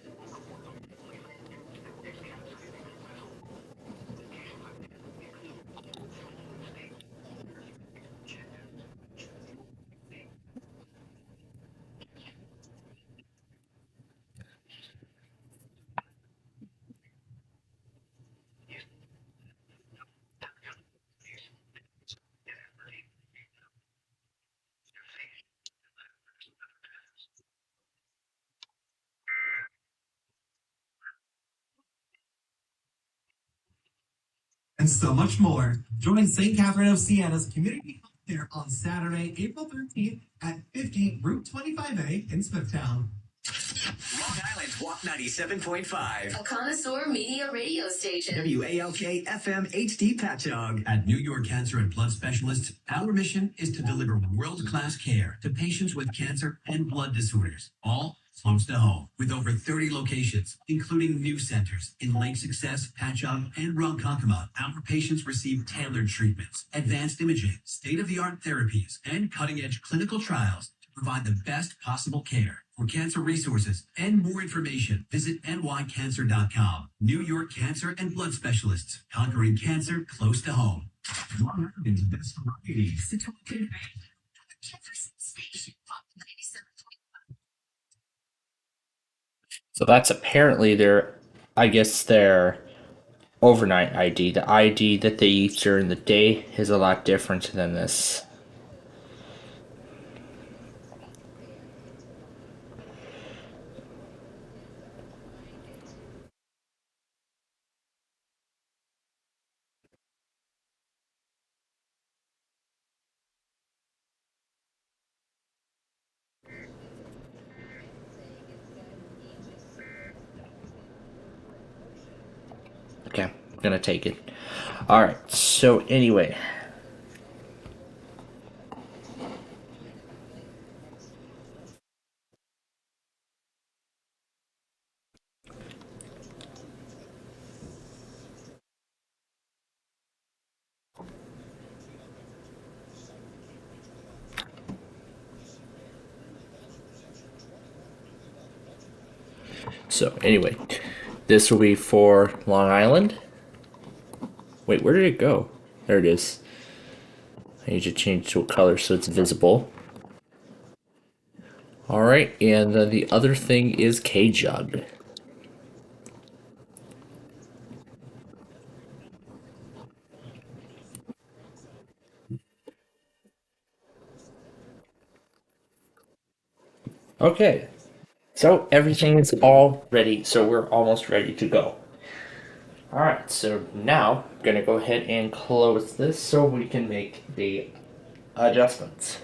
and so much more. Join St. Catherine of Siena's Community Health Fair on Saturday, April 13th at 50 Route 25A in Smithtown. Long Island's WAP 97.5. A connoisseur media radio station. WALK FM HD Patchogue. At New York Cancer and Blood Specialists, our mission is to deliver world-class care to patients with cancer and blood disorders, all close to home. With over 30 locations, including new centers in Lake Success, Patchogue, and Ronkonkoma, our patients receive tailored treatments, advanced imaging, state-of-the-art therapies, and cutting-edge clinical trials to provide the best possible care. For cancer resources and more information, visit nycancer.com. New York Cancer and Blood Specialists, conquering cancer close to home. Long Island's best variety. So that's apparently their overnight ID. The ID that they use during the day is a lot different than this. Okay, I'm gonna take it. Alright, so anyway. So anyway, this will be for Long Island. Wait, where did it go? There it is. I need to change to a color so it's visible. Alright, and then the other thing is K-Jug. Okay, so everything is all ready, so we're almost ready to go. Alright, so now I'm going to go ahead and close this so we can make the adjustments.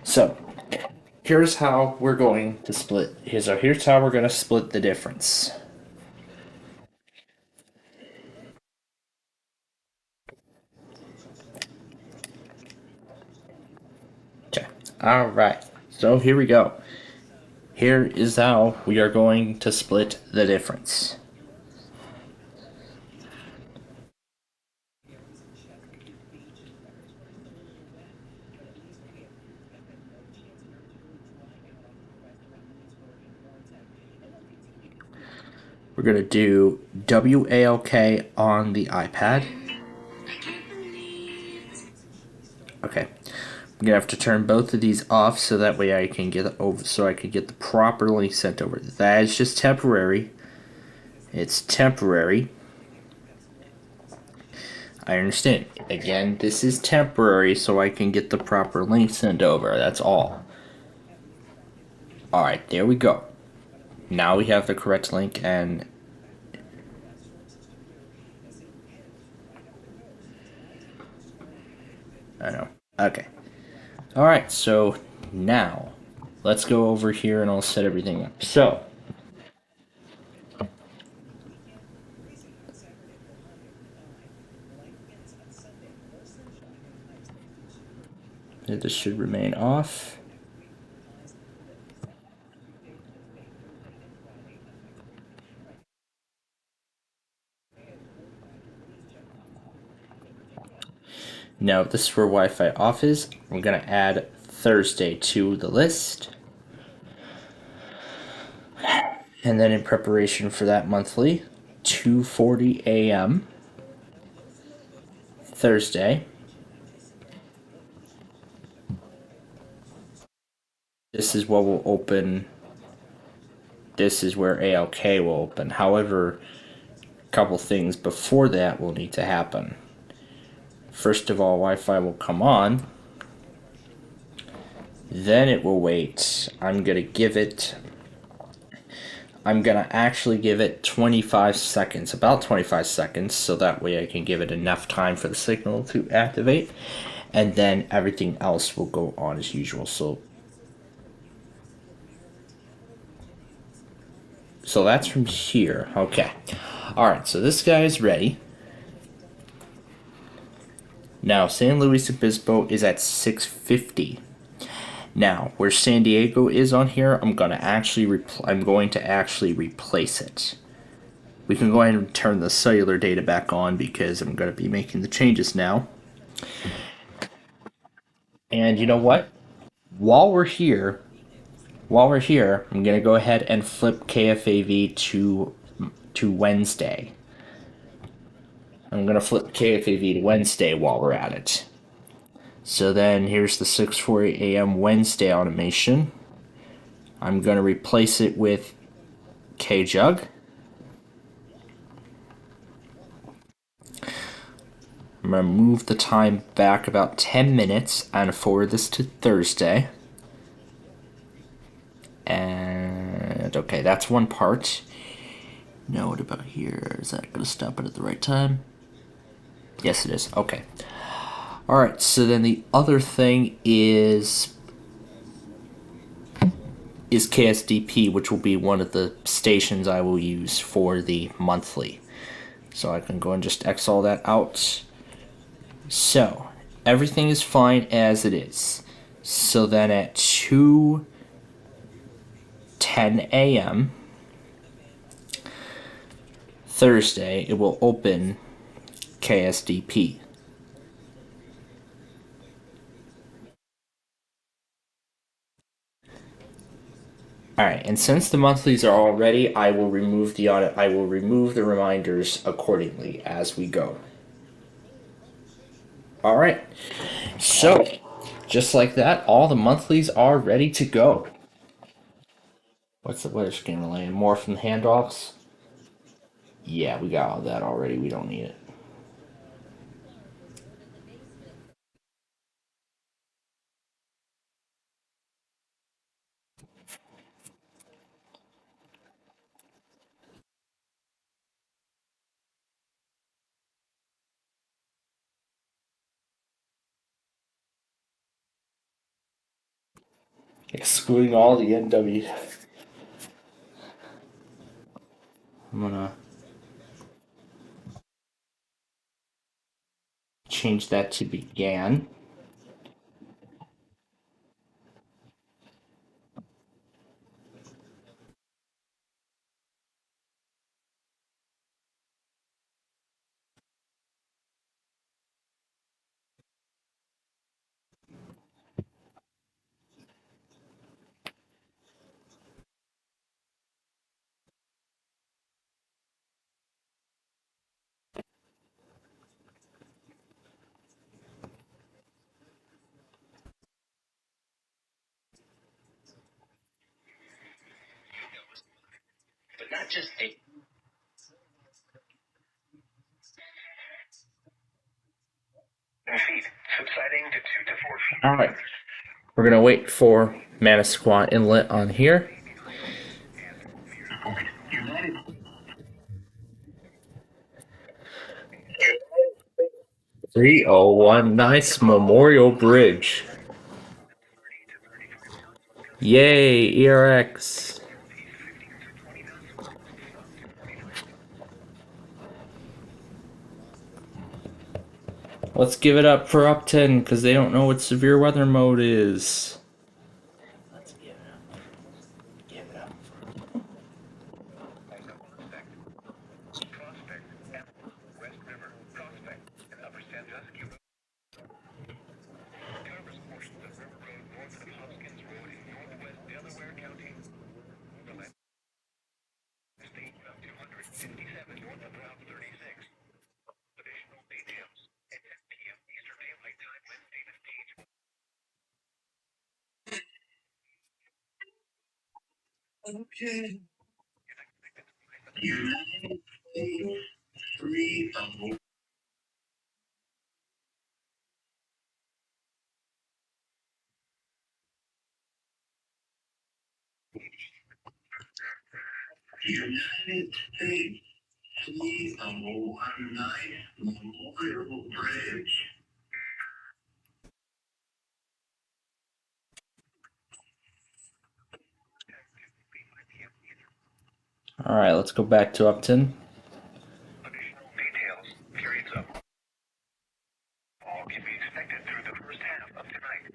So, here's how we're going to split. Here's how we're going to split the difference. Okay. Alright. So here we go. Here is how we are going to split the difference. We're going to do WALK on the iPad. Okay. I'm going to have to turn both of these off so that way I can get the proper link sent over. That is just temporary. It's temporary. I understand. Again, this is temporary so I can get the proper link sent over. That's all. Alright, there we go. Now we have the correct link and I know. Okay. Alright, so now let's go over here and I'll set everything up. So this should remain off. Now, this is where Wi-Fi off is. I'm going to add Thursday to the list. And then in preparation for that monthly, 2:40 a.m. Thursday. This is what will open. This is where ALK will open. However, couple things before that will need to happen. First of all, Wi-Fi will come on. Then it will wait. I'm going to actually give it 25 seconds, about 25 seconds, so that way I can give it enough time for the signal to activate, and then everything else will go on as usual. So that's from here. Okay. Alright, so this guy is ready. Now, San Luis Obispo is at 650. Now, where San Diego is on here, I'm going to actually replace it. We can go ahead and turn the cellular data back on because I'm going to be making the changes now. And you know what? While we're here, I'm going to go ahead and flip KFAV to Wednesday. I'm going to flip KFAV to Wednesday while we're at it. So then here's the 6:40 a.m. Wednesday automation. I'm going to replace it with KJug. I'm going to move the time back about 10 minutes and forward this to Thursday. And okay, that's one part. Now what about here? Is that going to stop it at the right time? Yes, it is. Okay. Alright, so then the other thing is KSDP, which will be one of the stations I will use for the monthly. So I can go and just X all that out. So, everything is fine as it is. So then at 2:10 a.m. Thursday, it will open KSDP. Alright, and since the monthlies are all ready, I will remove the reminders accordingly as we go. Alright, so just like that, all the monthlies are ready to go. What's the weather scan relay? More from the handoffs? Yeah, we got all that already. We don't need it. Excluding all the NW. I'm gonna change that to began. But not just a. Feet subsiding to 2 to 4 feet. Alright. We're gonna wait for Manasquan Inlet on here. 301, nice Memorial Bridge. Yay, ERX. Let's give it up for Upton because they don't know what severe weather mode is. Let's give it up. Give it up. Okay. United States, please, one night Memorial Bridge. All right, let's go back to Upton. Additional details, periods of all can be expected through the first half of tonight.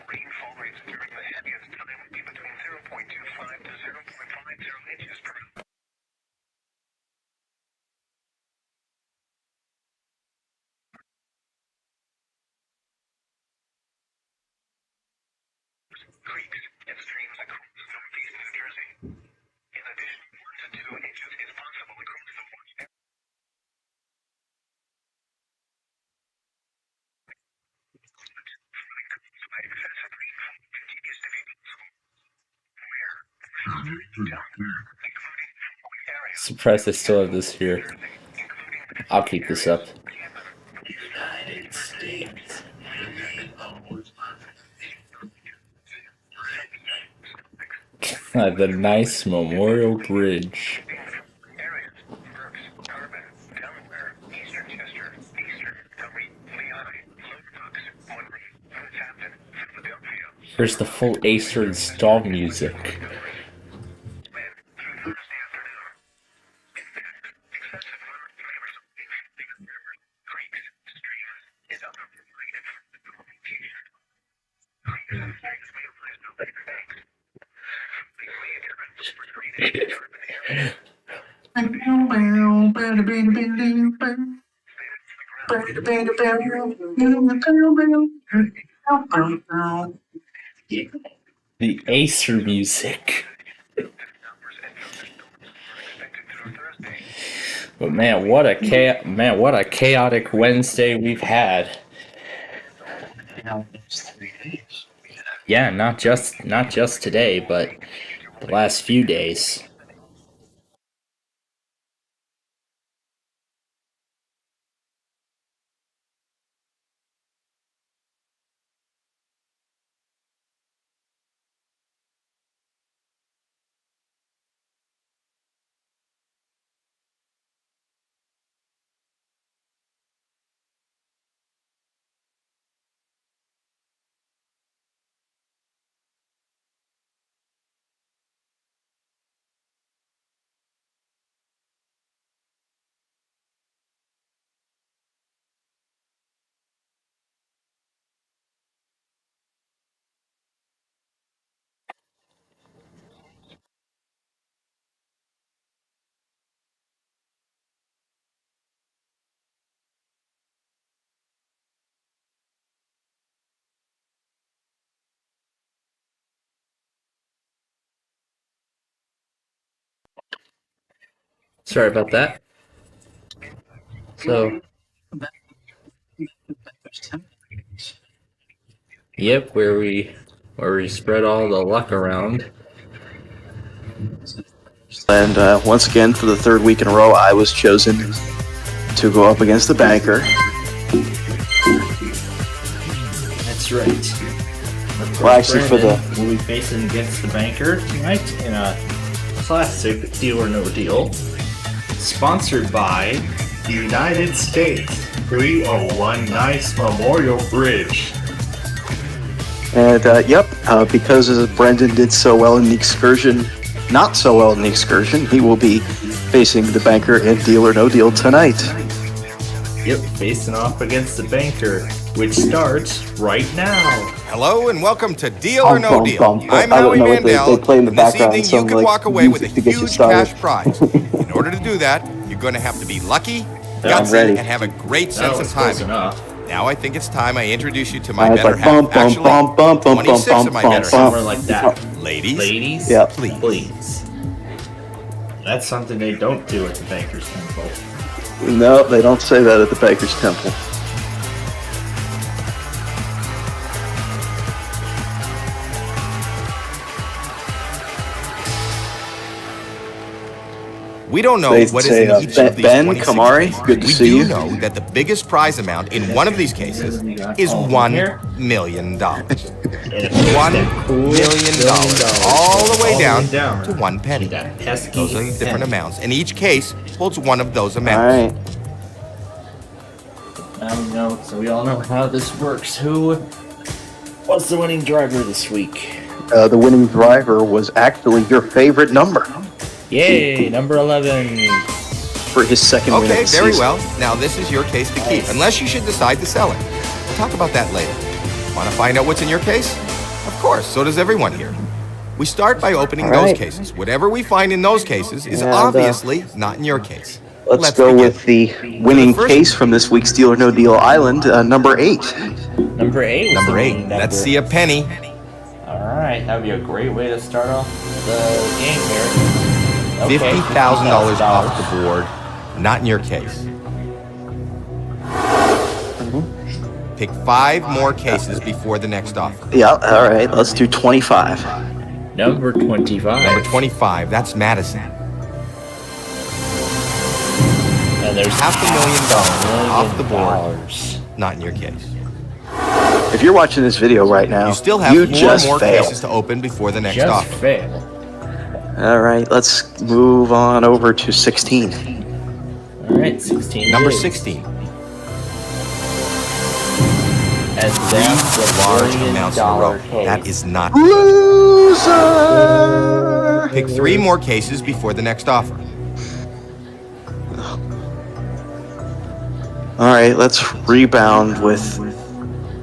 Rainfall rates during the heaviest time will be between 0.25 to 0.50 inches per creeks and streams across northeast New Jersey. In addition, 1 to 2 inches is possible across the watch area. Excessive rainfall continues to be possible. Surprised I still have this here. I'll keep this up. United States, The nice Memorial Bridge. Here's the full Acer install music. The Acer music. But man, what a chaotic Wednesday we've had. Yeah, not just today, but the last few days. Sorry about that. So, yep, where we spread all the luck around. And once again, for the third week in a row, I was chosen to go up against the banker. That's right. Well, actually, for the we'll be facing against the banker tonight in a classic Deal or No Deal, sponsored by the United States 301 Nice Memorial Bridge. And because Brendan did so well in the excursion, not so well in the excursion, he will be facing the banker in Deal or No Deal tonight. Yep, facing off against the banker, which starts right now. Hello and welcome to Deal or No Deal. I'm Howie Mandel, and this evening you can walk away with a huge cash prize. In order to do that, you're going to have to be lucky, gutsy, and have a great sense of timing. Now I think it's time I introduce you to my better half. Actually, 26 of my better half. Somewhere like that. Ladies, yeah. Please. That's something they don't do at the Banker's Temple. No, they don't say that at the Banker's Temple. We don't know They what is say, in each of these Ben 26 Kamari, cases. good to we see do you. know that the biggest prize amount in one of these cases is $1 million. $1 million, all the way down to 1 penny. Those are different amounts, and each case holds one of those amounts. All right. Now we know, so we all know how this works. What's the winning driver this week? The winning driver was actually your favorite number. Yay, number 11. For his second win of Okay, the very season. well. Now this is your case to keep, unless you should decide to sell it. We'll talk about that later. Want to find out what's in your case? Of course, so does everyone here. We start by opening those cases. Whatever we find in those cases is obviously not in your case. Let's go begin. with the winning case from this week's Deal or No Deal Island, number 8. Number 8? Number 8. Let's see a penny. Alright, that would be a great way to start off the game here. Okay, $50,000 off the board. Not in your case. Pick 5 more cases before the next offer. Yeah, all right, let's do 25. Number 25. Number 25, that's Madison. And there's $500,000 off the board. Not in your case. If you're watching this video right now, You still have you 4 just more failed. cases to open before the next Just offer. fail. All right, let's move on over to 16. Alright, 16. Number it is. 16. And that's the Large $1 amounts in a row. million case. That is not. Loser! Pick 3 more cases before the next offer. All right, let's rebound with,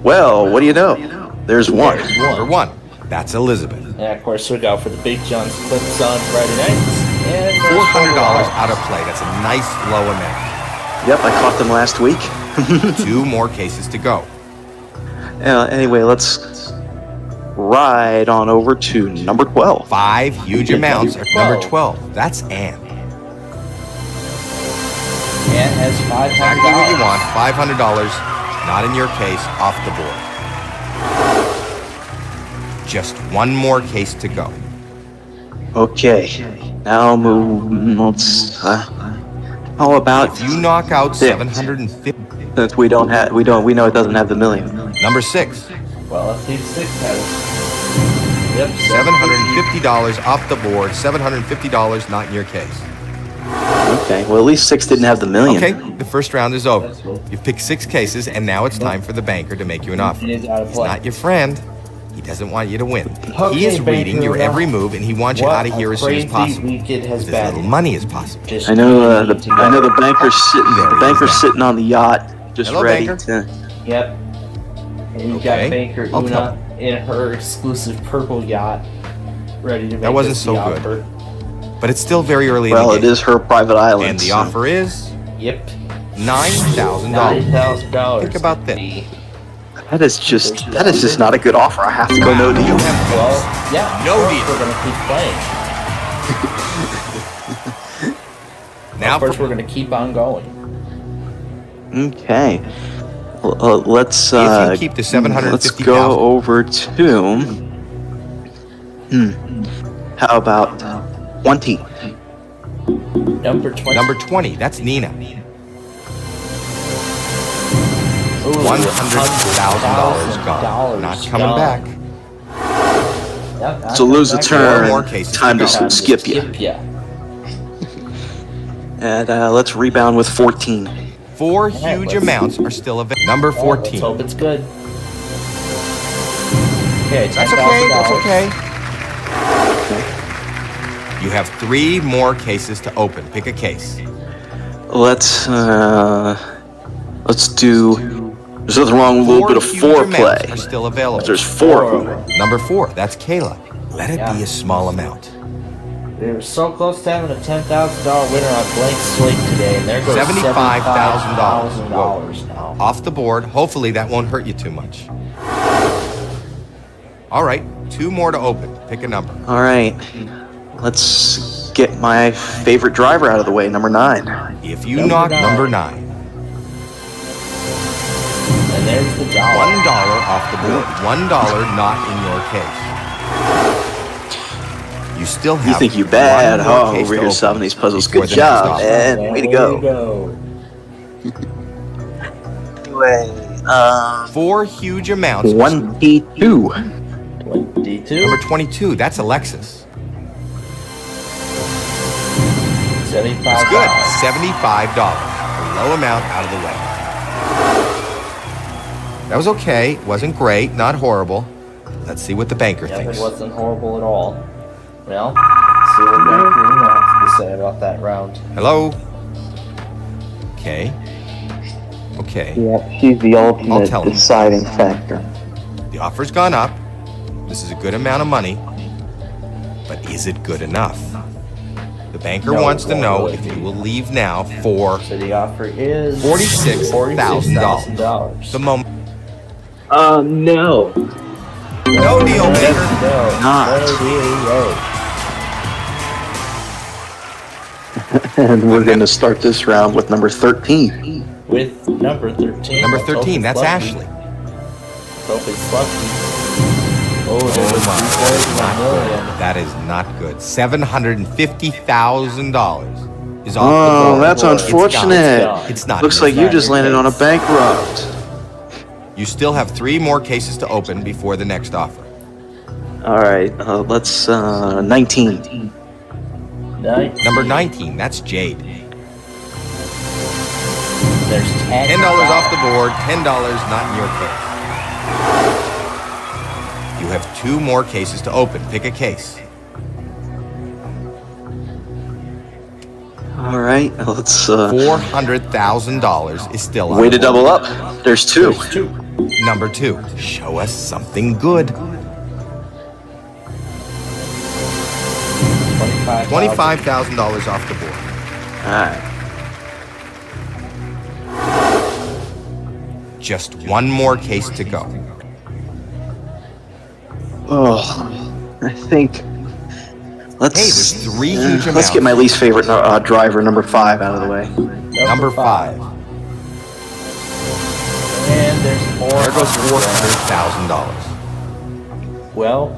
well, what do you know? There's one. Number 1, that's Elizabeth. And of course, we go for the Big John's clips on Friday nights. And $400 out of play. That's a nice low amount. Yep, I caught them last week. 2 more cases to go. Anyway, let's ride on over to number 12. 5 huge amounts. Number 12, that's Ann. Ann has $500. Exactly what you want. $500, not in your case, off the board. Just 1 more case to go. Okay, now let's, how about If you knock out six? 750. Since we know it doesn't have the million. Number 6, Well, let's see if 6 has. Yep, $750 off the board. $750, not in your case. Okay, well at least 6 didn't have the million. Okay, the first round is over. You've picked 6 cases, and now it's time for the banker to make you an offer. It is out of He's play. not your friend. He doesn't want you to win. Okay, He is reading banker, your every move, and he wants you out of here as soon as possible. Week it has With as little been. money as possible. Just I know need to I know go. the banker's sitting There he the is banker's now. sitting on the yacht, just Hello, ready banker. to. Yep. And you Okay. got Banker I'll Una in her exclusive purple yacht, ready to make That wasn't us so the good. offer. But it's still very early in Well, the it game. is her private island. And the so- offer is Yep. $9,000. $9,000. Think about this. That is just not a good offer. I have to go no deal. Well, yeah. No of course deal. We're gonna keep playing. Now Of course, for we're gonna keep on going. Okay. Let's If you keep the let's 750,000. go over to how about 20? Number 20. Number 20, that's Nina. Ooh, $100,000 gone. Not coming gone. back. Yep, not So lose a back. turn. More cases Time to to go. skip you. Yeah. And let's rebound with 14. 4 right, huge let's- amounts are still available. Number Let's 14. hope it's good. Okay, That's okay, that's $10,000. okay. You have 3 more cases to open. Pick a case. Let's do. There's nothing wrong with a little bit of huge amounts foreplay. are still available. There's 4 of them. Number 4, that's Kayla. Let it Yeah. be a small amount. We were so close to having a $10,000 winner on blank slate today, and there goes $75,000. $75,000 now. Off the board. Hopefully that won't hurt you too much. All right, 2 more to open. Pick a number. All right. Let's get my favorite driver out of the way, number 9. If you knock number 9, And there's the dollar. $1 off the board. $1 not in your case. You still have You think you bad? one more Oh, case over to here open solving these puzzles. before Good the next job, offer. man. Way to go. Anyway, 4 huge amounts. 22. 22. Number 22, that's Alexis. $75. That's good. $75. A low amount out of the way. That was okay. Wasn't great. Not horrible. Let's see what the banker thinks. It wasn't horrible at all. Well, let's see what Banker wants to say about that round. Hello? Okay. Okay. Yeah, she's the ultimate deciding factor. The offer's gone up. This is a good amount of money. But is it good enough? The banker wants to know if you will leave now for So the offer is $46,000. The moment. No. No deal, banker. Not. No deal. And we're going to start this round with number 13. With number 13. Number 13, that's lucky. Ashley. Hope it's lucky. Oh, Oh there's my, $2 million. that is not good. $750,000 is off the Oh, board. that's unfortunate. It's not. Looks like you just landed on a bankrupt. You still have 3 more cases to open before the next offer. All right, let's 19. Number 19, that's Jade. There's $10 off the board, $10 not in your case. You have 2 more cases to open. Pick a case. All right, let's $400,000 is still on way the to double board. up. There's 2. Number 2, show us something good. $25,000 off the board. All right. Just 1 more case to go. Oh, I think. Let's. Hey, there's 3 huge amounts. Let's get my least favorite driver, number 5, out of the way. Number 5. And there's more. There goes $400,000. Well,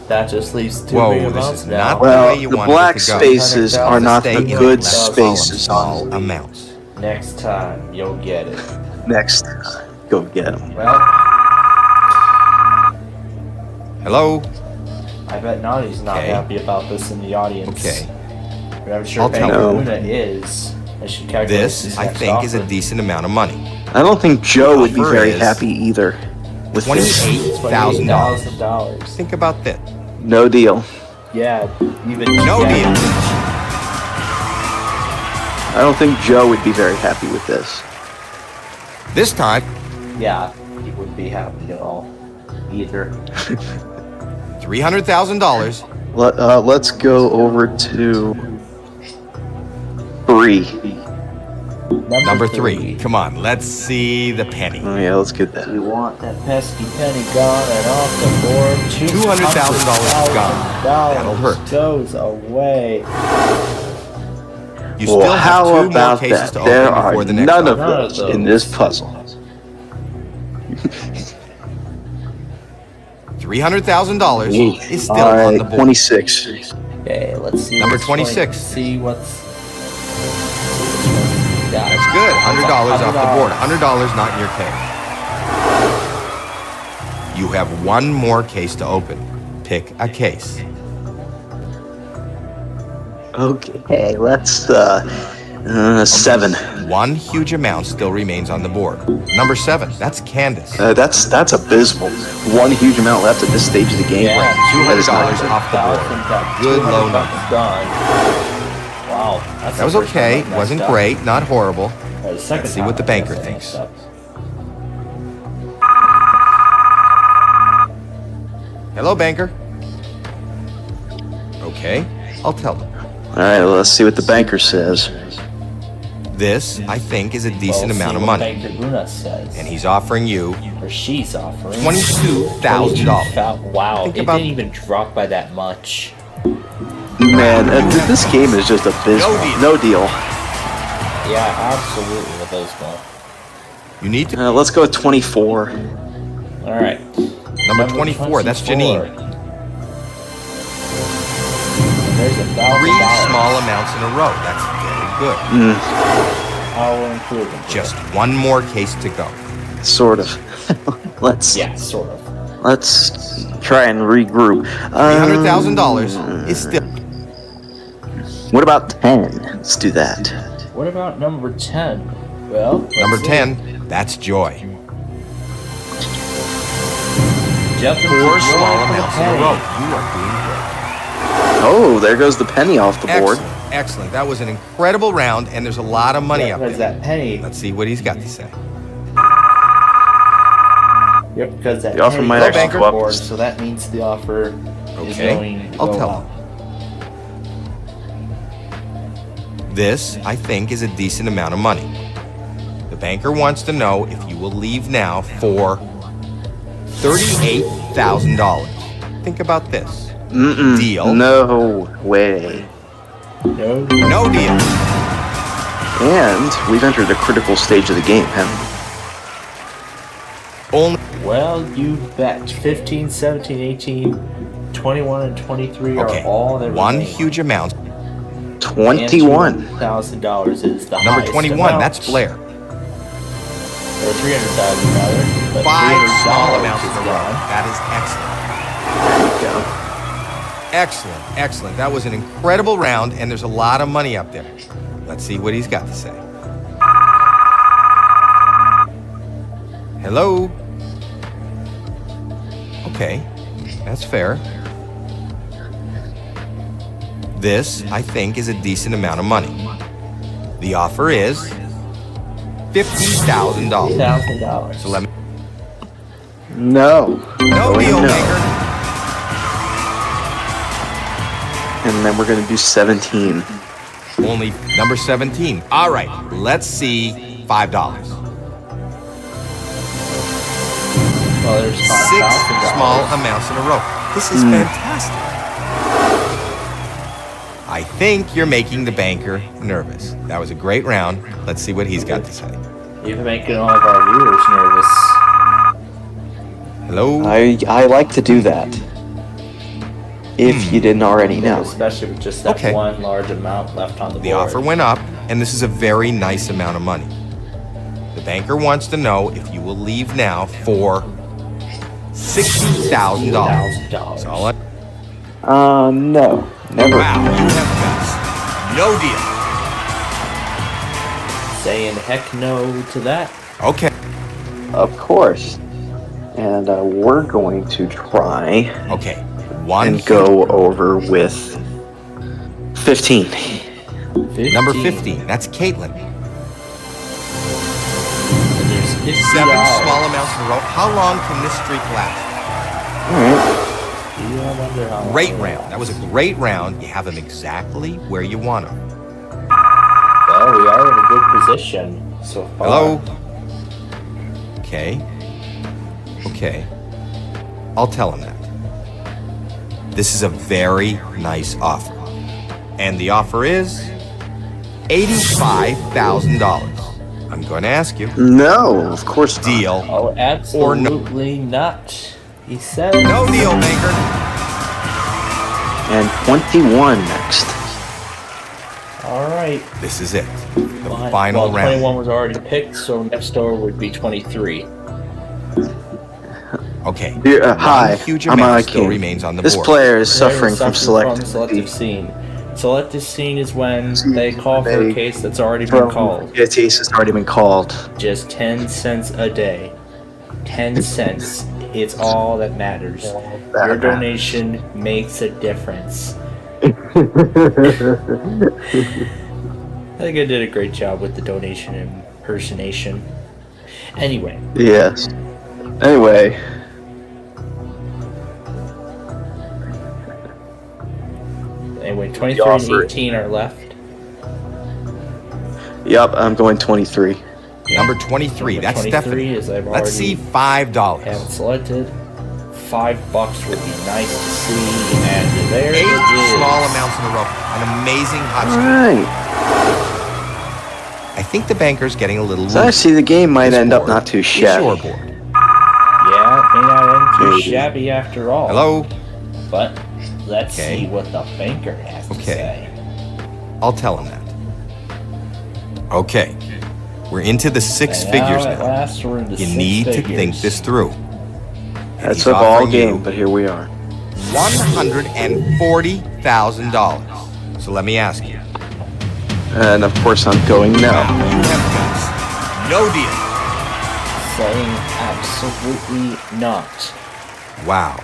that just leaves 2 Whoa, big this amounts is now. not Well, the way you the wanted black it to go. spaces are not the Stay in good that spaces small on amounts. Next time, you'll get it. Next time. Go get them. Well, Hello? I bet Naughty's not Okay. happy about this in the audience. Okay. But I'm sure I'll tell Banker him. Luna is. As she calculates This, I next think, is a offer. decent amount of money. I don't think Joe would be Offer very is happy either with this. $28,000. $28,000. Think about that. No deal. Yeah, even No yeah, deal. I don't think Joe would be very happy with this. This time, Yeah, he wouldn't be happy at all either. $300,000. Let's go over to 3. Number 3. Come on, let's see the penny. Oh yeah, let's get that. We want that pesky penny gone and off the board. $200,000 gone. That'll hurt. Goes away. You Well, still have how 2 more about cases that? to There open are before the next none of offer. those in this puzzle. $300,000 is still All on right, the board. 26. Okay, let's see. Number what's 26. See what's. That's good. $100 off the board. $100 not in your case. You have 1 more case to open. Pick a case. Okay, let's 7. 1 huge amount still remains on the board. Number 7. That's Candace. That's abysmal. 1 huge amount left at this stage of the game. Yeah, That is not $200 good. off the board. Good low number. Gone. Wow, that's That was the first time okay. I've messed Wasn't up. great. Not horrible. The second Let's see time what the I banker messed thinks. up. Hello, banker. Okay, I'll tell them. All right, well, let's see what the banker says. This, I think, is a decent amount of money. Banker Luna says. And he's offering you Or she's offering. $22,000. Wow, Think it about- didn't even drop by that much. Man, this game is just abysmal. No deal. Yeah, absolutely abysmal. You need to. Let's go with 24. All right. Number 24, that's Janine. $1,000. small amounts in a row. That's very good. I will include them. Just one more case to go. Sort of. Let's try and regroup. $300,000 is still. What about 10? Let's do that. What about number 10? Well, Number 10, that's Joy. Just 4 small amounts in a row. You are doing great. Oh, there goes the penny off the board. Excellent, excellent. That was an incredible round, and there's a lot of money up there. That penny. Let's see what he's got to say. Yep, because that the offer might actually go up. Board, so that means the offer is going to I'll go tell up. him. This, I think, is a decent amount of money. The banker wants to know if you will leave now for $38,000. Think about this. Deal? No way. No deal. And we've entered a critical stage of the game, haven't we? Well, you bet. 15, 17, 18, 21, and 23 are all that one remain. huge amount. $21,000 is the Number highest 21, amount. that's Blair. Or 300,000 rather. But 5 small $300 amounts in is a row. gone. That is excellent. There you go. Excellent, excellent. That was an incredible round, and there's a lot of money up there. Let's see what he's got to say. Hello? Okay, that's fair. This, I think, is a decent amount of money. The offer is $50,000. $50,000. So let me... No. No deal, maker. And then we're going to do 17. Only number 17. All right, let's see $5. Well, there's 6 $5,000. small amounts in a row. This is fantastic. I think you're making the banker nervous. That was a great round. Let's see what he's got to say. You're making all of our viewers nervous. Hello? I like to do that. If you didn't already know. Especially with just that one large amount left on the board. The offer went up, and this is a very nice amount of money. The banker wants to know if you will leave now for $60,000. That's all I... No. Never. Wow, you have guts. No deal. Saying heck no to that. Okay. Of course. And we're going to try. Okay. And go over with 15. Number 15. That's Caitlin. There's 7 small amounts in a row. How long can this streak last? All right. Great round. That was a great round. You have them exactly where you want them. Well, we are in a good position so far. Hello? Okay. Okay. I'll tell him that. This is a very nice offer. And the offer is $85,000. I'm going to ask you. No, of course not. Deal. Oh, absolutely not. He said no deal, maker. And 21 next. All right. This is it. The final round. 21 was already picked, so next door would be 23. Okay. Hi, huge I'm amount a still king. remains on the This board. player is suffering from selective scene. Selective scene is when they call for a case that's already been called. A case has already been called. Just 10 cents a day. 10 cents. It's all that matters. Your donation makes a difference. I think I did a great job with the donation impersonation. Anyway. Yes. Anyway. Anyway, 23 and 18 are left. Yup, I'm going 23. Number 23, Number that's 23 Stephanie. is I've Let's see $5. Haven't selected. $5 would be nice to see, and there 8 it is. small amounts in a row. An amazing hot streak. Alright. I think the banker's getting a little So I see the game might end up not too shabby. Your board. Yeah, it may not end too shabby after all. Hello? But Let's see what the banker has to say. I'll tell him that. Okay. We're into the six figures now. Last, we're into you need to think this through. That's a ball game, but here we are. $140,000. So let me ask you. And of course I'm going now. You have no deal. Saying absolutely not. Wow.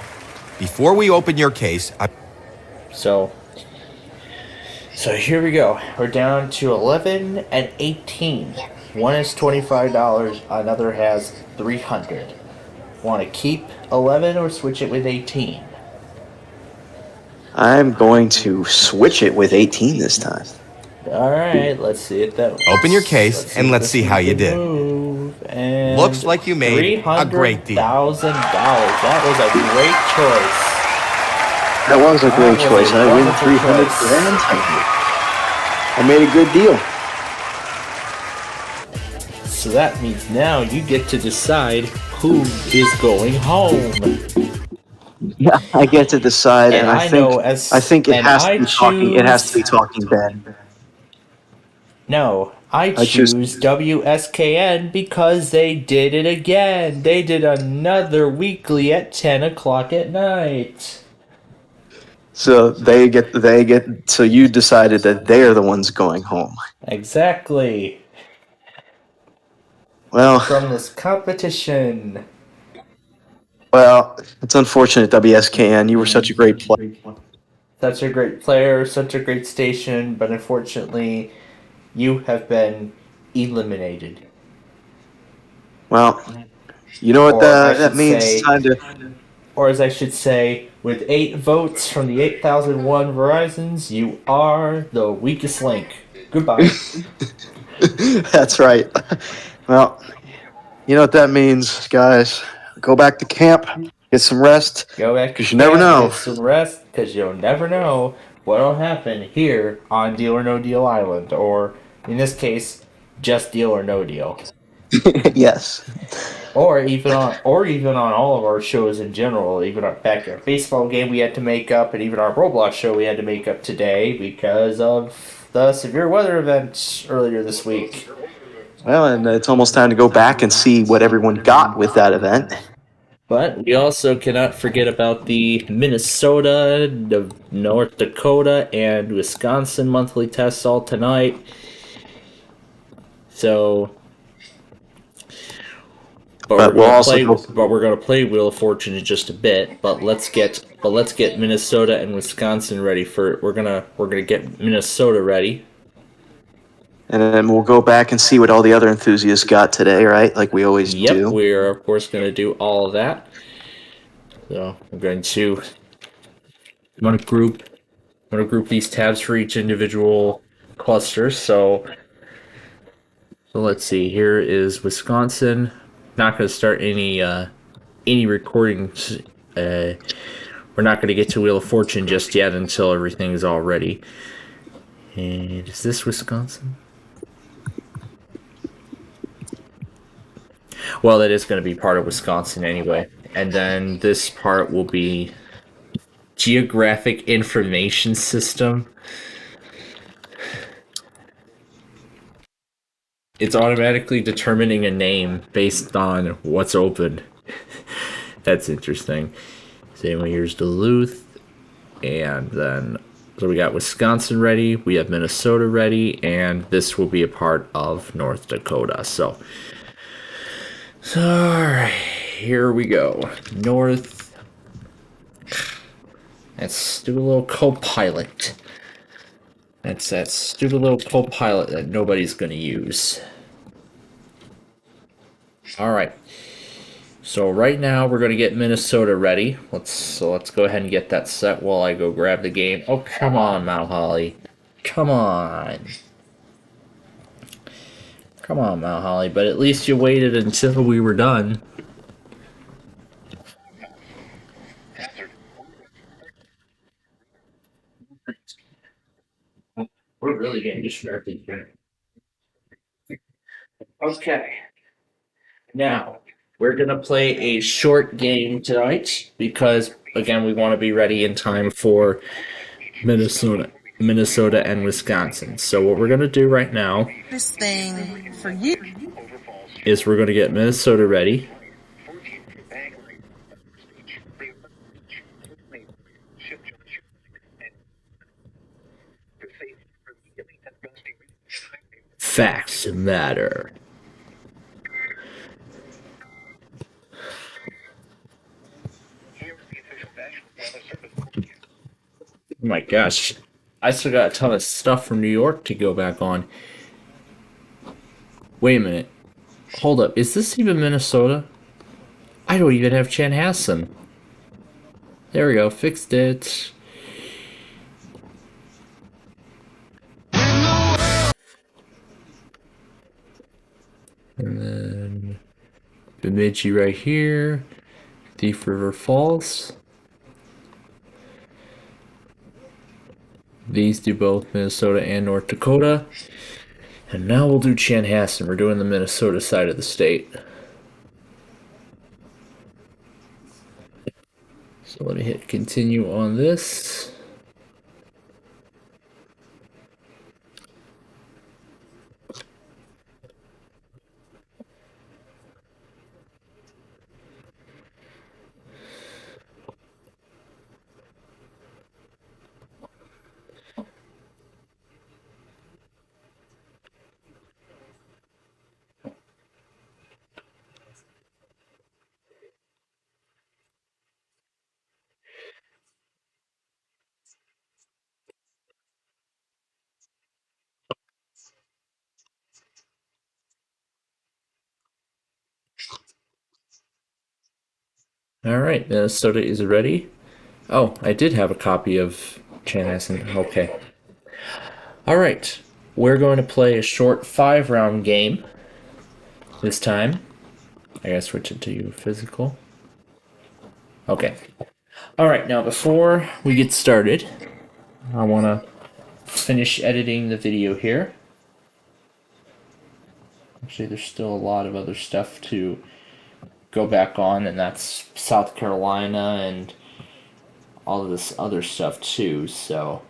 Before we open your case, So here we go. We're down to 11 and 18. One is $25, another has $300. Want to keep 11 or switch it with 18? I'm going to switch it with 18 this time. All right, let's see it though. Open your case and let's see how you did. And looks like you made a great deal. $300,000. That was a great choice. That was a great choice. I win 300 grand. I made a good deal. So that means now you get to decide who is going home. Yeah, I get to decide, and I think it has to be talking. It has to be Talking Ben. No, I choose WSKN because they did it again. They did another weekly at 10 o'clock at night. So so you decided that they're the ones going home. Exactly. Well, from this competition. Well, it's unfortunate, WSKN. You were such a great player. Such a great player, such a great station, but unfortunately, you have been eliminated. Well, you know what that means? It's time to... Or as I should say, with 8 votes from the 8001 Verizons, you are the weakest link. Goodbye. That's right. Well, you know what that means, guys. Go back to camp, get some rest. Go back because you never know. Get some rest, because you'll never know what'll happen here on Deal or No Deal Island, or in this case, just Deal or No Deal. Yes. Or even on all of our shows in general, even our backyard baseball game we had to make up, and even our Roblox show we had to make up today because of the severe weather event earlier this week. Well, and it's almost time to go back and see what everyone got with that event. But we also cannot forget about the Minnesota, North Dakota, and Wisconsin monthly tests all tonight. So, but we're going to play Wheel of Fortune in just a bit. But let's get Minnesota and Wisconsin ready for. We're gonna get Minnesota ready. And then we'll go back and see what all the other enthusiasts got today, right? Like we always do. Yep, we are, of course, going to do all of that. So I'm going to group these tabs for each individual cluster. So let's see. Here is Wisconsin. Not going to start any recordings. We're not going to get to Wheel of Fortune just yet until everything is all ready. And is this Wisconsin? Well, that is going to be part of Wisconsin anyway. And then this part will be Geographic Information System. It's automatically determining a name based on what's open. That's interesting. Same way, here's Duluth. And then, so we got Wisconsin ready. We have Minnesota ready. And this will be a part of North Dakota. So alright, here we go. North. That stupid little co-pilot. That's that stupid little co-pilot that nobody's gonna use. Alright. So right now we're gonna get Minnesota ready. Let's go ahead and get that set while I go grab the game. Oh, come on, Mount Holly. Come on. Come on, Mount Holly, but at least you waited until we were done. We're really getting distracted here. Okay. Now, we're going to play a short game tonight because again, we want to be ready in time for Minnesota and Wisconsin. So what we're going to do right now This thing for you. is we're going to get Minnesota ready. Facts matter. Oh my gosh. I still got a ton of stuff from New York to go back on. Wait a minute. Hold up. Is this even Minnesota? I don't even have Chanhassen. There we go. Fixed it. And then Bemidji right here. Thief River Falls. These do both Minnesota and North Dakota. And now we'll do Chanhassen. We're doing the Minnesota side of the state. So let me hit continue on this. Alright, Minnesota is ready. Oh, I did have a copy of Chanhassen. Okay. Alright, we're going to play a short 5-round game this time. I gotta switch it to physical. Okay. Alright, now before we get started, I want to finish editing the video here. Actually, there's still a lot of other stuff to go back on, and that's South Carolina and all of this other stuff too, so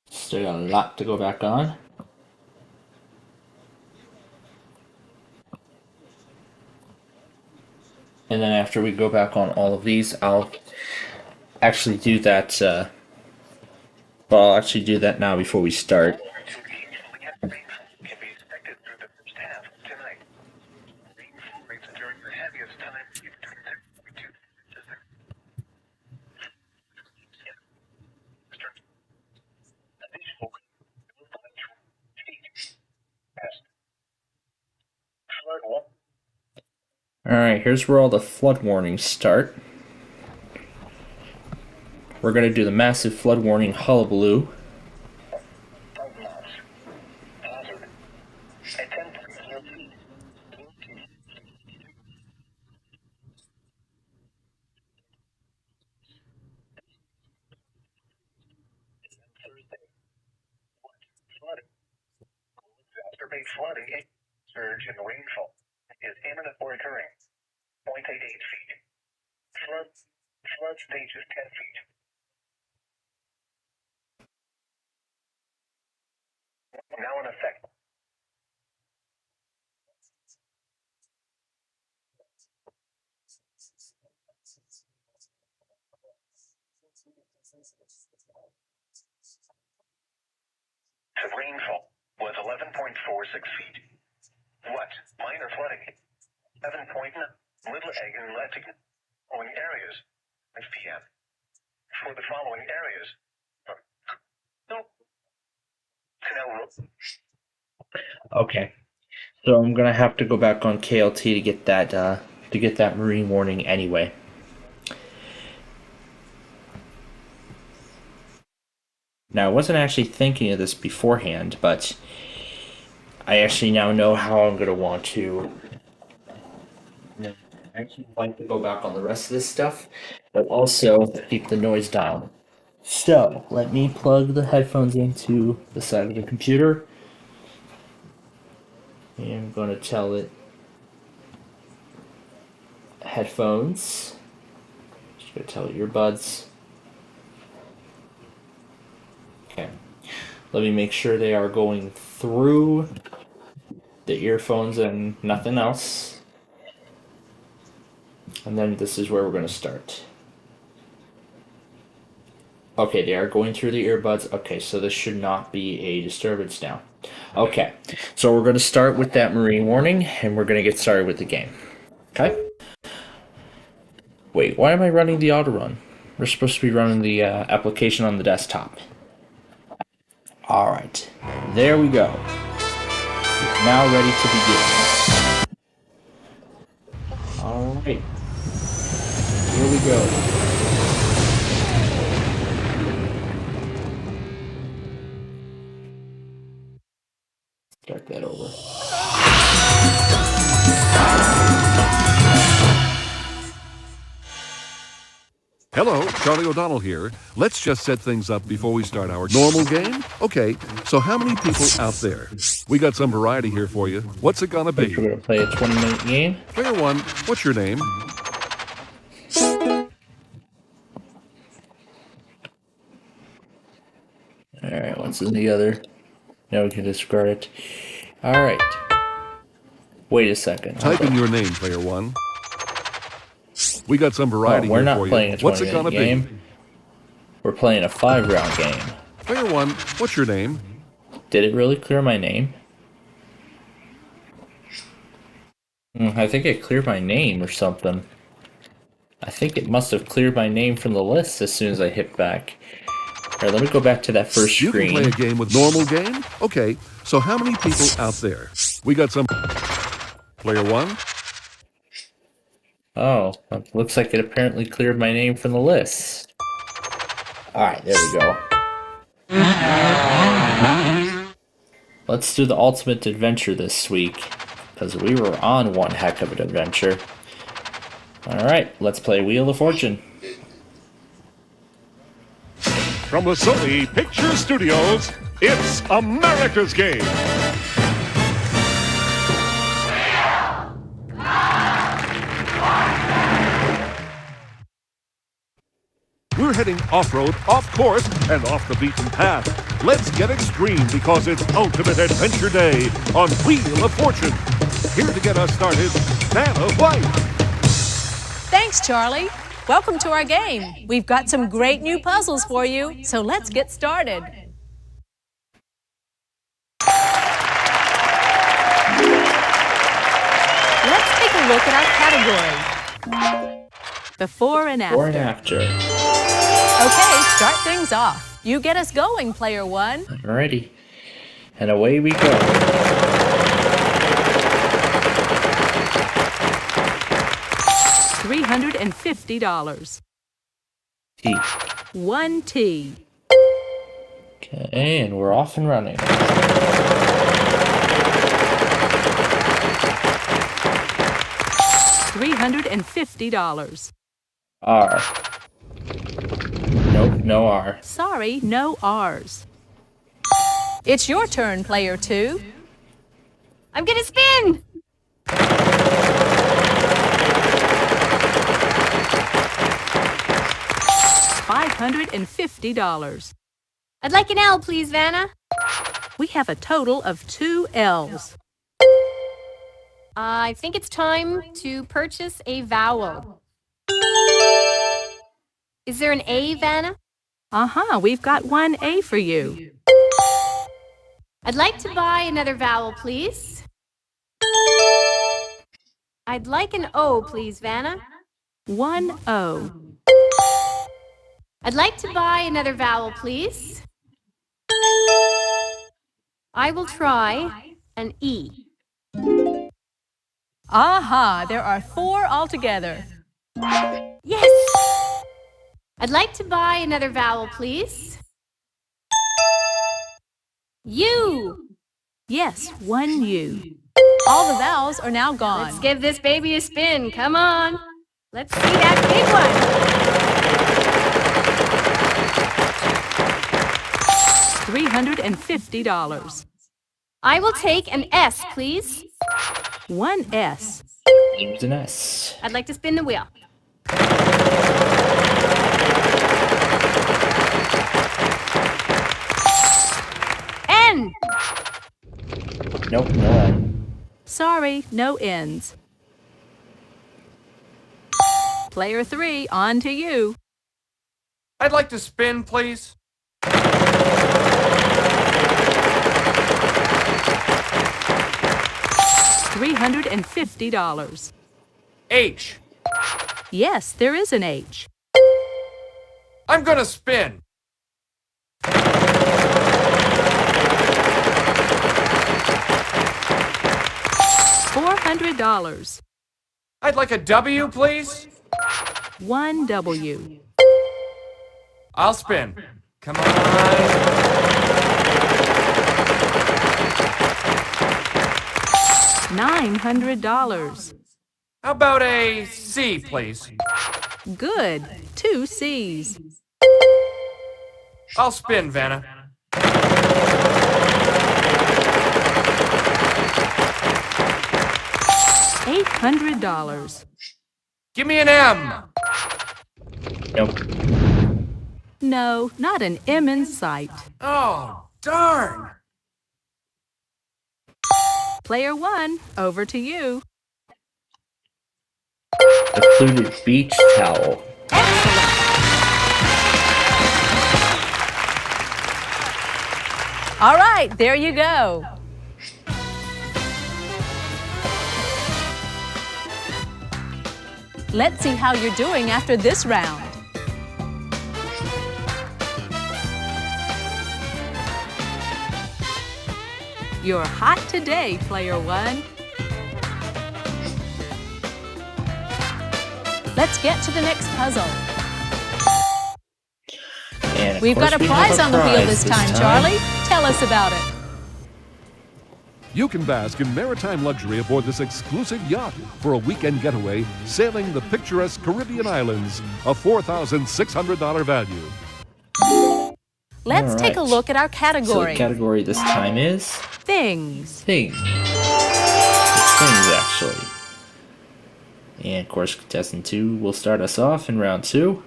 still got a lot to go back on. And then after we go back on all of these, I'll actually do that, I'll actually do that now before we start. Alright, here's where all the flood warnings start. We're going to do the massive flood warning hullabaloo. Exacerbate flooding, surge in rainfall is imminent or occurring. 0.88 feet. Flood stage is 10 feet. Now in effect. The rainfall was 11.46 feet. What? Minor flooding. 7 point Little Egg and Letting. Following areas. 5 p.m. For the following areas. Okay. So I'm gonna have to go back on KLT to get that marine warning anyway. Now, I wasn't actually thinking of this beforehand, but I actually now know how I'm gonna want to. I actually like to go back on the rest of this stuff, but also keep the noise down. So, let me plug the headphones into the side of the computer. And I'm going to tell it headphones. Just gonna tell earbuds. Okay. Let me make sure they are going through the earphones and nothing else. And then this is where we're gonna start. Okay, they are going through the earbuds. Okay, so this should not be a disturbance now. Okay, so we're going to start with that marine warning, and we're going to get started with the game. Okay? Wait, why am I running the auto run? We're supposed to be running the application on the desktop. Alright, there we go. We're now ready to begin. Alright, here we go. Start that over. Hello, Charlie O'Donnell here. Let's just set things up before we start our normal game. Okay, so how many people out there? We got some variety here for you. What's it gonna be? We're gonna play a 20-minute game. Player one, what's your name? Alright, what's in the other? Now we can discard it. Alright. Wait a second. Type in your name, player one. We got some variety we're here not for playing you. a What's it 20-minute gonna game. be? We're playing a 5-round game. Player one, what's your name? Did it really clear my name? I think it cleared my name or something. I think it must have cleared my name from the list as soon as I hit back. Alright, let me go back to that first screen. You can play a game with normal game? Okay, so how many people out there? We got some... Player one? Oh, looks like it apparently cleared my name from the list. Alright, there we go. Let's do the ultimate adventure this week, because we were on one heck of an adventure. Alright, let's play Wheel of Fortune. From the Sony Picture Studios, it's America's Game. We're heading off-road, off-course, and off the beaten path. Let's get extreme because it's Ultimate Adventure Day on Wheel of Fortune. Here to get us started, Vanna White. Thanks, Charlie. Welcome to our game. We've got some great new puzzles for you, so let's get started. Let's take a look at our category. Before and after. Before and after. Okay, start things off. You get us going, player one. Alrighty. And away we go. $350. T. 1 T. Okay, and we're off and running. $350. R. Nope, no R. Sorry, no R's. It's your turn, player two. I'm gonna spin! $550. I'd like an L, please, Vanna. We have a total of 2 L's. I think it's time to purchase a vowel. Is there an A, Vanna? Uh-huh, we've got 1 A for you. I'd like to buy another vowel, please. I'd like an O, please, Vanna. 1 O. I'd like to buy another vowel, please. I will try an E. Aha, there are 4 altogether. Yes! I'd like to buy another vowel, please. U. Yes, 1 U. All the vowels are now gone. Let's give this baby a spin. Come on. Let's see that big one. $350. I will take an S, please. 1 S. There's an S. I'd like to spin the wheel. N. Nope, no N. Sorry, no ends. Player 3, on to you. I'd like to spin, please. $350. H. Yes, there is an H. I'm gonna spin. $400. I'd like a W, please. One W. I'll spin. Come on. $900. How about a C, please? Good. 2 C's. I'll spin, Vanna. $800. Give me an M. Nope. No, not an M in sight. Oh, darn. Player 1, over to you. A fluted beach towel. All right, there you go. Let's see how you're doing after this round. You're hot today, Player 1. Let's get to the next puzzle. And We've got a prize on the wheel this time, Charlie. Tell us about it. You can bask in maritime luxury aboard this exclusive yacht for a weekend getaway sailing the picturesque Caribbean islands, a $4,600 value. Let's take a look at our category. So the category this time is? Things. Things. It's things, actually. And of course, contestant 2 will start us off in round 2.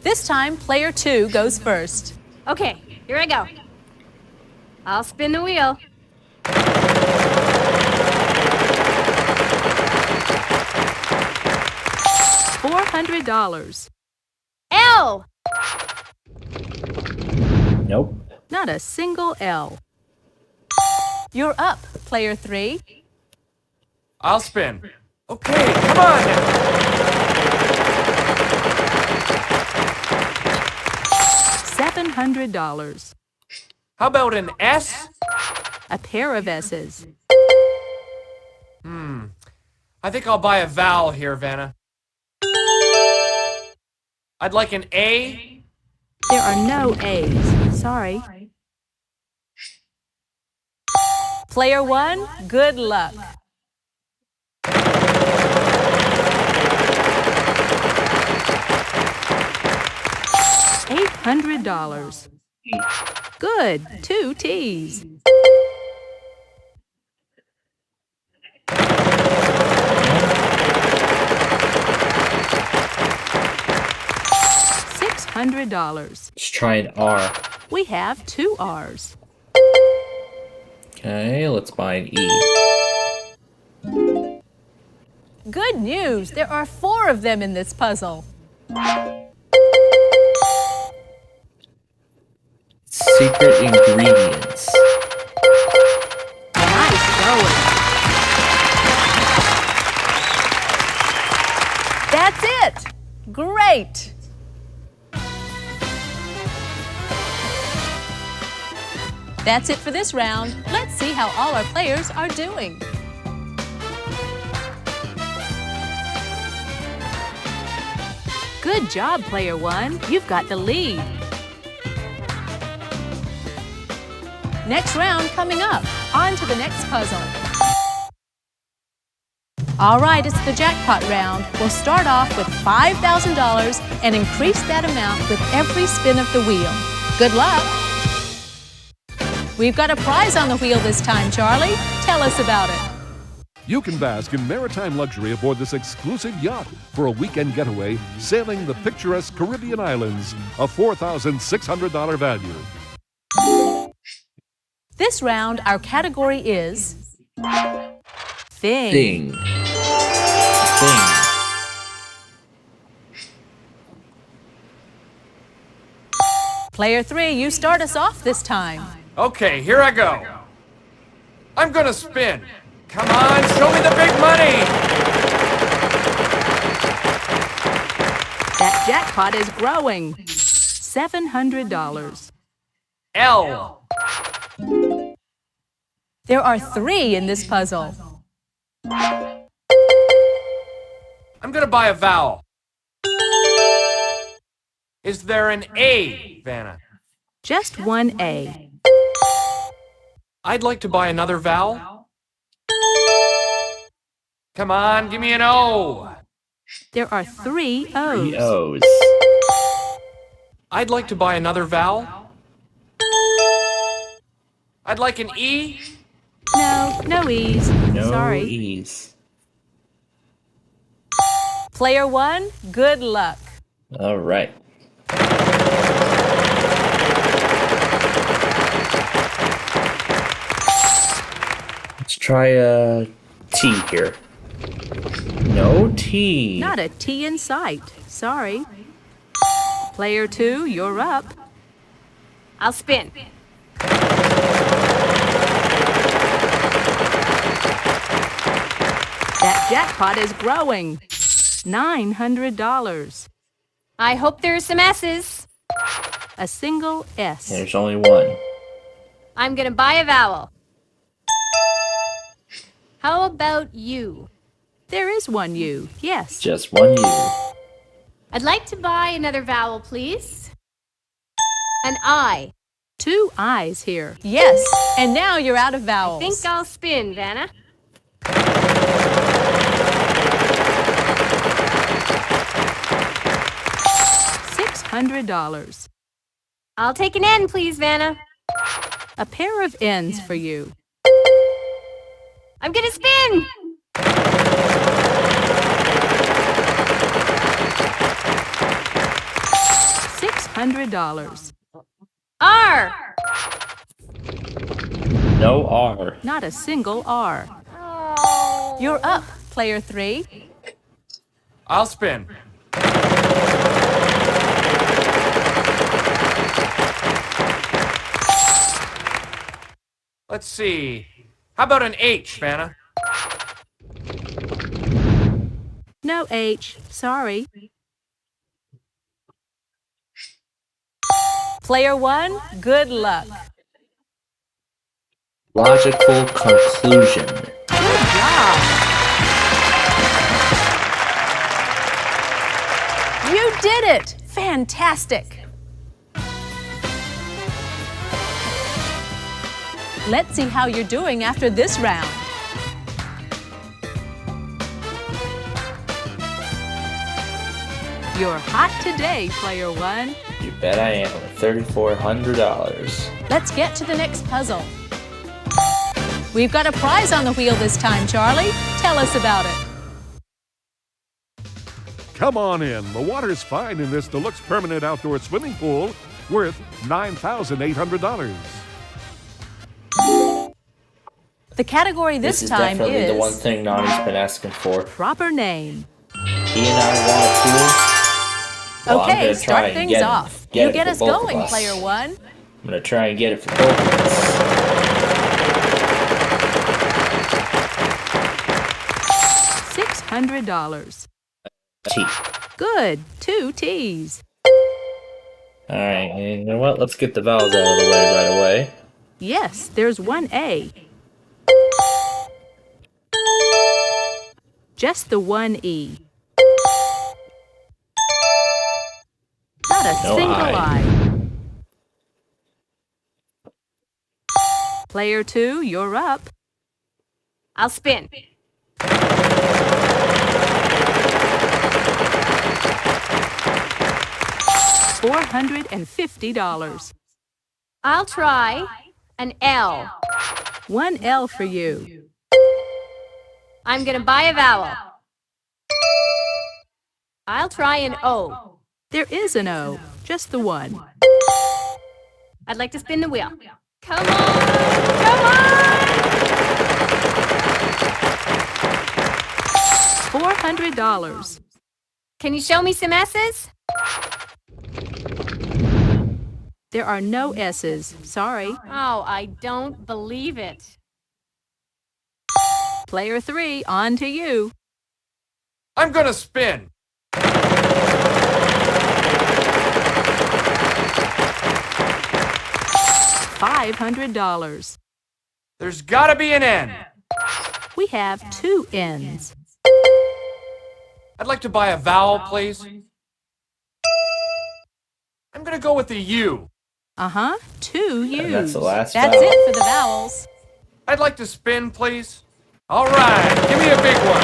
This time, player 2 goes first. Okay, here I go. I'll spin the wheel. $400. L. Nope. Not a single L. You're up, player 3. I'll spin. Okay, come on now. $700. How about an S? A pair of S's. I think I'll buy a vowel here, Vanna. I'd like an A. There are no A's. Sorry. Player 1, good luck. $800. Good. 2 T's. $600. Let's try an R. We have 2 R's. Okay, let's buy an E. Good news! There are 4 of them in this puzzle. Secret ingredients. Nice going. That's it! Great! That's it for this round. Let's see how all our players are doing. Good job, player 1. You've got the lead. Next round coming up. On to the next puzzle. All right, it's the jackpot round. We'll start off with $5,000 and increase that amount with every spin of the wheel. Good luck. We've got a prize on the wheel this time, Charlie. Tell us about it. You can bask in maritime luxury aboard this exclusive yacht for a weekend getaway sailing the picturesque Caribbean islands, a $4,600 value. This round, our category is Thing. Thing. Player 3, you start us off this time. Okay, here I go. I'm gonna spin. Come on, show me the big money! That jackpot is growing. $700. L. There are 3 in this puzzle. I'm gonna buy a vowel. Is there an A, Vanna? Just one A. I'd like to buy another vowel. Come on, give me an O. There are 3 O's. 3 O's. I'd like to buy another vowel. I'd like an E. No E's. No Sorry. E's. Player 1, good luck. All right. Let's try a T here. No T. Not a T in sight. Sorry. Player 2, you're up. I'll spin. That jackpot is growing. $900. I hope there's some S's. A single S. There's only one. I'm gonna buy a vowel. How about you? There is one U, yes. Just one U. I'd like to buy another vowel, please. An I. 2 I's here. Yes, and now you're out of vowels. I think I'll spin, Vanna. $600. I'll take an N, please, Vanna. A pair of N's for you. I'm gonna spin! $600. R! No R. Not a single R. Oh. You're up, player 3. I'll spin. Let's see. How about an H, Vanna? No H, sorry. Player 1, good luck. Logical conclusion. Good job. You did it! Fantastic! Let's see how you're doing after this round. You're hot today, player 1. You bet I am. $3,400. Let's get to the next puzzle. We've got a prize on the wheel this time, Charlie. Tell us about it. Come on in. The water's fine in this deluxe permanent outdoor swimming pool worth $9,800. The category this time definitely is the one thing Nani's been asking for. proper name. He and I want a pool. Well, Okay, start things off. You get us going, us. player 1. I'm gonna try and get it for both of us. $600. T. Good, 2 T's. Alright, and you know what? Let's get the vowels out of the way right away. Yes, there's one A. Just the one E. Not a No single I. I. Player 2, you're up. I'll spin. $450. I'll try an L. One L for you. I'm gonna buy a vowel. I'll try an O. There is an O, just the one. I'd like to spin the wheel. Come on! Come on! $400. Can you show me some S's? There are no S's. Sorry. Oh, I don't believe it. Player 3, on to you. I'm gonna spin. $500. There's gotta be an N. We have 2 N's. I'd like to buy a vowel, please. I'm gonna go with the U. 2 U's. And that's the last That's vowel. it for the vowels. I'd like to spin, please. All right, give me a big one.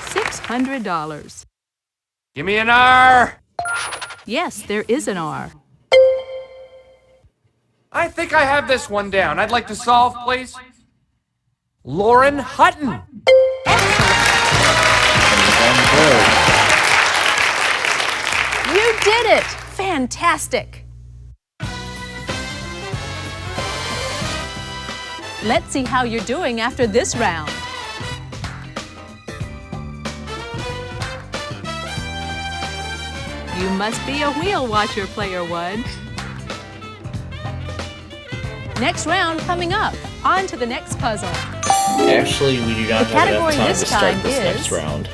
$600. Give me an R. Yes, there is an R. I think I have this one down. I'd like to solve, please. Lauren Hutton. You did it! Fantastic! Let's see how you're doing after this round. You must be a wheel watcher, Player 1. Next round coming up. On to the next puzzle. Actually, we do not The have enough category time this to start time this is next round.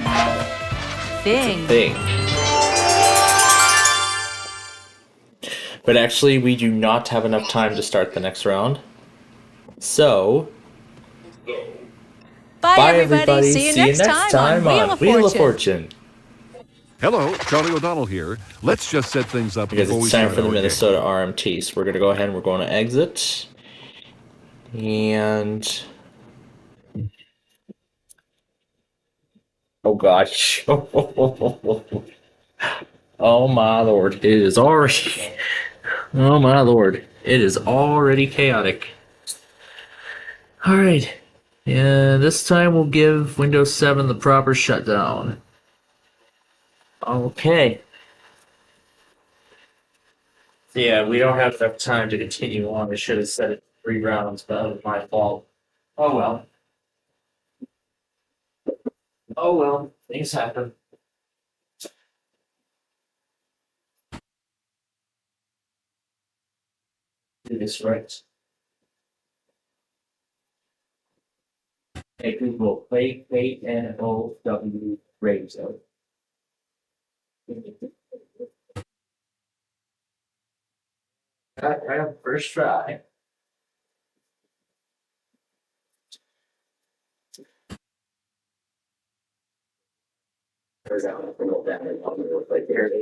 Thing. Thing. But actually, we do not have enough time to start the next round. So, Bye everybody. See you next time on Wheel of Fortune. Hello, Charlie O'Donnell here. Let's just set things up Because before we it's time start for the our game. Minnesota RMT. So we're going to go ahead and we're going to exit. And... oh gosh. Oh my lord. It is already... oh my lord. It is already chaotic. Alright. Yeah, this time we'll give Windows 7 the proper shutdown. Okay. Yeah, we don't have enough time to continue on. I should have said it 3 rounds, but that was my fault. Oh well. Oh well. Things happen. Do this right. Hey Google, play KNOW radio. Right, first try.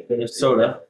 Minnesota.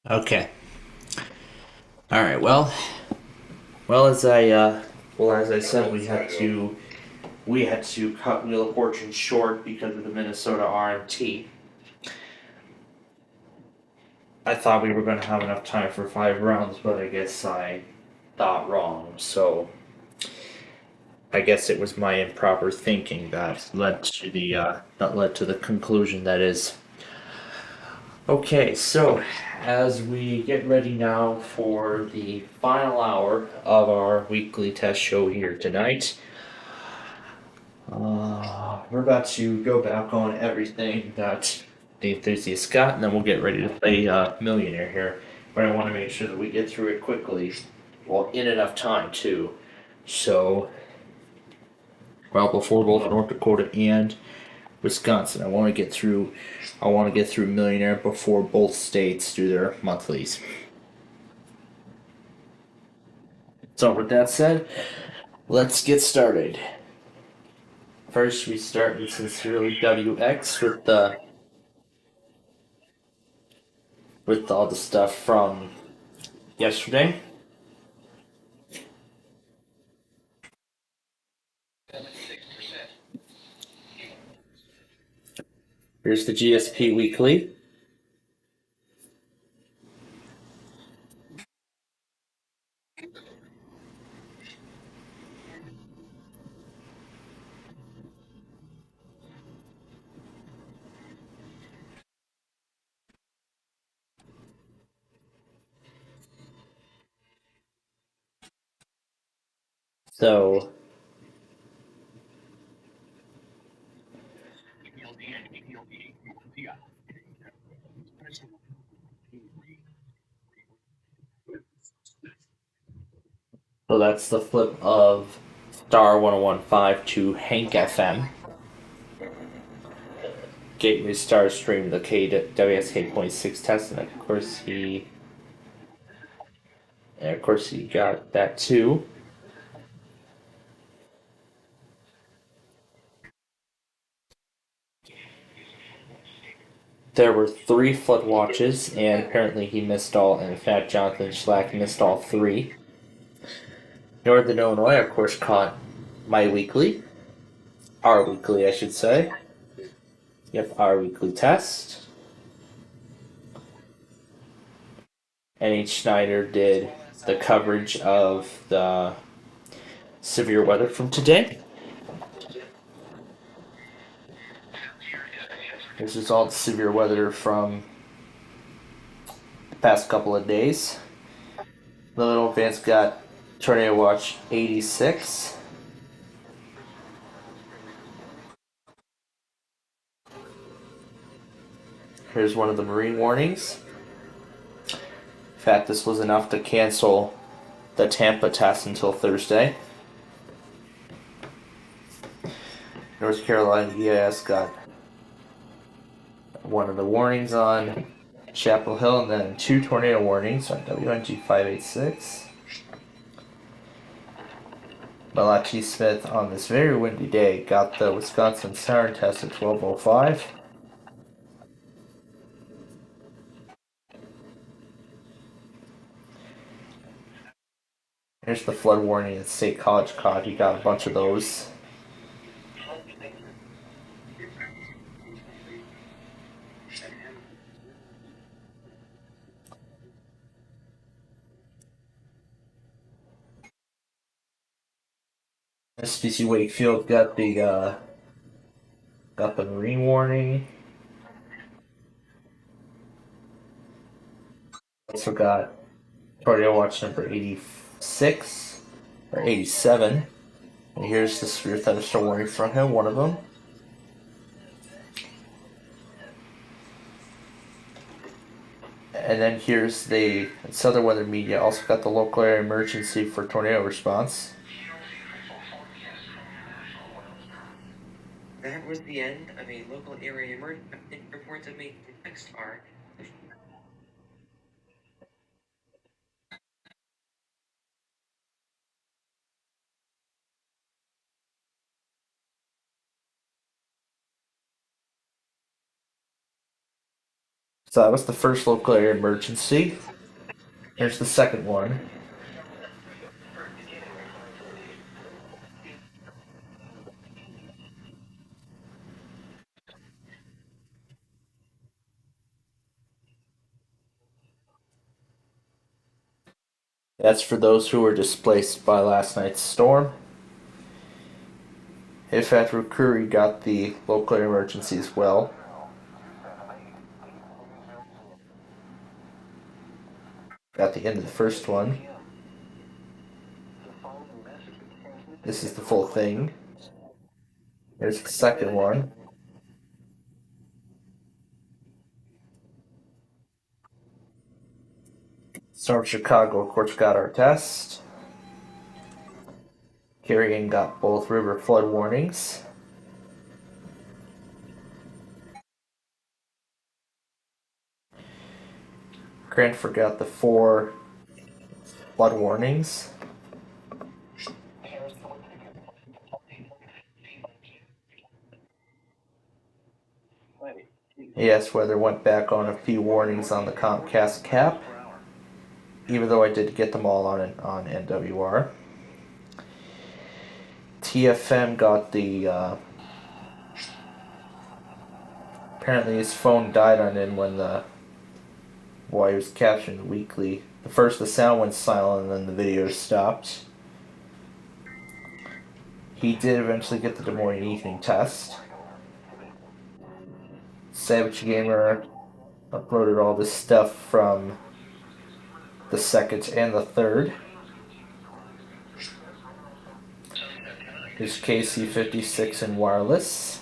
Okay. All right. As I said, we had to cut Wheel of Fortune short because of the Minnesota RMT. I thought we were going to have enough time for 5 rounds, but I guess I thought wrong. So I guess it was my improper thinking that led to the conclusion that is. Okay, so as we get ready now for the final hour of our weekly test show here tonight, we're about to go back on everything that the enthusiast got, and then we'll get ready to play Millionaire here. But I want to make sure that we get through it quickly, well, in enough time too. So, before both North Dakota and Wisconsin, I want to get through Millionaire before both states do their monthlies. So with that said, let's get started. First, we start with Sincerely WX with all the stuff from yesterday. Here's the GSP Weekly. So that's the flip of Star 1015 to Hank FM. Gateway Star stream the WSK.6 test, and of course he got that too. There were 3 flood watches, and apparently he missed all, and in fact Jonathan Schlack missed all 3. Northern Illinois, of course, caught my weekly. Our weekly, I should say. Yep, our weekly test. And H. Schneider did the coverage of the severe weather from today. This is all the severe weather from the past couple of days. The Little Advance got Tornado Watch 86. Here's one of the marine warnings. In fact, this was enough to cancel the Tampa test until Thursday. North Carolina EIS got one of the warnings on Chapel Hill, and then 2 tornado warnings on WNG 586. Malachi Smith on this very windy day got the Wisconsin siren test at 12:05. Here's the flood warning at State College Cod. He got a bunch of those. SPC Wakefield got the marine warning. Also got tornado watch number 86 or 87. And here's the severe thunderstorm warning from him, one of them. And then here's the Southern Weather Media also got the local area emergency for tornado response. That was the end of a local area emergency. Reports of me next are. So that was the first local area emergency. Here's the second one. That's for those who were displaced by last night's storm. Ifat Rukuri got the local area emergency as well. Got the end of the first one. This is the full thing. Here's the second one. Storm Chicago, of course, got our test. Carrigan got both river flood warnings. Cranford got the 4 flood warnings. Yes, weather went back on a few warnings on the Comcast cap, even though I did get them all on NWR. TFM got the apparently his phone died on him while he was capturing the weekly. The sound went silent and then the video stopped. He did eventually get the Des Moines evening test. Savage Gamer uploaded all this stuff from the 2nd and the 3rd. Here's KC56 in wireless.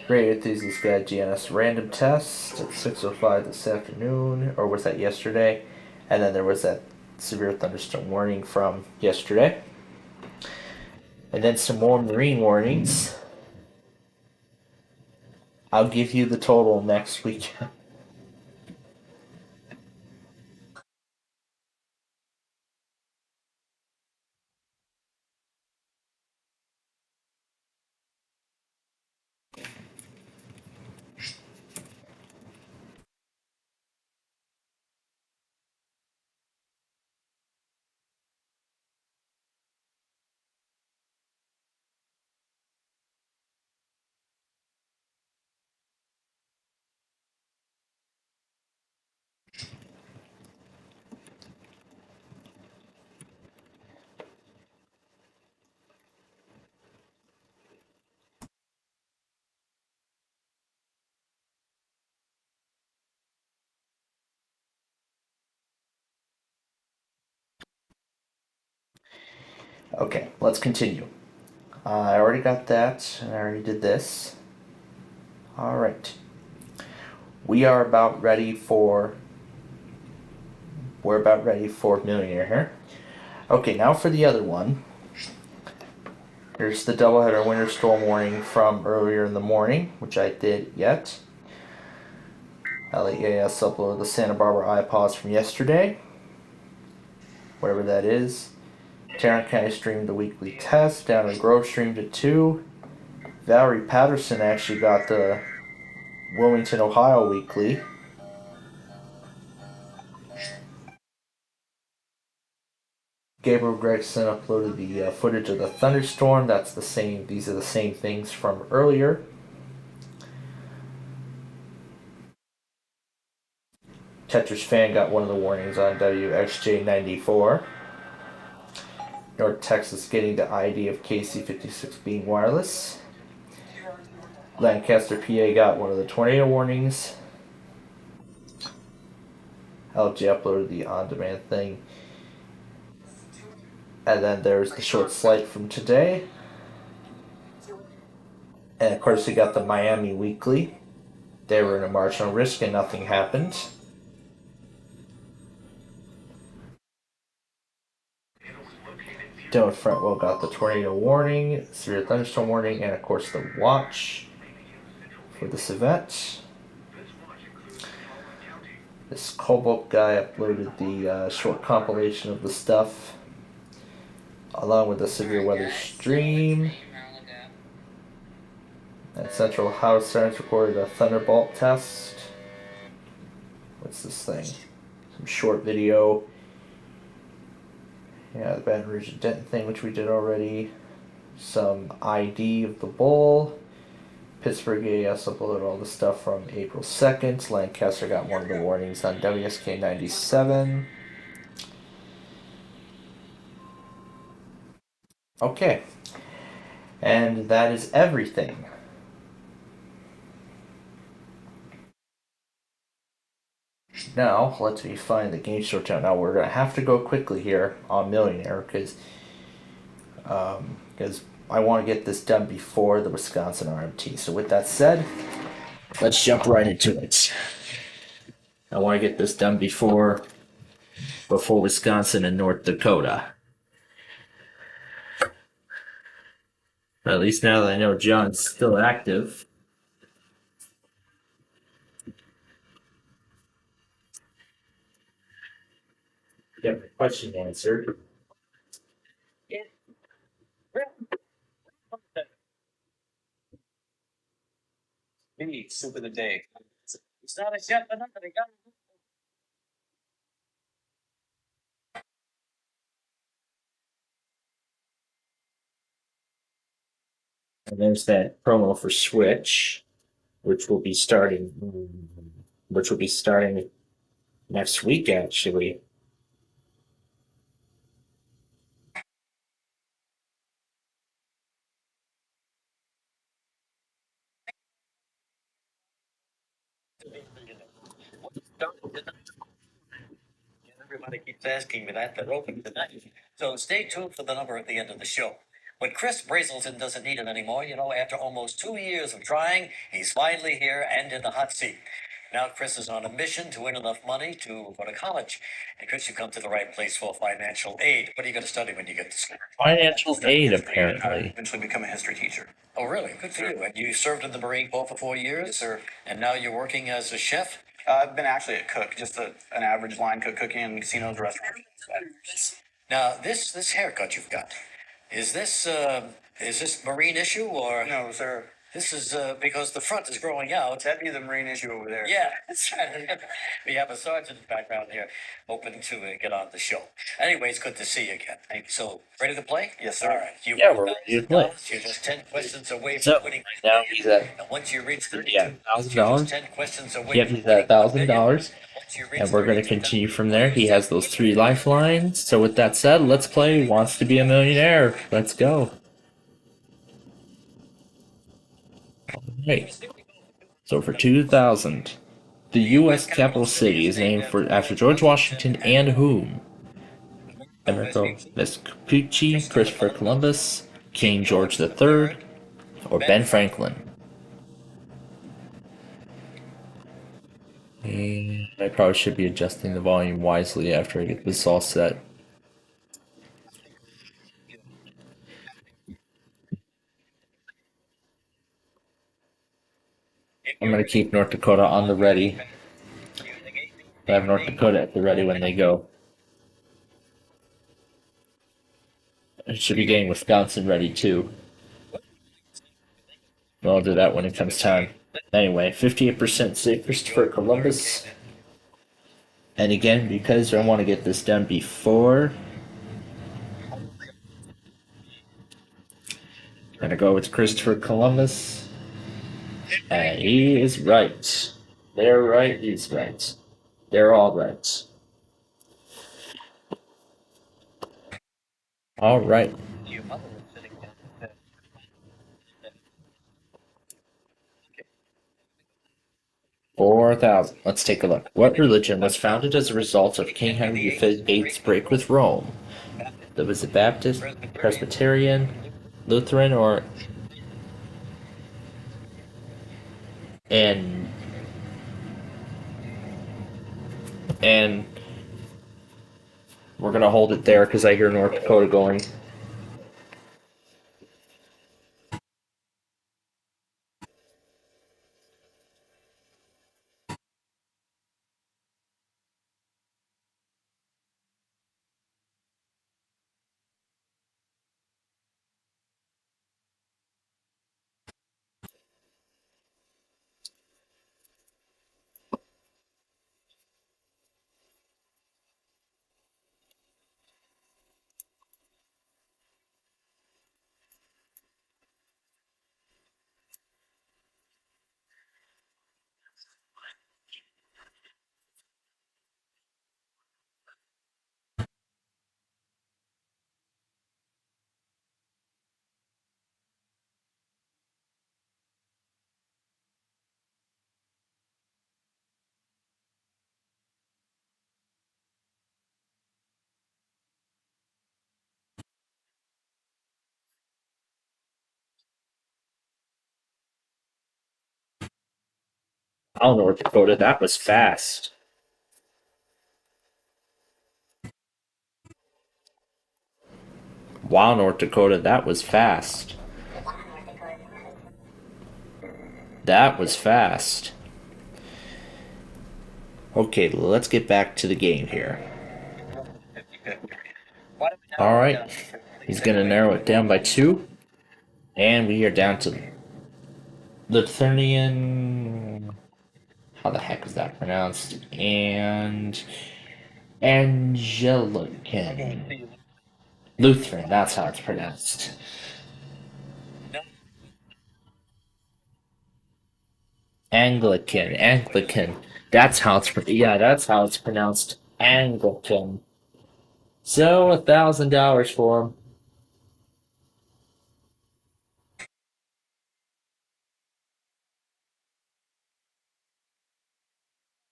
Radio Enthusiast got GNS random test at 6:05 this afternoon, or was that yesterday? And then there was that severe thunderstorm warning from yesterday. And then some more marine warnings. I'll give you the total next week. Okay, let's continue. I already got that, and I already did this. Alright. We are about ready for we're about ready for Millionaire here. Okay, now for the other one. Here's the doubleheader winter storm warning from earlier in the morning, which I did yet. LEAS uploaded the Santa Barbara iPods from yesterday, whatever that is. Tarrant County streamed the weekly test. Down in Grove streamed it too. Valerie Patterson actually got the Wilmington, Ohio weekly. Gabriel Gregson uploaded the footage of the thunderstorm. That's the same. These are the same things from earlier. Tetris Fan got one of the warnings on WXJ94. North Texas getting the ID of KC56 being wireless. Lancaster, PA got one of the tornado warnings. LJ uploaded the on-demand thing. And then there's the short slight from today. And of course we got the Miami Weekly. They were in a marginal risk and nothing happened. Dylan Frontwell got the tornado warning, severe thunderstorm warning, and of course the watch for this event. This Cobalt guy uploaded the short compilation of the stuff along with the severe weather stream. And Central House Science recorded a thunderbolt test. What's this thing? Some short video. Yeah, the Baton Rouge and Denton thing, which we did already. Some ID of the bowl. Pittsburgh AS uploaded all the stuff from April 2nd. Lancaster got one of the warnings on WSK 97. Okay. And that is everything. Now, let me find the game short down. Now, we're going to have to go quickly here on Millionaire because I want to get this done before the Wisconsin RMT. So with that said, let's jump right into it. I want to get this done before Wisconsin and North Dakota. At least now that I know John's still active. Get my question answered. Me, soup of the day. It's not a chef, but nothing. And there's that promo for Switch, which will be starting next week, actually. Everybody keeps asking me that. They're open tonight. So stay tuned for the number at the end of the show. But Chris Brazelton doesn't need it anymore. You know, after almost 2 years of trying, he's finally here and in the hot seat. Now Chris is on a mission to win enough money to go to college. And Chris, you come to the right place for financial aid. What are you going to study when you get to school? Financial aid, apparently. Eventually become a history teacher. Oh, really? Good for you. And you served in the Marine Corps for 4 years? Yes, sir. And now you're working as a chef? I've been actually a cook, just an average line cook, cooking in casinos, restaurants. Now, this haircut you've got, is this Marine issue or? No, sir. This is because the front is growing out. That'd be the Marine issue over there. Yeah, that's right. We have a sergeant's background here, hoping to get on the show. Anyway, it's good to see you again. Thank you. So, ready to play? Yes, sir. All right. Yeah, we're ready to play. You're just 10 questions away So, from winning. now he's at And once you reach the $1,000. 10 questions away Yep, from he's at $1,000. winning. And we're going to continue from there. He has those 3 lifelines. So with that said, let's play Wants to Be a Millionaire. Let's go. Alright. So for 2,000, the U.S. capital city is named after George Washington and whom? Amerigo Vespucci, Christopher Columbus, King George III, or Ben Franklin? And I probably should be adjusting the volume wisely after I get this all set. I'm going to keep North Dakota on the ready. I have North Dakota at the ready when they go. I should be getting Wisconsin ready too. Well, I'll do that when it comes time. Anyway, 58% say Christopher Columbus. And again, because I want to get this done before, I'm going to go with Christopher Columbus. And he is right. They're right, he's right. They're all right. All right. $4,000. Let's take a look. What religion was founded as a result of King Henry VIII's break with Rome? Was it Baptist, Presbyterian, Lutheran, or and we're gonna hold it there because I hear North Dakota going. Oh, North Dakota, that was fast. Wow, North Dakota, that was fast. That was fast. Okay, let's get back to the game here. Alright, he's going to narrow it down by 2. And we are down to Lithuanian. How the heck is that pronounced? And Anglican. Lutheran, that's how it's pronounced. Anglican. That's how it's pronounced. Anglican. So $1,000 for him.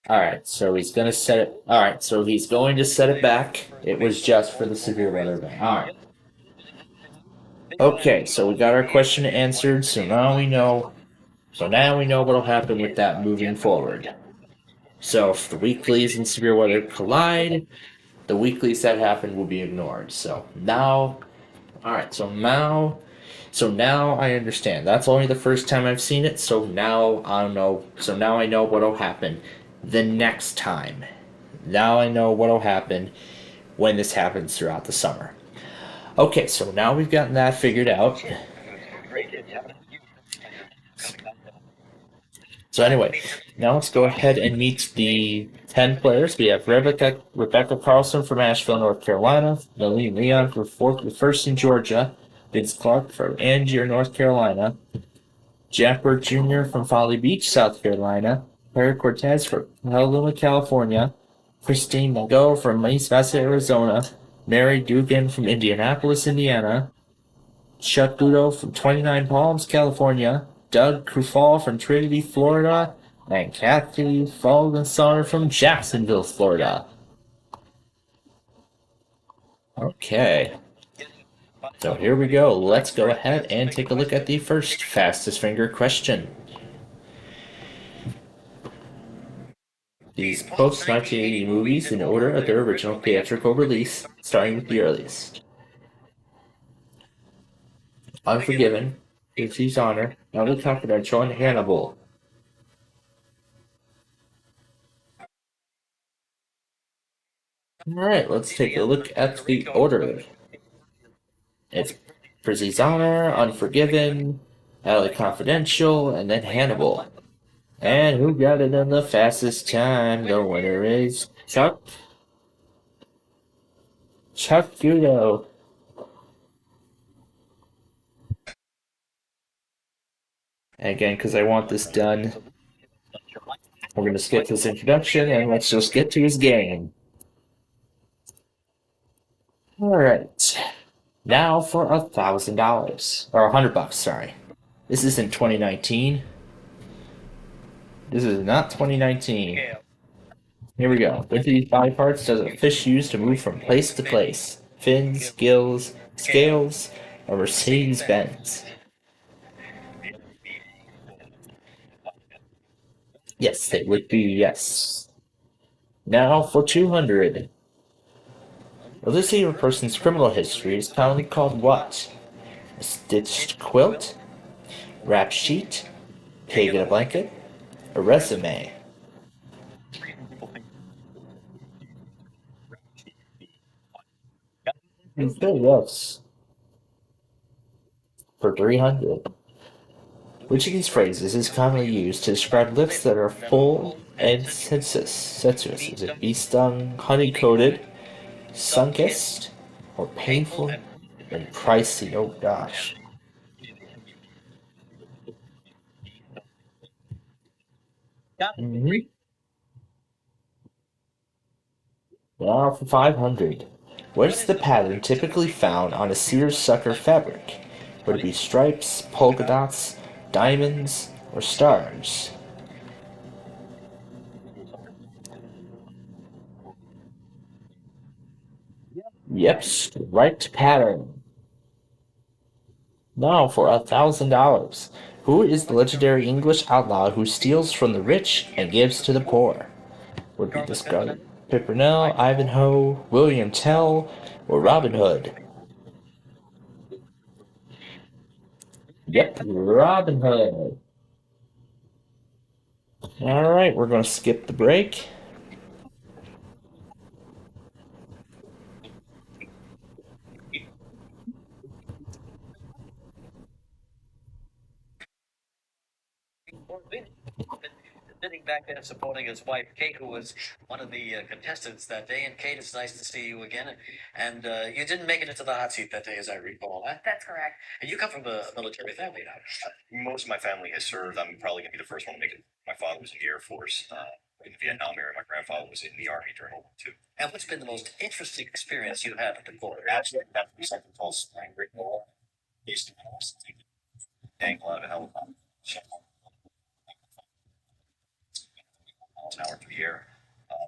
Alright, so he's gonna set it. Alright, so he's going to set it back. It was just for the severe weather event. Alright. Okay, so we got our question answered, so now we know. So now we know what'll happen with that moving forward. So if the weeklies and severe weather collide, the weeklies that happen will be ignored. So now, alright, so now I understand. That's only the first time I've seen it, so now I know. So now I know what'll happen the next time. Now I know what'll happen when this happens throughout the summer. Okay, so now we've gotten that figured out. So anyway, now let's go ahead and meet the 10 players. We have Rebecca Carlson from Asheville, North Carolina, Lillian Leon from First in Georgia, Vince Clark from Angier, North Carolina, Jack Burke Jr. from Folly Beach, South Carolina, Perry Cortez from Petaluma, California, Christine Mago from East Vasa, Arizona, Mary Dugan from Indianapolis, Indiana, Chuck Gudo from 29 Palms, California, Doug Krufall from Trinity, Florida, and Kathy Falgensar from Jacksonville, Florida. Okay. So here we go. Let's go ahead and take a look at the first fastest finger question. these post-1980 movies in order of their original theatrical release, starting with the earliest. Unforgiven, Guilty's Honor, Highly Confidential, and Hannibal. Alright, let's take a look at the order. It's Guilty's Honor, Unforgiven, Highly Confidential, and then Hannibal. And who got it in the fastest time? The winner is Chuck Guido. And again, because I want this done, we're going to skip this introduction and let's just get to his game. Alright. Now for $1,000. Or $100, sorry. This isn't 2019. This is not 2019. Here we go. Which of these body parts does a fish use to move from place to place? Fins, gills, scales, or Mercedes-Benz? Yes, it would be yes. Now for 200. A listing of a person's criminal history is commonly called what? A stitched quilt? Rap sheet? Pig in a blanket? A resume? You say yes. For 300. Which of these phrases is commonly used to describe lips that are full and sensuous? Is it bee-stung, honey-coated, sun-kissed, or painful and pricey? Oh gosh. Mm-hmm. Now for 500. What is the pattern typically found on a seersucker fabric? Would it be stripes, polka dots, diamonds, or stars? Yep, striped pattern. Now for $1,000. Who is the legendary English outlaw who steals from the rich and gives to the poor? Would be this guy Pimpernel, Ivanhoe, William Tell, or Robin Hood? Yep, Robin Hood. Alright, we're going to skip the break. Sitting back there supporting his wife, Kate, who was one of the contestants that day. And Kate, it's nice to see you again. And you didn't make it into the hot seat that day, as I recall. Huh? That's correct. And you come from a military family now. Most of my family has served. I'm probably going to be the first one to make it. My father was in the Air Force in the Vietnam era. My grandfather was in the Army during World War II. And what's been the most interesting experience you've had at the border? Absolutely, that was something called Spring Great Wall. He used to take the angle out of a helicopter. Miles an hour through the air.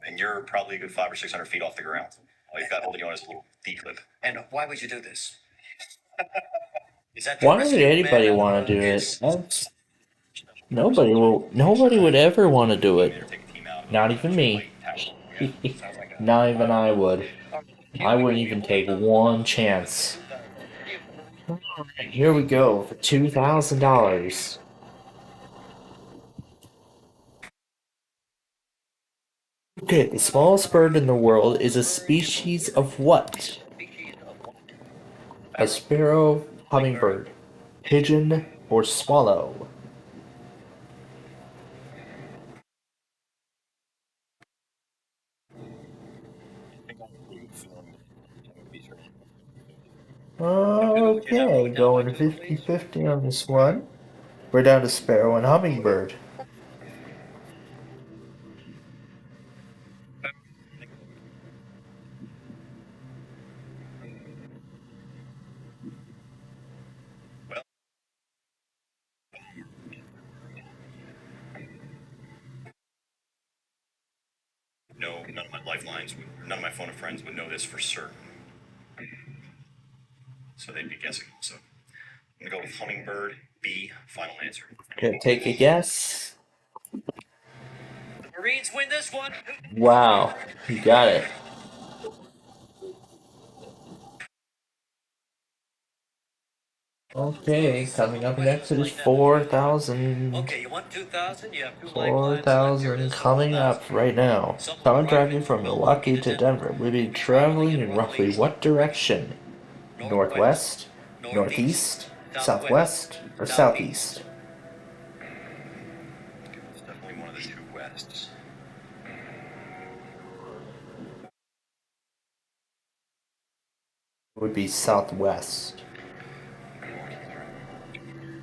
And you're probably a good 500 or 600 feet off the ground. All you've got holding you on is a little D-clip. And why would you do this? Is that Why would anybody want to do it? Nobody would ever want to do it. Not even me. Not even I would. I wouldn't even take one chance. Alright, here we go for $2,000. Okay, the smallest bird in the world is a species of what? A sparrow, hummingbird, pigeon, or swallow? Okay, going 50-50 on this one. We're down to sparrow and hummingbird. No, none of my lifelines, none of my phone friends would know this for certain. So they'd be guessing. So I'm going to go with hummingbird, B, final answer. Okay, take a guess. Marines win this one. Wow, you got it. Okay, coming up next is 4,000. Okay, you want 2,000? You have two blank lines. 4,000 coming up right now. Someone driving from Milwaukee to Denver will be traveling in roughly what direction? Northwest, northeast, southwest, or southeast? It's definitely one of the two wests. It would be southwest.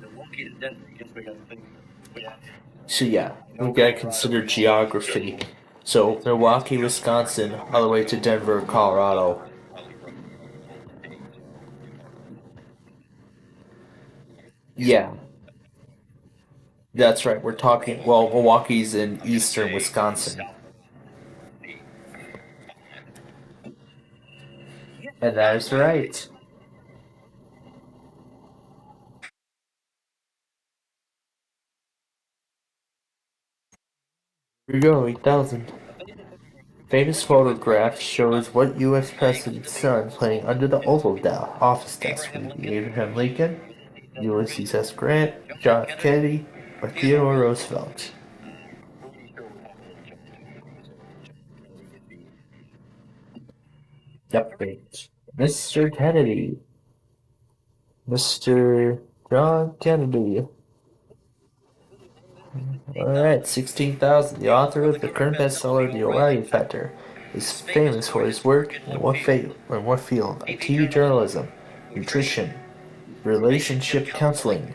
Milwaukee to Denver. I guess we got to think. So yeah, we gotta consider geography. So Milwaukee, Wisconsin, all the way to Denver, Colorado. Yeah, that's right. We're talking. Well, Milwaukee's in eastern Wisconsin, and that is right. Here we go, 8,000. Famous photograph shows what U.S. President's son playing under the Oval Office desk. Would it be Abraham Lincoln, Ulysses S. Grant, John F. Kennedy, or Theodore Roosevelt? Yep, it's Mr. Kennedy. Mr. John Kennedy. Alright, 16,000. The author of the current bestseller, The O'Reilly Factor, is famous for his work in what field? IT journalism, nutrition, relationship counseling,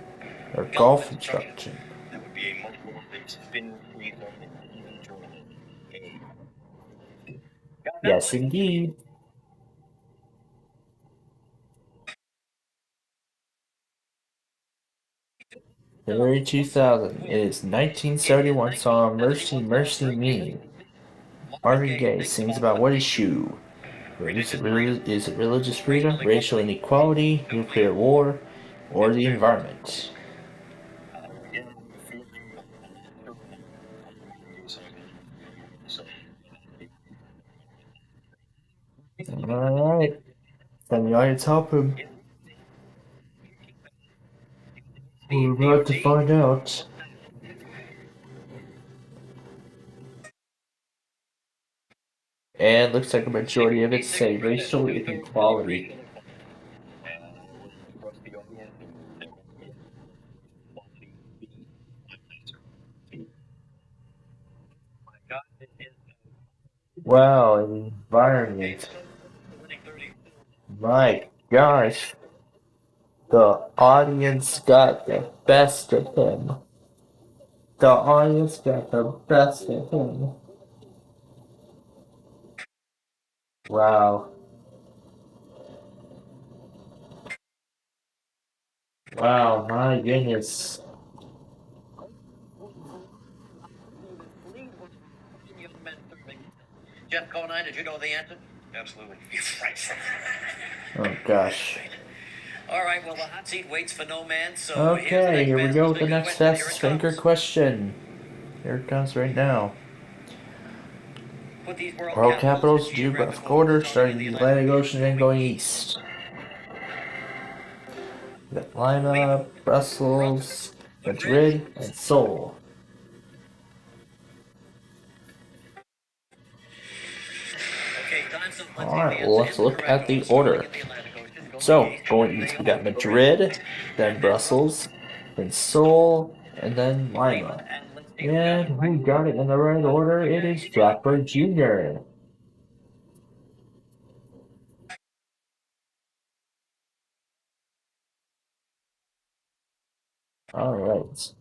or golf instruction. That would be a multiple spin reason journal. Yes, indeed. February 2000. It is 1971 song Mercy Mercy Me. Marvin Gaye sings about what issue? Is it religious freedom, racial inequality, nuclear war, or the environment? Alright. Then the audience help him. We're about to find out. And looks like a majority of it say racial inequality. Wow, environment. My gosh. The audience got the best of him. The audience got the best of him. Wow. Wow, my goodness. Jeff Conine, did you know the answer? Absolutely. Right. Oh gosh. All right, well, the hot seat waits for no man, so Okay, here we go with the next question. fastest finger question. Here it comes right now. Put these World capitals, geographic order, starting in the Atlantic Ocean and going east. We got Lima, Brussels, Madrid, and Seoul. Alright, well, let's look at the order. So, going east, we got Madrid, then Brussels, then Seoul, and then Lima. And who got it in the right order? It is Blackbird Jr. Alright.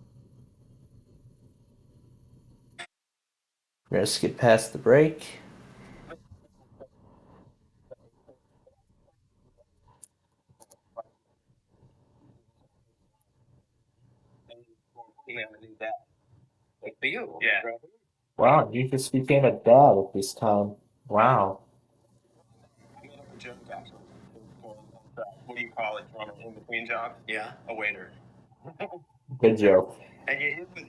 We're gonna skip past the break. Like for you. Yeah. Wow, you just became a dad at this time. Wow. What do you call it from in between jobs? Yeah. A waiter. Good joke. And you hit with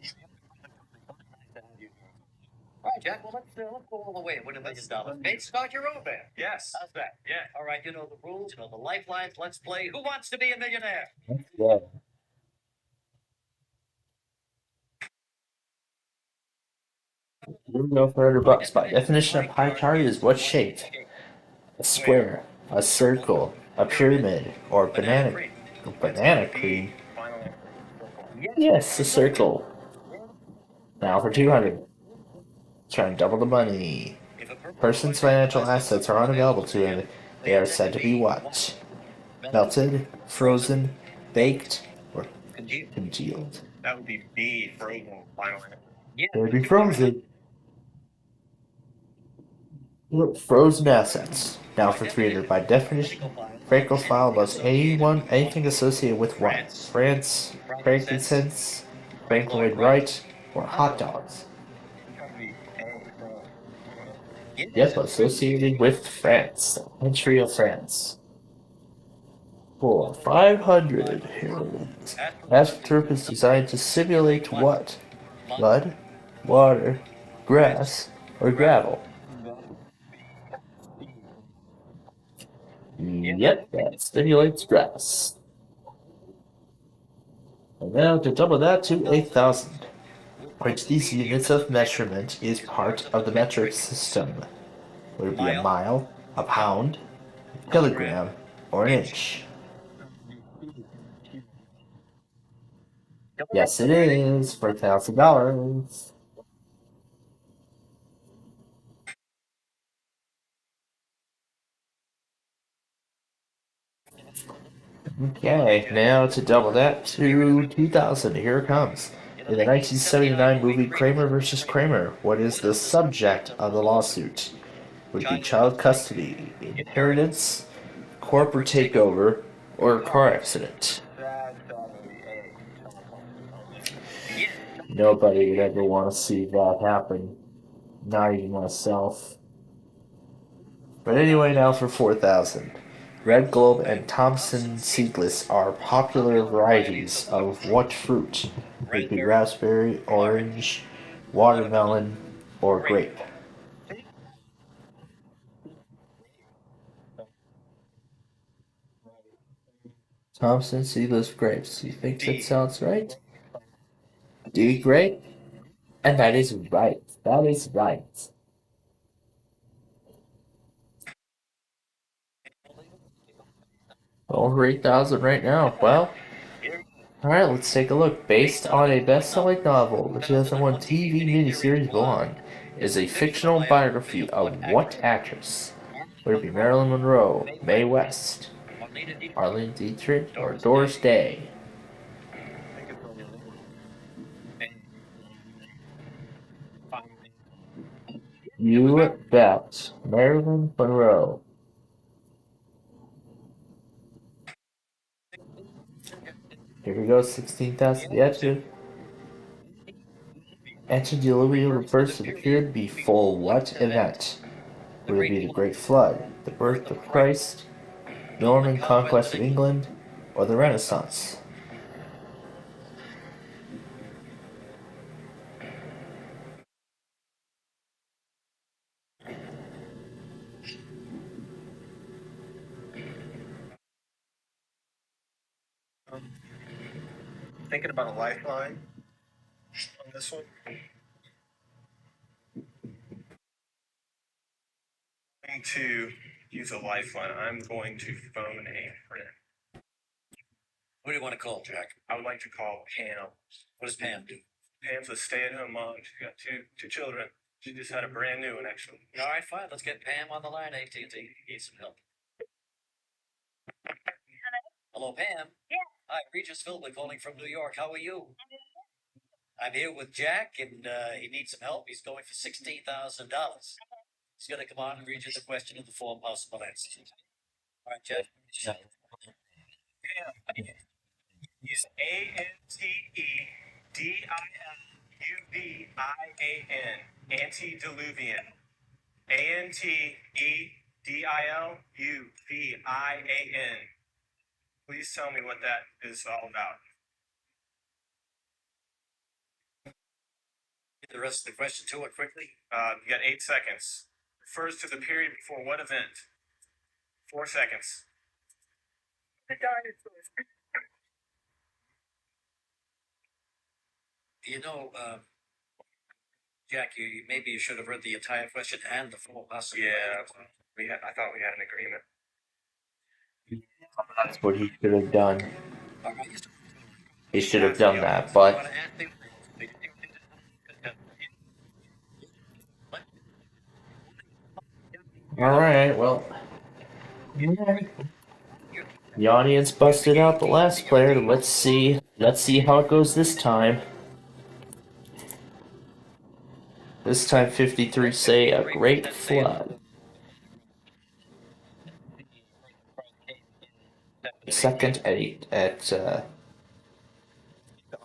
All right, Jack. Well, let's go all the way and win $1 million. Maybe start your own band. Yes. How's that? Yeah. All right. You know the rules. You know the lifelines. Let's play. Who wants to be a millionaire? Yeah. Here we go for $100. By definition, a pie chart is what shape? A square, a circle, a pyramid, or banana cream. Yes, a circle. Now for 200. Try and double the money. Person's financial assets are unavailable to him. They are said to be what? Melted, frozen, baked, or congealed. That would be B, frozen, final answer. They would be frozen. Frozen assets. Now for 300. By definition, Francophile loves anything associated with what? France, frankincense, Frank Lloyd Wright, or hot dogs. Yep, associated with France, the country of France. For 500, here it is. AstroTurf is designed to simulate what? Mud, water, grass, or gravel? Yep, that stimulates grass. And now to double that to 8,000. Which these units of measurement is part of the metric system? Would it be a mile, a pound, a kilogram, or an inch? Yes, it is for $1,000. Okay, now to double that to 2,000. Here it comes. In the 1979 movie Kramer versus Kramer, what is the subject of the lawsuit? Would it be child custody, inheritance, corporate takeover, or a car accident? Nobody would ever want to see that happen. Not even myself. But anyway, now for 4,000. Red Globe and Thompson seedless are popular varieties of what fruit? Would it be raspberry, orange, watermelon, or grape? Thompson seedless grapes. You think that sounds right? D grape? And that is right. That is right. Over 8,000 right now. Well, alright, let's take a look. Based on a best-selling novel, the 2001 TV miniseries Blonde is a fictional biography of what actress? Would it be Marilyn Monroe, Mae West, Arlene Dietrich, or Doris Day? You bet. Marilyn Monroe. Here we go, 16,000 yet. Antediluvian refers to the period before what event? Would it be the Great Flood, the birth of Christ, Norman conquest of England, or the Renaissance? Thinking about a lifeline on this one. I'm going to use a lifeline. I'm going to phone a friend. Who do you want to call, Jack? I would like to call Pam. What does Pam do? Pam's a stay-at-home mom. She's got two children. She just had a brand new one, actually. All right, fine. Let's get Pam on the line. AT&T needs some help. Hello, Pam. Yeah. Hi, Regis Philbin calling from New York. How are you? I'm here with Jack, and he needs some help. He's going for $16,000. He's going to come on and read you the question in the form possible answers. All right, Jack. Use Antediluvian. Antediluvian. Antediluvian. Please tell me what that is all about. The rest of the question to it quickly. You got 8 seconds. Refers to the period before what event? 4 seconds. You know, Jack, maybe you should have read the entire question and the full lesson. Yeah, I thought we had an agreement. That's what he should have done. All right. He should have done that, but all right. Well, the audience busted out the last player. Let's see how it goes this time. This time, 53 say a great flood. Second at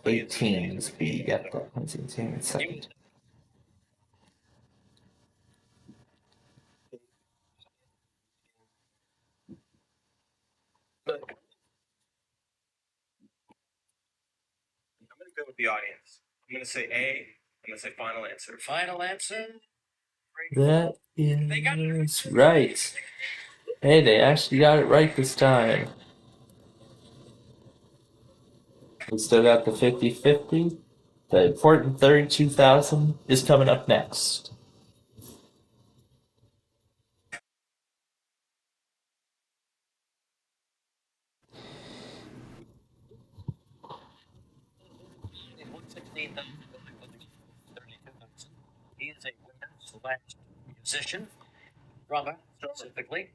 18 speed at the Huntington in second. I'm going to go with the audience. I'm going to say A. I'm going to say final answer. Final answer? That is right. Hey, they actually got it right this time. We still got the 50-50. The important 32,000 is coming up next. He is a winner/musician, drummer specifically,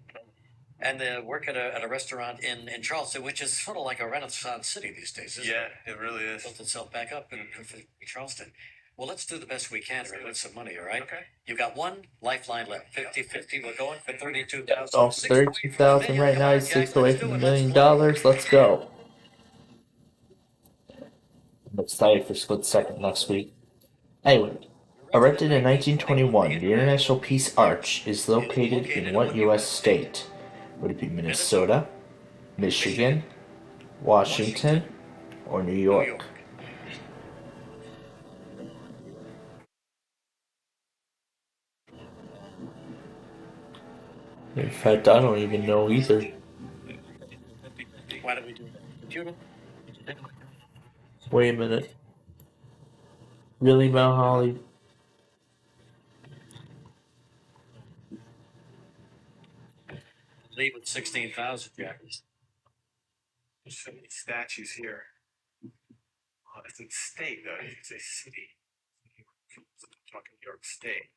and they work at a restaurant in Charleston, which is sort of like a Renaissance city these days, isn't it? Yeah, it really is. Built itself back up in Charleston. Well, let's do the best we can to win some money, all right? Okay. You've got one lifeline left. 50-50. We're going for 32,000. Oh, 32,000 right now. He's 6 away from $1 million. Let's go. I'm excited for Split Second next week. Anyway, erected in 1921, the International Peace Arch is located in what U.S. state? Would it be Minnesota, Michigan, Washington, or New York? In fact, I don't even know either. Why don't we do that? Computer? Wait a minute. Really, Mount Holly? Leave with 16,000, Jack. There's so many statues here. Oh, it's a state, though. It's a city. I'm talking New York State.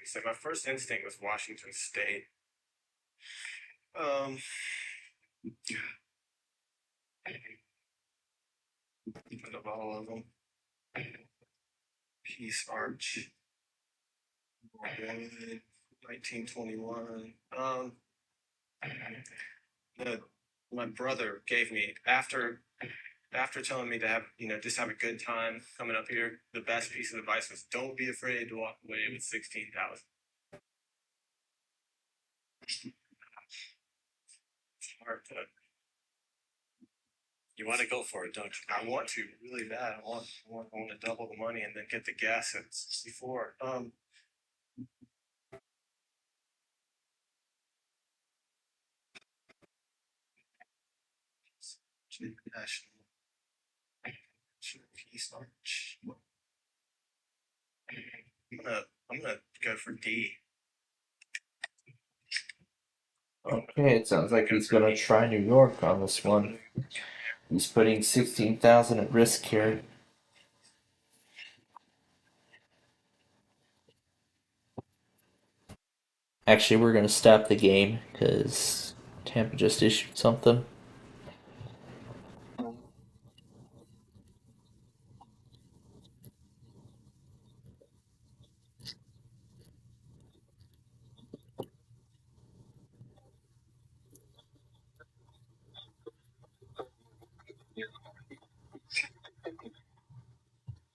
So my first instinct was Washington State. Of all of them, Peace Arch, 1921. My brother gave me after telling me to have just have a good time coming up here. The best piece of advice was don't be afraid to walk away with 16,000. It's hard to. You want to go for it, don't you? I want to really bad. I want to double the money and then get the gas at 64. National Peace Arch. I'm gonna go for D. Okay, it sounds like he's gonna try New York on this one. He's putting 16,000 at risk here. Actually, we're gonna stop the game because Tampa just issued something.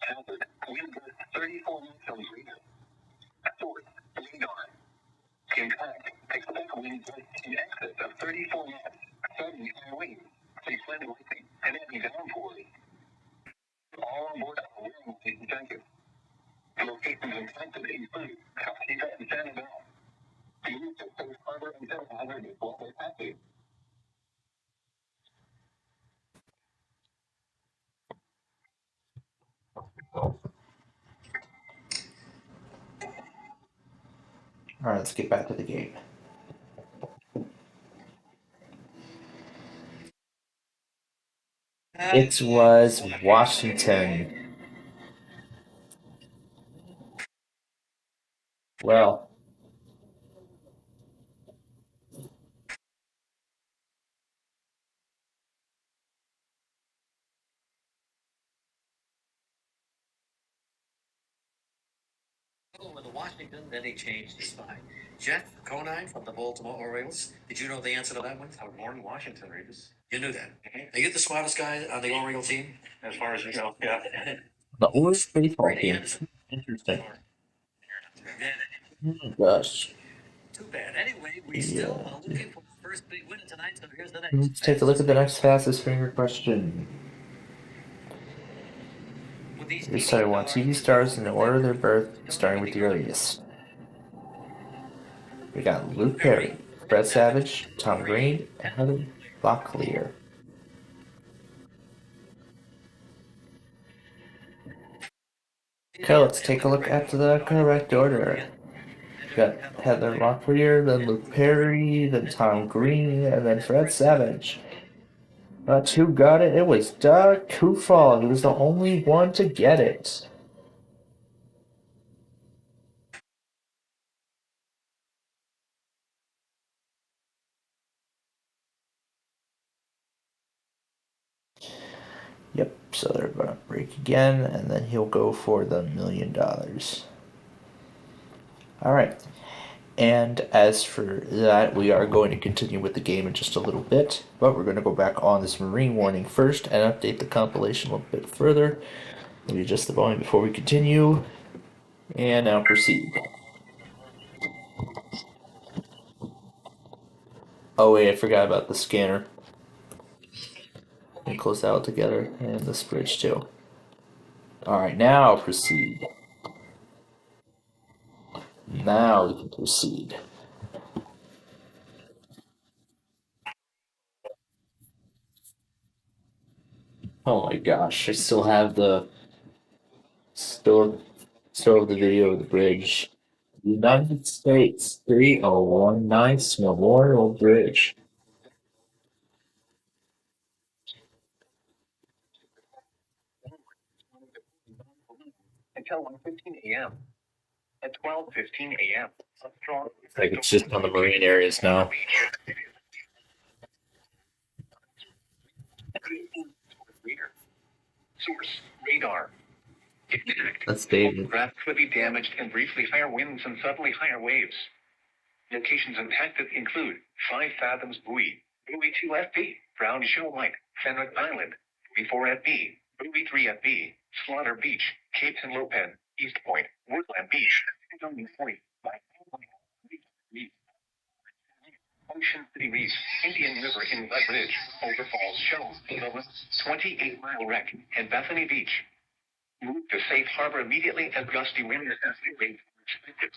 Albert, win the 34 minutes on Greener. Fourth, lead on. In fact, takes the back win in excess of 34 minutes. Suddenly, win. They fled away and then down for it. All on board. Thank you. Locations impacted include Coptica and San Miguel. The use of Safe Harbor and Safe Hazard is also happy. Alright, let's get back to the game. It was Washington. Well, With the Washington, then he changed his mind. Jeff Conine from the Baltimore Orioles. Did you know the answer to that one? I was born in Washington, Regis. You knew that. Are you the smartest guy on the Oriole team? As far as you know, yeah. the Orioles baseball team. Interesting. Oh gosh. Too bad. Anyway, we still are looking for the first big winner tonight, so here's the next. Let's take a look at the next fastest finger question. Here's how I want TV stars in the order of their birth, starting with the earliest. We got Luke Perry, Fred Savage, Tom Green, and Heather Locklear. Okay, let's take a look at the correct order. We got Heather Locklear, then Luke Perry, then Tom Green, and then Fred Savage. But who got it? It was Doug Kufal. He was the only one to get it. Yep, so they're going to break again, and then he'll go for the $1 million. Alright, and as for that, we are going to continue with the game in just a little bit, but we're going to go back on this marine warning first and update the compilation a little bit further. Let me adjust the volume before we continue, and now proceed. Oh wait, I forgot about the scanner. Let me close that out together, and this bridge too. Alright, now proceed. Now we can proceed. Oh my gosh, I still have the still have the video of the bridge. United States 3019 Memorial Bridge. Until 1:15 a.m. At 12:15 a.m. It's like it's just on the marine areas now. Source radar. That's David. Craft could be damaged and briefly higher winds and suddenly higher waves. Locations impacted include 5 Fathoms Buoy, Buoy 2 at B, Brown Shoal Light, Fenwick Island, Buoy 4 at B, Buoy 3 at B, Slaughter Beach, Cape Henlopen, East Point, Woodland Beach, Zoning Point, Ocean City Reef, Indian River Inlet Bridge, Boulder Falls Shoal, Loma, 28-mile wreck, and Bethany Beach. Move to safe harbor immediately as gusty winds and rain are expected.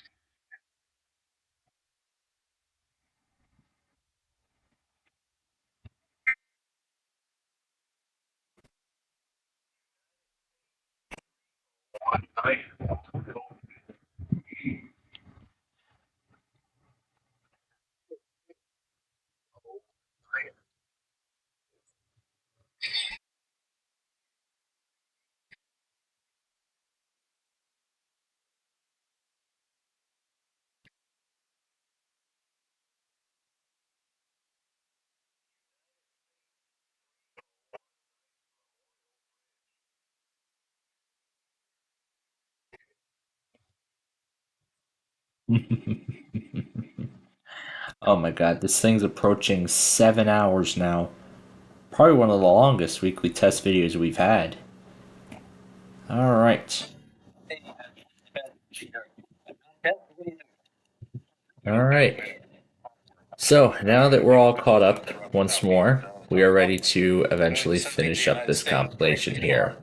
Oh my god, this thing's approaching 7 hours now. Probably one of the longest weekly test videos we've had. Alright. Alright. So, now that we're all caught up once more, we are ready to eventually finish up this compilation here.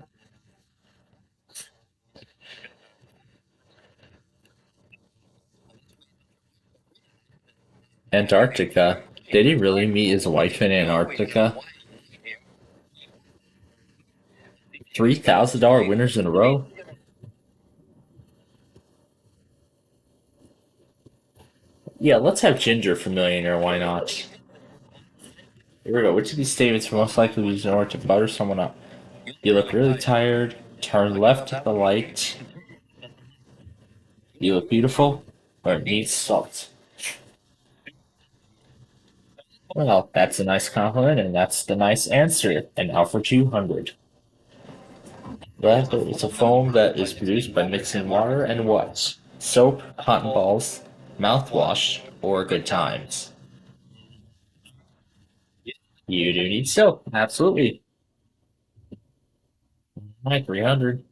Antarctica. Did he really meet his wife in Antarctica? $3,000 winners in a row? Yeah, let's have Ginger for millionaire, why not? Here we go. Which of these statements are most likely to use in order to butter someone up? You look really tired. Turn left at the light. You look beautiful. Or it needs salt. Well, that's a nice compliment, and that's the nice answer. And now for 200. That is a foam that is produced by mixing water and what? Soap, cotton balls, mouthwash, or good times? You do need soap, absolutely. My 300.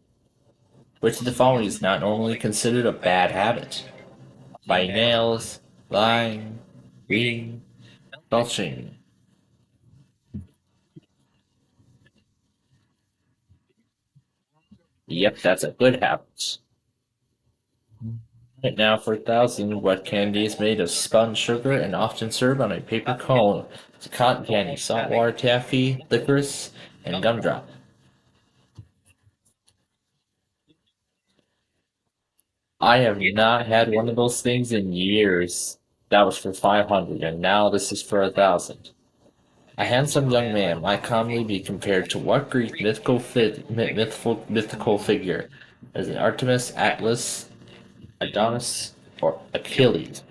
Which of the following is not normally considered a bad habit? Biting nails, lying, reading, belching. Yep, that's a good habit. Right now for 1,000, what candy is made of spun sugar and often served on a paper cone? It's cotton candy, saltwater taffy, licorice, and gumdrop. I have not had one of those things in years. That was for 500, and now this is for 1,000. A handsome young man might commonly be compared to what Greek mythical figure? Is it Artemis, Atlas, Adonis, or Achilles?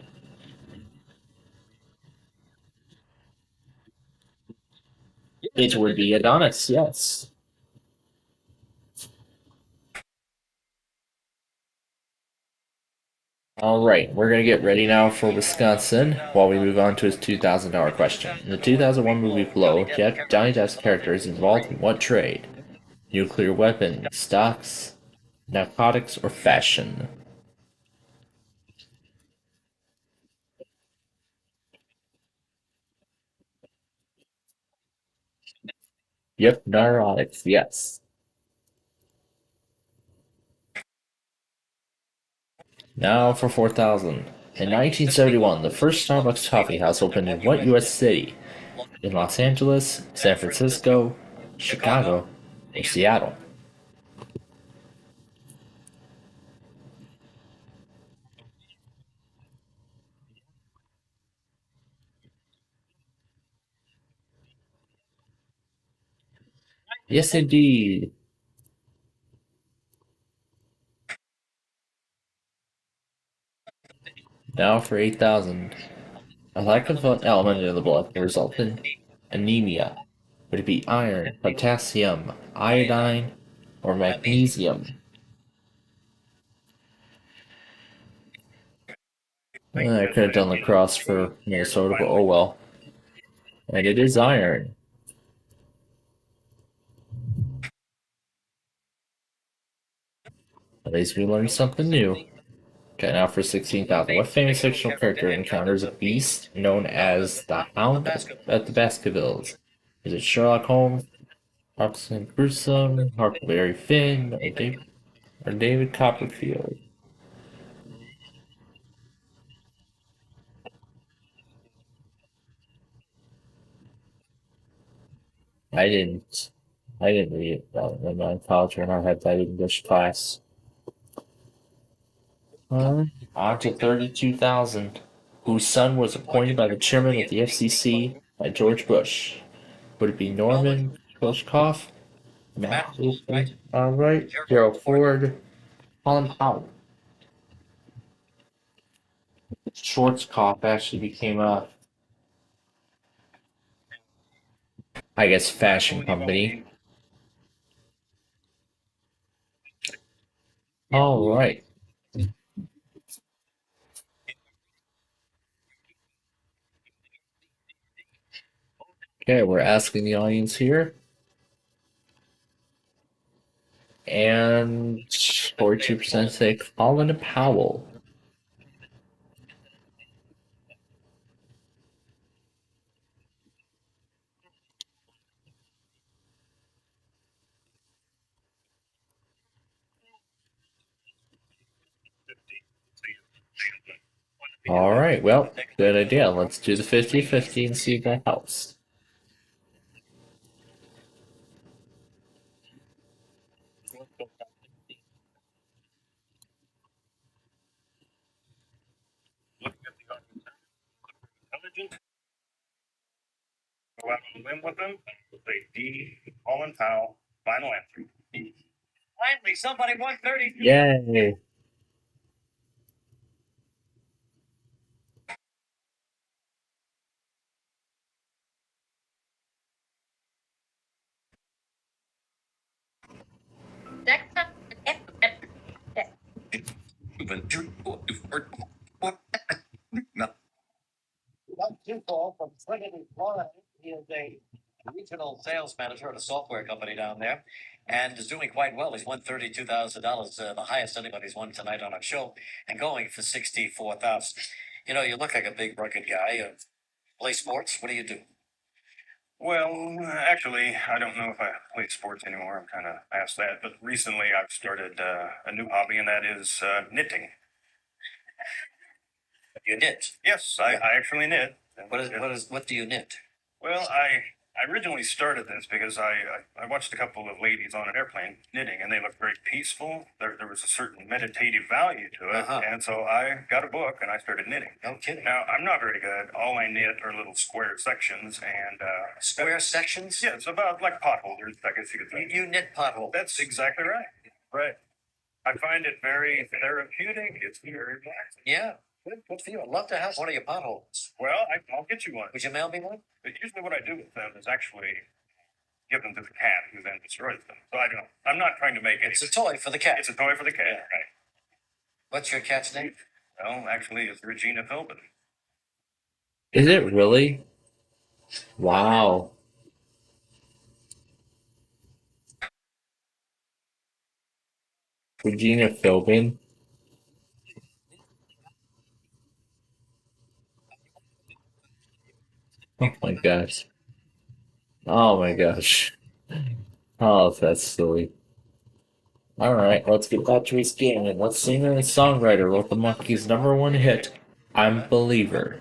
It would be Adonis, yes. Alright, we're gonna get ready now for Wisconsin while we move on to his $2,000 question. In the 2001 movie Blow, Johnny Depp's character is involved in what trade? Nuclear weapons, stocks, narcotics, or fashion? Yep, narcotics, yes. Now for 4,000. In 1971, the first Starbucks coffee house opened in what U.S. city? In Los Angeles, San Francisco, Chicago, or Seattle? Yes, indeed. Now for 8,000. A lack of an element in the blood can result in anemia. Would it be iron, potassium, iodine, or magnesium? I could have done lacrosse for Minnesota, but oh well. And it is iron. At least we learned something new. Okay, now for 16,000. What famous fictional character encounters a beast known as the Hound at the Baskervilles? Is it Sherlock Holmes, Robinson Crusoe, Huckleberry Finn, or David Copperfield? I didn't. I didn't read it in my college when I had that English class. On to 32,000. Whose son was appointed by the chairman of the FCC by George Bush? Would it be Norman Koshkoff, Matt Wilson, alright, Gerald Ford, Colin Powell? Schwarzkopf actually became a, I guess, fashion company. Alright. Okay, we're asking the audience here. And 42% say Colin Powell. Alright, well, good idea. Let's do the 50-50 and see if that helps. Looking at the intelligence, go out on a limb with them, say D, Colin Powell, final answer. Finally, somebody won 30. Yay! Paul from Trinity, Florida. He is a regional sales manager at a software company down there and is doing quite well. He's won $32,000, the highest anybody's won tonight on our show, and going for 64,000. You know, you look like a big, rugged guy. Play sports? What do you do? Well, actually, I don't know if I play sports anymore. I'm kind of past that. But recently, I've started a new hobby, and that is knitting. You knit? Yes, I actually knit. What do you knit? Well, I originally started this because I watched a couple of ladies on an airplane knitting, and they looked very peaceful. There was a certain meditative value to it, and so I got a book and I started knitting. No kidding. Now, I'm not very good. All I knit are little square sections, and square sections? Yeah, it's about like potholders, I guess you could say. You knit potholders. That's exactly right. Right. I find it very therapeutic. It's very relaxing. Yeah. Good for you. I'd love to have one of your potholes. Well, I'll get you one. Would you mail me one? But usually what I do with them is actually give them to the cat who then destroys them. So I'm not trying to make it. It's a toy for the cat. It's a toy for the cat, right. What's your cat's name? Well, actually, it's Regina Philbin. Is it really? Wow. Regina Philbin? Oh my gosh. Oh my gosh. Oh, that's silly. Alright, let's get back to his game and let's sing a songwriter wrote the Monkeys' #1 hit, I'm Believer.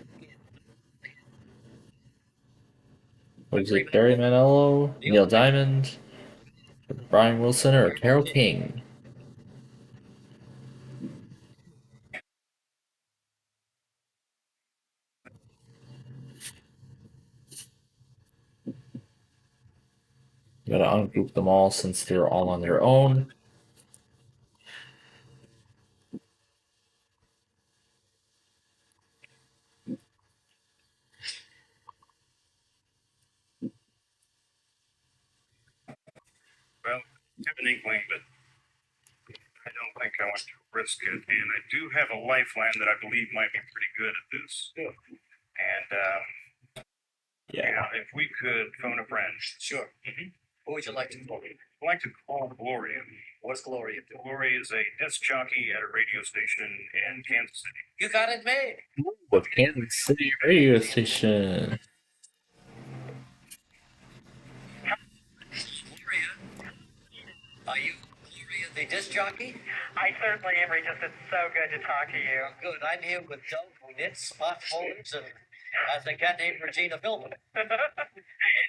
Was it Barry Manilow, Neil Diamond, Brian Wilson, or Carole King? You gotta ungroup them all since they're all on their own. Well, I have an inkling, but I don't think I want to risk it. And I do have a lifeline that I believe might be pretty good at this. And yeah, if we could phone a friend. Sure. Who would you like to call? I'd like to call Gloria. What's Gloria do? Gloria is a disc jockey at a radio station in Kansas City. You got it made. With Kansas City radio station. Gloria, are you Gloria the disc jockey? I certainly am, Regis. It's so good to talk to you. Good. I'm here with Doug, who knits potholders, and has a cat named Regina Philbin.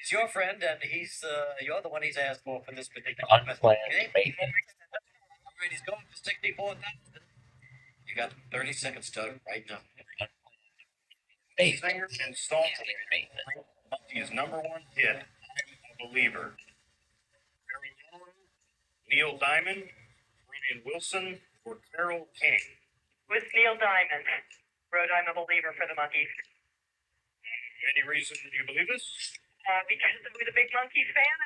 He's your friend, and you're the one he's asked for this particular Unplanned maintenance. All right, he's going for 64,000. You got 30 seconds, Doug, right now. Singer and songwriter. His #1 hit, I'm a Believer. Barry Manilow, Neil Diamond, Brian Wilson, or Carole King. With Neil Diamond. Wrote I'm a Believer for the Monkees. Any reason you believe this? Because I was a big Monkees fan.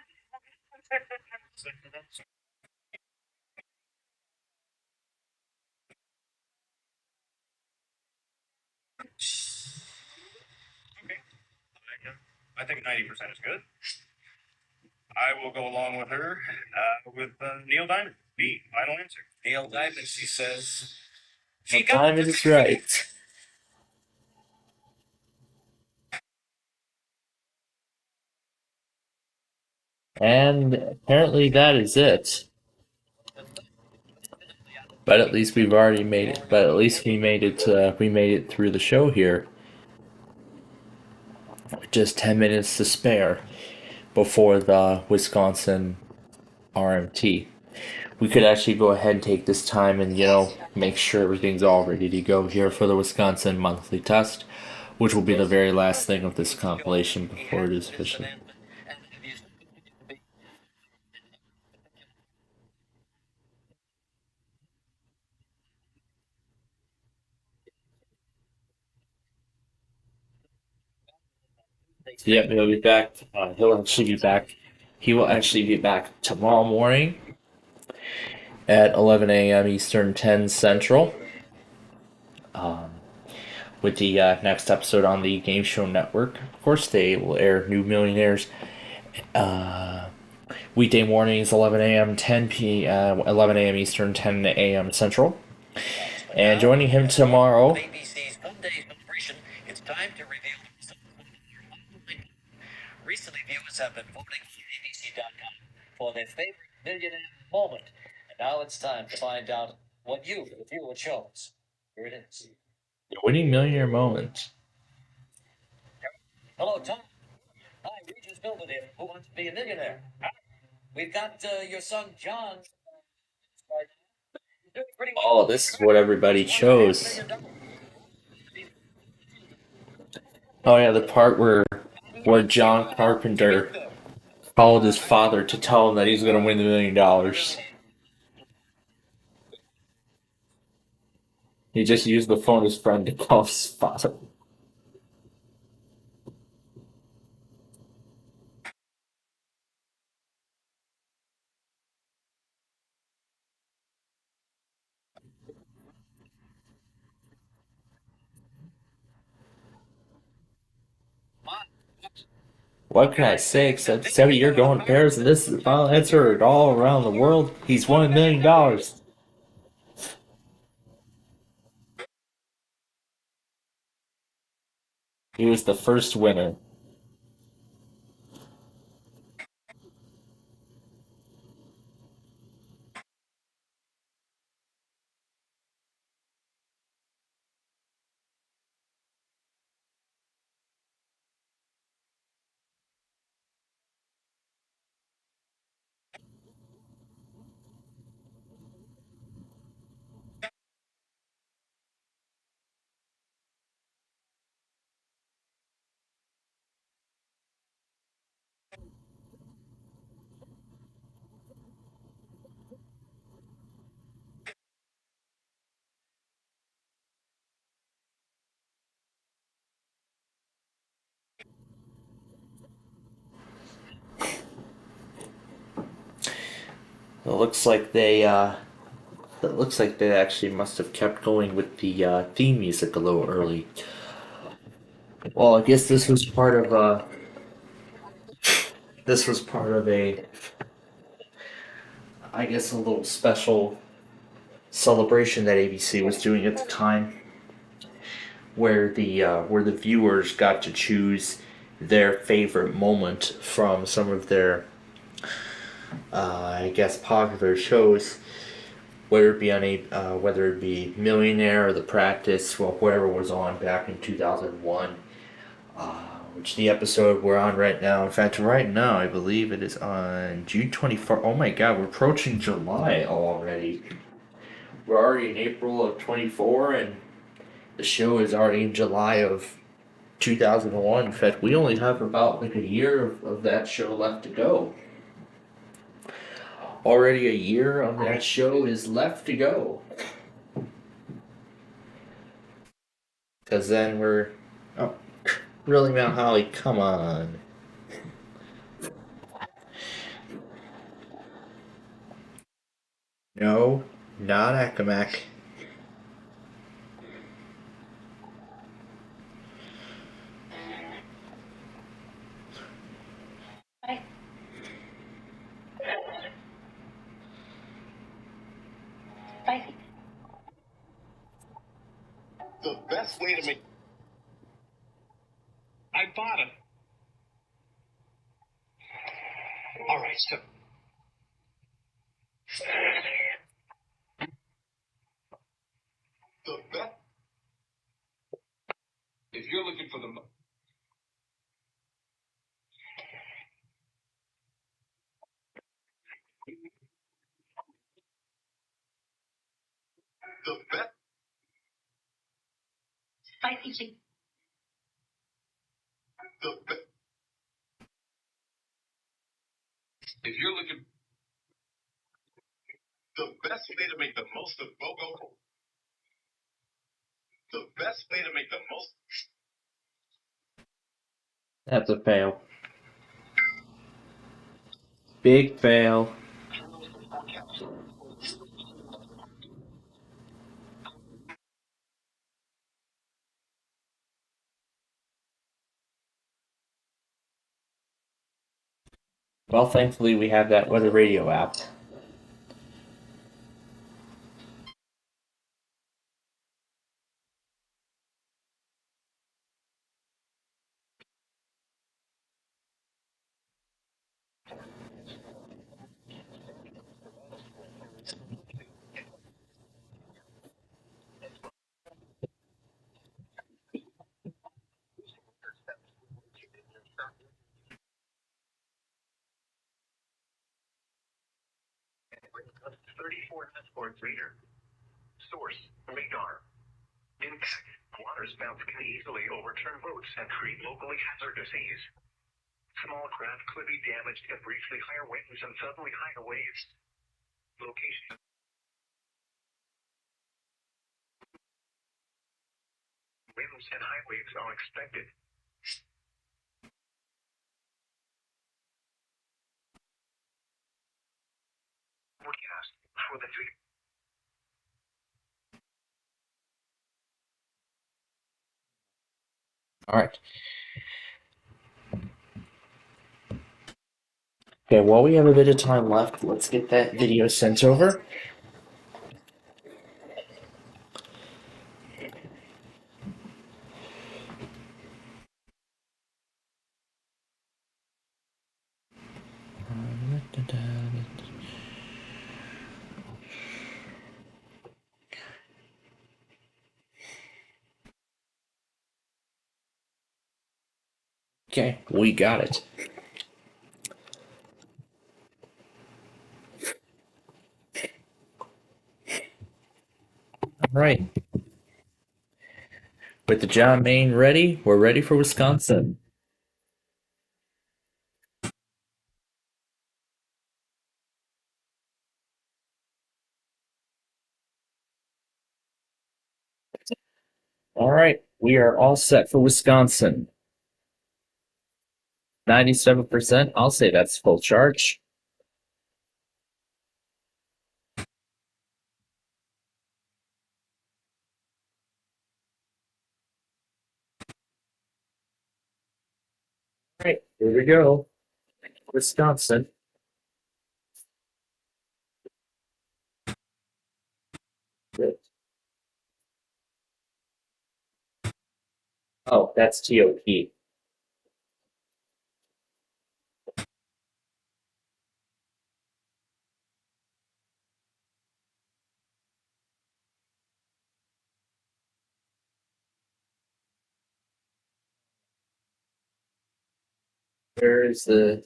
Okay. I think 90% is good. I will go along with her with Neil Diamond. B, final answer. Neil Diamond, she says. Diamond is right. And apparently that is it. But at least we've already made it. But at least we made it. We made it through the show here. Just 10 minutes to spare before the Wisconsin RMT. We could actually go ahead and take this time and, make sure everything's all ready to go here for the Wisconsin monthly test, which will be the very last thing of this compilation before it is officially. Yep, he'll be back. He'll actually be back. He will actually be back tomorrow morning at 11 a.m. Eastern, 10 Central. With the next episode on the Game Show Network. Of course, they will air New Millionaires weekday mornings, 11 a.m., 11 a.m. Eastern, 10 a.m. Central. And joining him tomorrow. It's time to reveal the results. Recently, viewers have been voting on ABC.com for their favorite millionaire moment. And now it's time to find out what you, the viewer, chose. Here it is. The winning millionaire moment. Hello, Tom. Hi, Regis Belvedere. Who wants to be a millionaire? We've got your son, John. Oh, this is what everybody chose. Oh yeah, the part where John Carpenter called his father to tell him that he's going to win the $1 million. He just used the phone of his friend to call his father. What can I say except 7 year going to Paris and this is the final answer all around the world? He's won $1 million. He was the first winner. It looks like they actually must have kept going with the theme music a little early. Well, I guess this was part of a I guess a little special celebration that ABC was doing at the time, where the viewers got to choose their favorite moment from some of their I guess popular shows, whether it be Millionaire or The Practice, well, whatever was on back in 2001. Which the episode we're on right now. In fact, right now I believe it is on June 24th. Oh my God, we're approaching July already. We're already in April of 24, and the show is already in July of 2001. In fact, we only have about like a year of that show left to go. Already a year of that show is left to go. Because then we're... Oh, really, Mount Holly? Come on. No, not Accomack. The best way to make. I bought it. All right, so. for the best. Spicy chicken. If you're looking, the best way to make the most of BOGO, the best way to make the most. That's a fail. Big fail. Well, thankfully we have that weather radio app. Source, radar. Water spouts can easily overturn boats and create locally hazardous seas. Small craft could be damaged at briefly higher winds and suddenly higher waves. Location. Winds and high waves are expected. Forecast for the three. All right. Okay, while we have a bit of time left, let's get that video sent over. Okay, we got it. All right. With the John Main ready, we're ready for Wisconsin. All right, we are all set for Wisconsin. 97%, I'll say that's full charge. All right, here we go. Wisconsin. Good. Oh, that's TOP. There's the...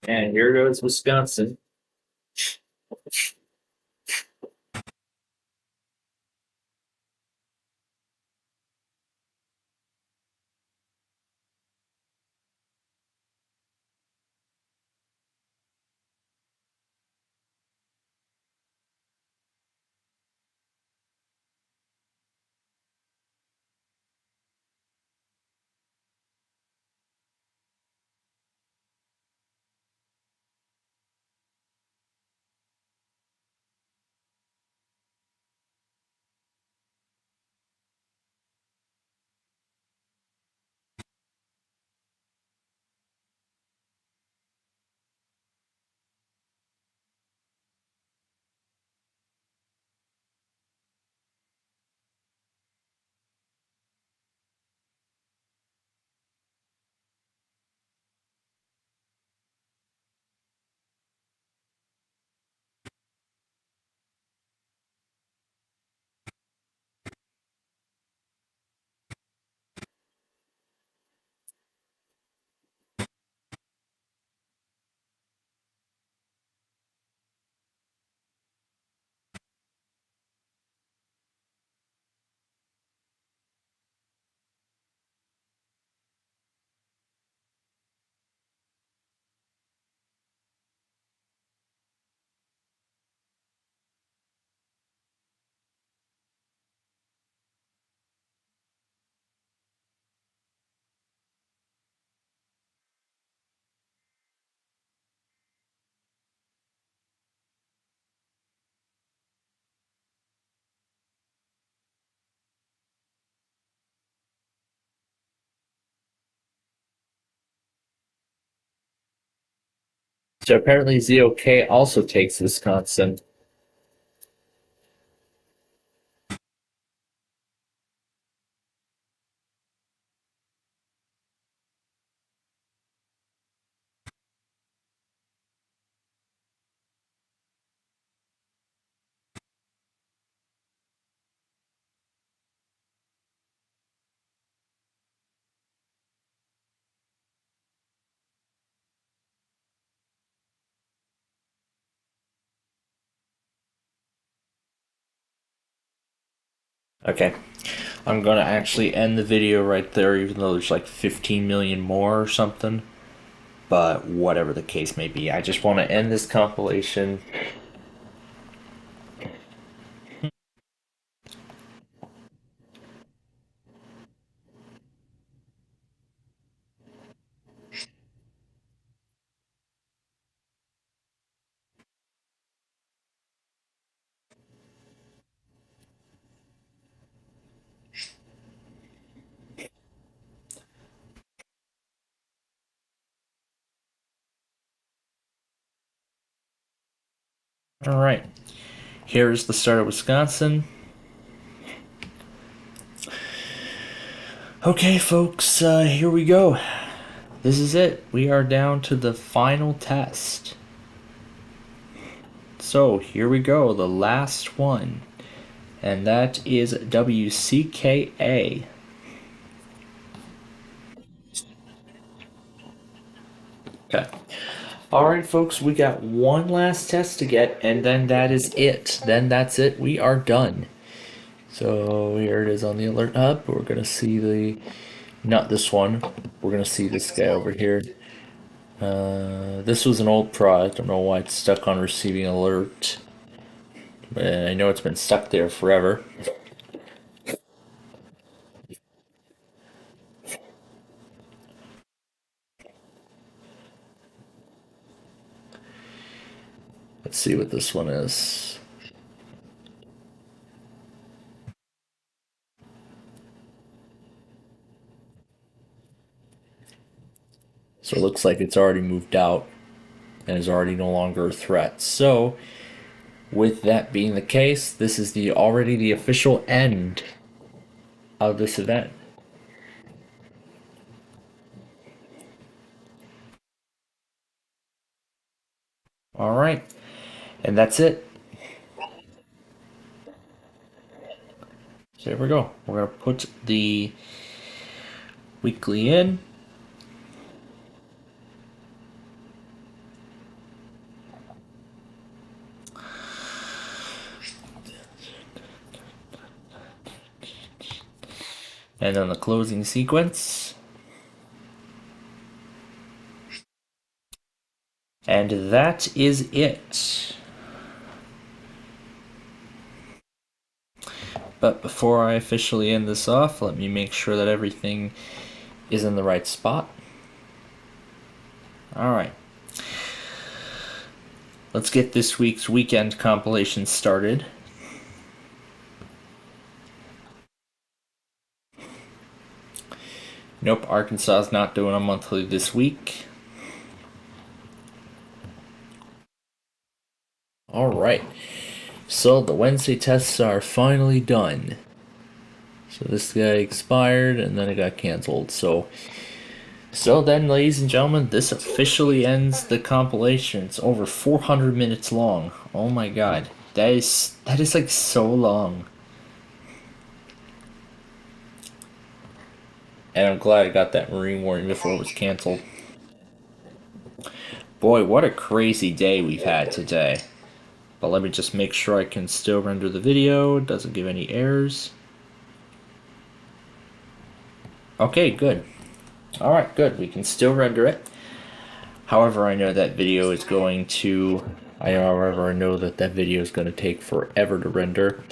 And here goes Wisconsin. So apparently ZOK also takes Wisconsin. Okay. I'm gonna actually end the video right there, even though there's like 15 million more or something. But whatever the case may be, I just want to end this compilation. Alright. Here's the start of Wisconsin. Okay, folks, here we go. This is it. We are down to the final test. So, here we go, the last one. And that is WCKA. Okay. Alright, folks, we got one last test to get, and then that is it. Then that's it. We are done. So, here it is on the alert hub. We're going to see the... Not this one. We're going to see this guy over here. This was an old pro. I don't know why it's stuck on receiving alert. But I know it's been stuck there forever. Let's see what this one is. So it looks like it's already moved out and is already no longer a threat. So, with that being the case, this is already the official end of this event. Alright, and that's it. So here we go. We're going to put the weekly in. And then the closing sequence. And that is it. But before I officially end this off, let me make sure that everything is in the right spot. Alright. Let's get this week's weekend compilation started. Nope, Arkansas is not doing a monthly this week. Alright. So the Wednesday tests are finally done. So this guy expired and then it got canceled. So then, ladies and gentlemen, this officially ends the compilation. It's over 400 minutes long. Oh my god. That is like so long. And I'm glad I got that Marine warning before it was canceled. Boy, what a crazy day we've had today. But let me just make sure I can still render the video. It doesn't give any errors. Okay, good. Alright, good. We can still render it. However, I know that video is going to... I know that video is going to take forever to render,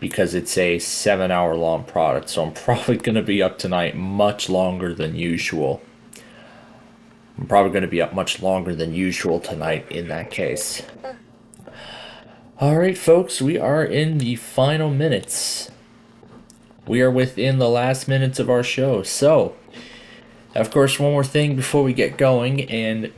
because it's a 7-hour long product, so I'm probably going to be up tonight much longer than usual. I'm probably going to be up much longer than usual tonight in that case. Alright folks, we are in the final minutes. We are within the last minutes of our show, so... Of course, one more thing before we get going, and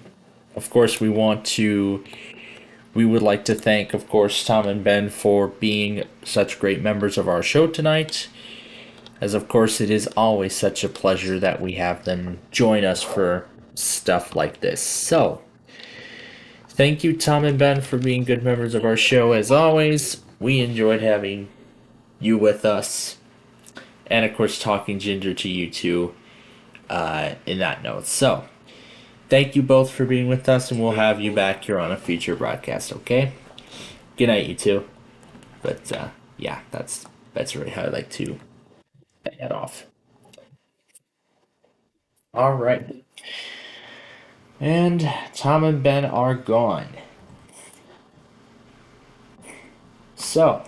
of course, we would like to thank, of course, Tom and Ben for being such great members of our show tonight. As of course, it is always such a pleasure that we have them join us for stuff like this. So, thank you, Tom and Ben, for being good members of our show. As always, we enjoyed having you with us. And of course, talking ginger to you two in that note. So, thank you both for being with us, and we'll have you back here on a future broadcast, okay? Good night, you two. But, yeah, that's really how I like to head off. Alright. And Tom and Ben are gone. So,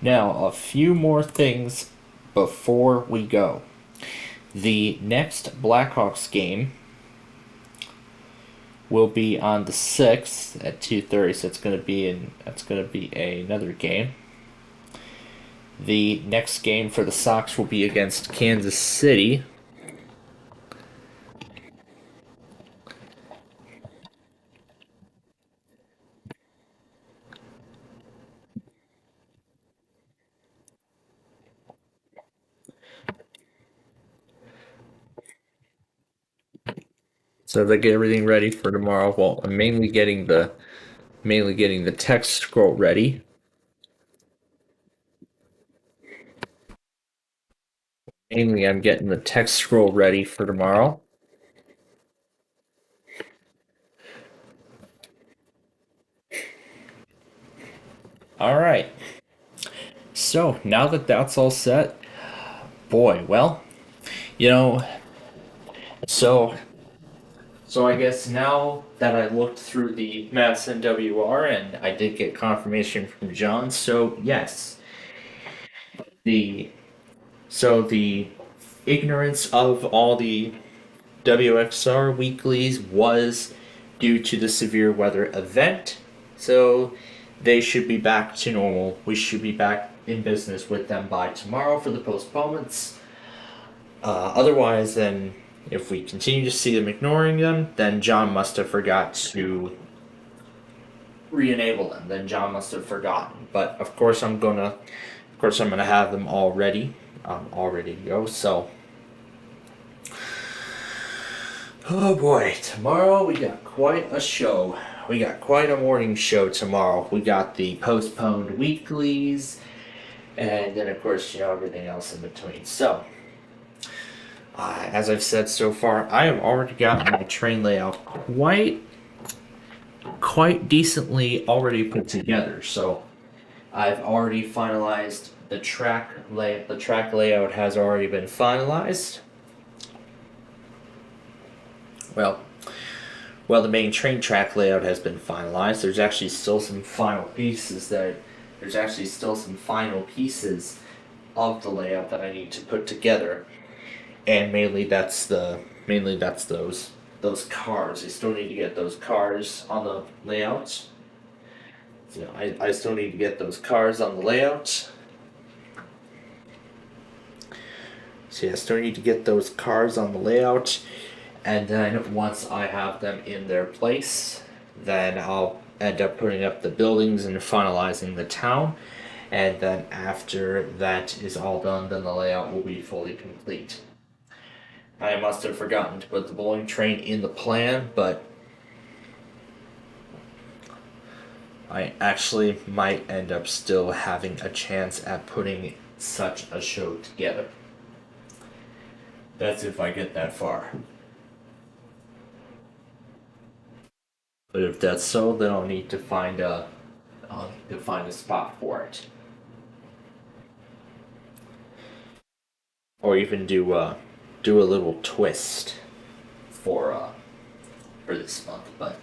now a few more things before we go. The next Blackhawks game will be on the 6th at 2:30, so that's going to be another game. The next game for the Sox will be against Kansas City. So they get everything ready for tomorrow. Well, I'm mainly getting the text scroll ready. Mainly, I'm getting the text scroll ready for tomorrow. All right. So now that that's all set, boy, well, so I guess now that I looked through the Madison WR and I did get confirmation from John, so yes, the ignorance of all the WXR weeklies was due to the severe weather event, so they should be back to normal. We should be back in business with them by tomorrow for the postponements. Otherwise, then, if we continue to see them ignoring them, then John must have forgot to re-enable them. Then John must have forgotten. But of course, I'm gonna have them all ready, all ready to go. So, oh boy, tomorrow we got quite a show. We got quite a morning show tomorrow. We got the postponed weeklies, and then of course, everything else in between. So, as I've said so far, I have already got my train layout quite decently already put together. So I've already finalized the track layout. The track layout has already been finalized. Well, the main train track layout has been finalized. There's actually still some final pieces of the layout that I need to put together. And mainly that's those cars. I still need to get those cars on the layout. So I still need to get those cars on the layout. So yeah, I still need to get those cars on the layout. And then once I have them in their place, then I'll end up putting up the buildings and finalizing the town. And then after that is all done, then the layout will be fully complete. I must have forgotten to put the bowling train in the plan, but I actually might end up still having a chance at putting such a show together. That's if I get that far. But if that's so, then I'll need to find a spot for it. Or even do a little twist for this month, but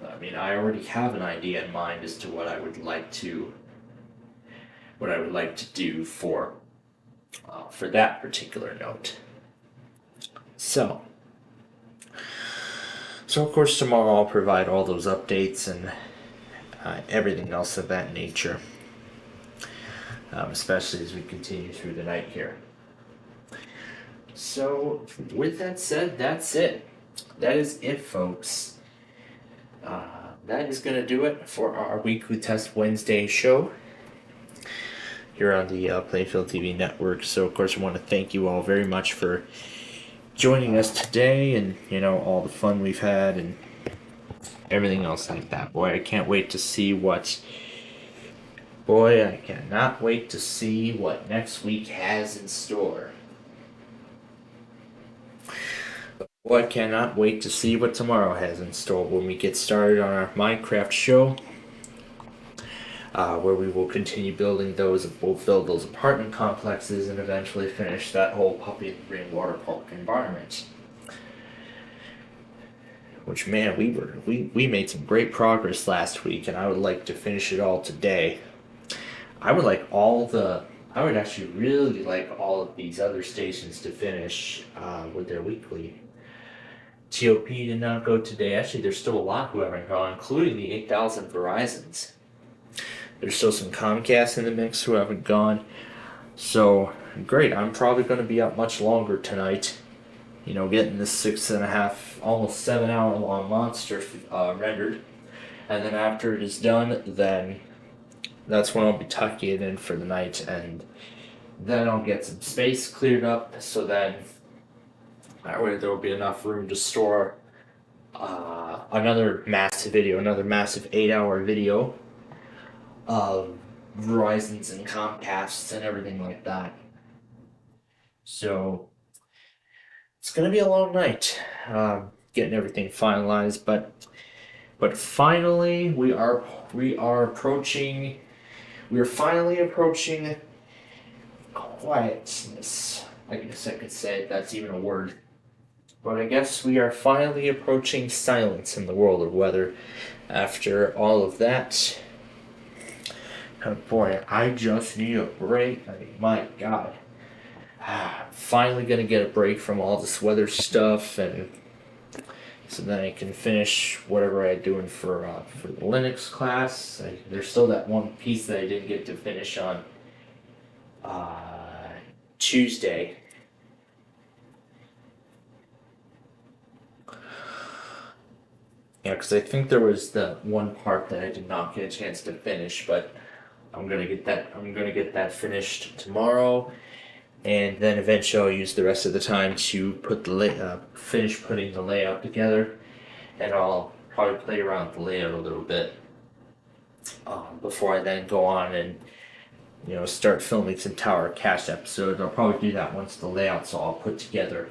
I mean, I already have an idea in mind as to what I would like to do for that particular note. So of course tomorrow I'll provide all those updates and everything else of that nature. Especially as we continue through the night here. So, with that said, that's it. That is it, folks. That is going to do it for our Weekly Test Wednesday show here on the Plainfield TV network. So, of course, I want to thank you all very much for joining us today and, all the fun we've had and everything else like that. Boy, I cannot wait to see what next week has in store. Boy, I cannot wait to see what tomorrow has in store when we get started on our Minecraft show, where we will continue building we'll build those apartment complexes and eventually finish that whole Puppy and Rainwater Park environment. Which, man, we made some great progress last week, and I would like to finish it all today. I would actually really like all of these other stations to finish with their weekly. TOP did not go today. Actually, there's still a lot who haven't gone, including the 8,000 Verizons. There's still some Comcast in the mix who haven't gone. So, great. I'm probably going to be up much longer tonight. Getting this 6.5, almost 7 hour long monster rendered. And then after it is done, then that's when I'll be tucking it in for the night. And then I'll get some space cleared up so then that way there will be enough room to store another massive 8-hour video of Verizons and Comcasts and everything like that. So it's gonna be a long night getting everything finalized, but finally we are finally approaching quietness. I guess I could say that's even a word. But I guess we are finally approaching silence in the world of weather after all of that. Oh boy, I just need a break. My God. Finally gonna get a break from all this weather stuff, and so then I can finish whatever I'm doing for the Linux class. There's still that one piece that I didn't get to finish on Tuesday. Yeah, because I think there was the one part that I did not get a chance to finish, but I'm gonna get that finished tomorrow, and then eventually I'll use the rest of the time to finish putting the layout together, and I'll probably play around with the layout a little bit before I then go on and start filming some Tower of Cash episodes. I'll probably do that once the layout's all put together.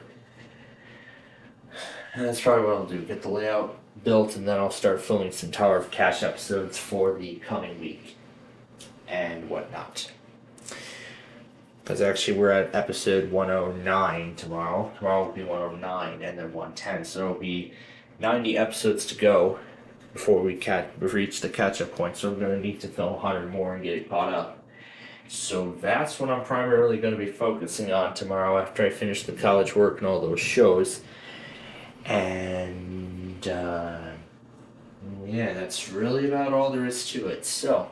And that's probably what I'll do, get the layout built, and then I'll start filming some Tower of Cash episodes for the coming week and whatnot. Because actually we're at episode 109 tomorrow. Tomorrow will be 109 and then 110, so it'll be 90 episodes to go before we reach the catch-up point, so I'm going to need to film 100 more and get it caught up. So that's what I'm primarily going to be focusing on tomorrow after I finish the college work and all those shows. And yeah, that's really about all there is to it. So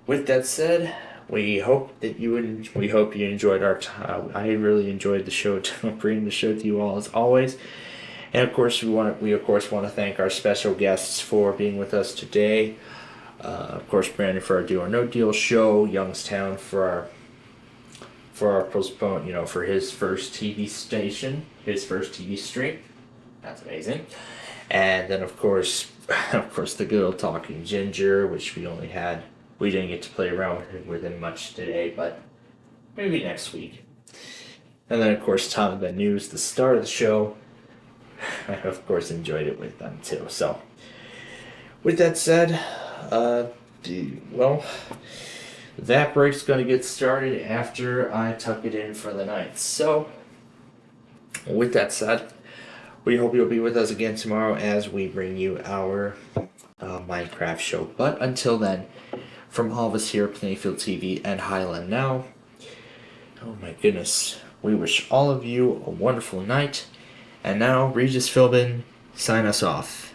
with that said, we hope you enjoyed our time. I really enjoyed the show, bringing the show to you all as always. And of course, we want to thank our special guests for being with us today. Of course, Brandon for our Deal or No Deal show, Youngstown for our postpone, for his first TV station, his first TV stream. That's amazing. And then of course, the good old Talking Ginger, which we didn't get to play around with him much today, but maybe next week. And then of course, Tom and the News, the star of the show. I of course enjoyed it with them too. So, with that said, that break's going to get started after I tuck it in for the night. So, with that said, we hope you'll be with us again tomorrow as we bring you our Minecraft show. But until then, from all of us here at Plainfield TV and Highland Now, oh my goodness, we wish all of you a wonderful night. And now, Regis Philbin, sign us off.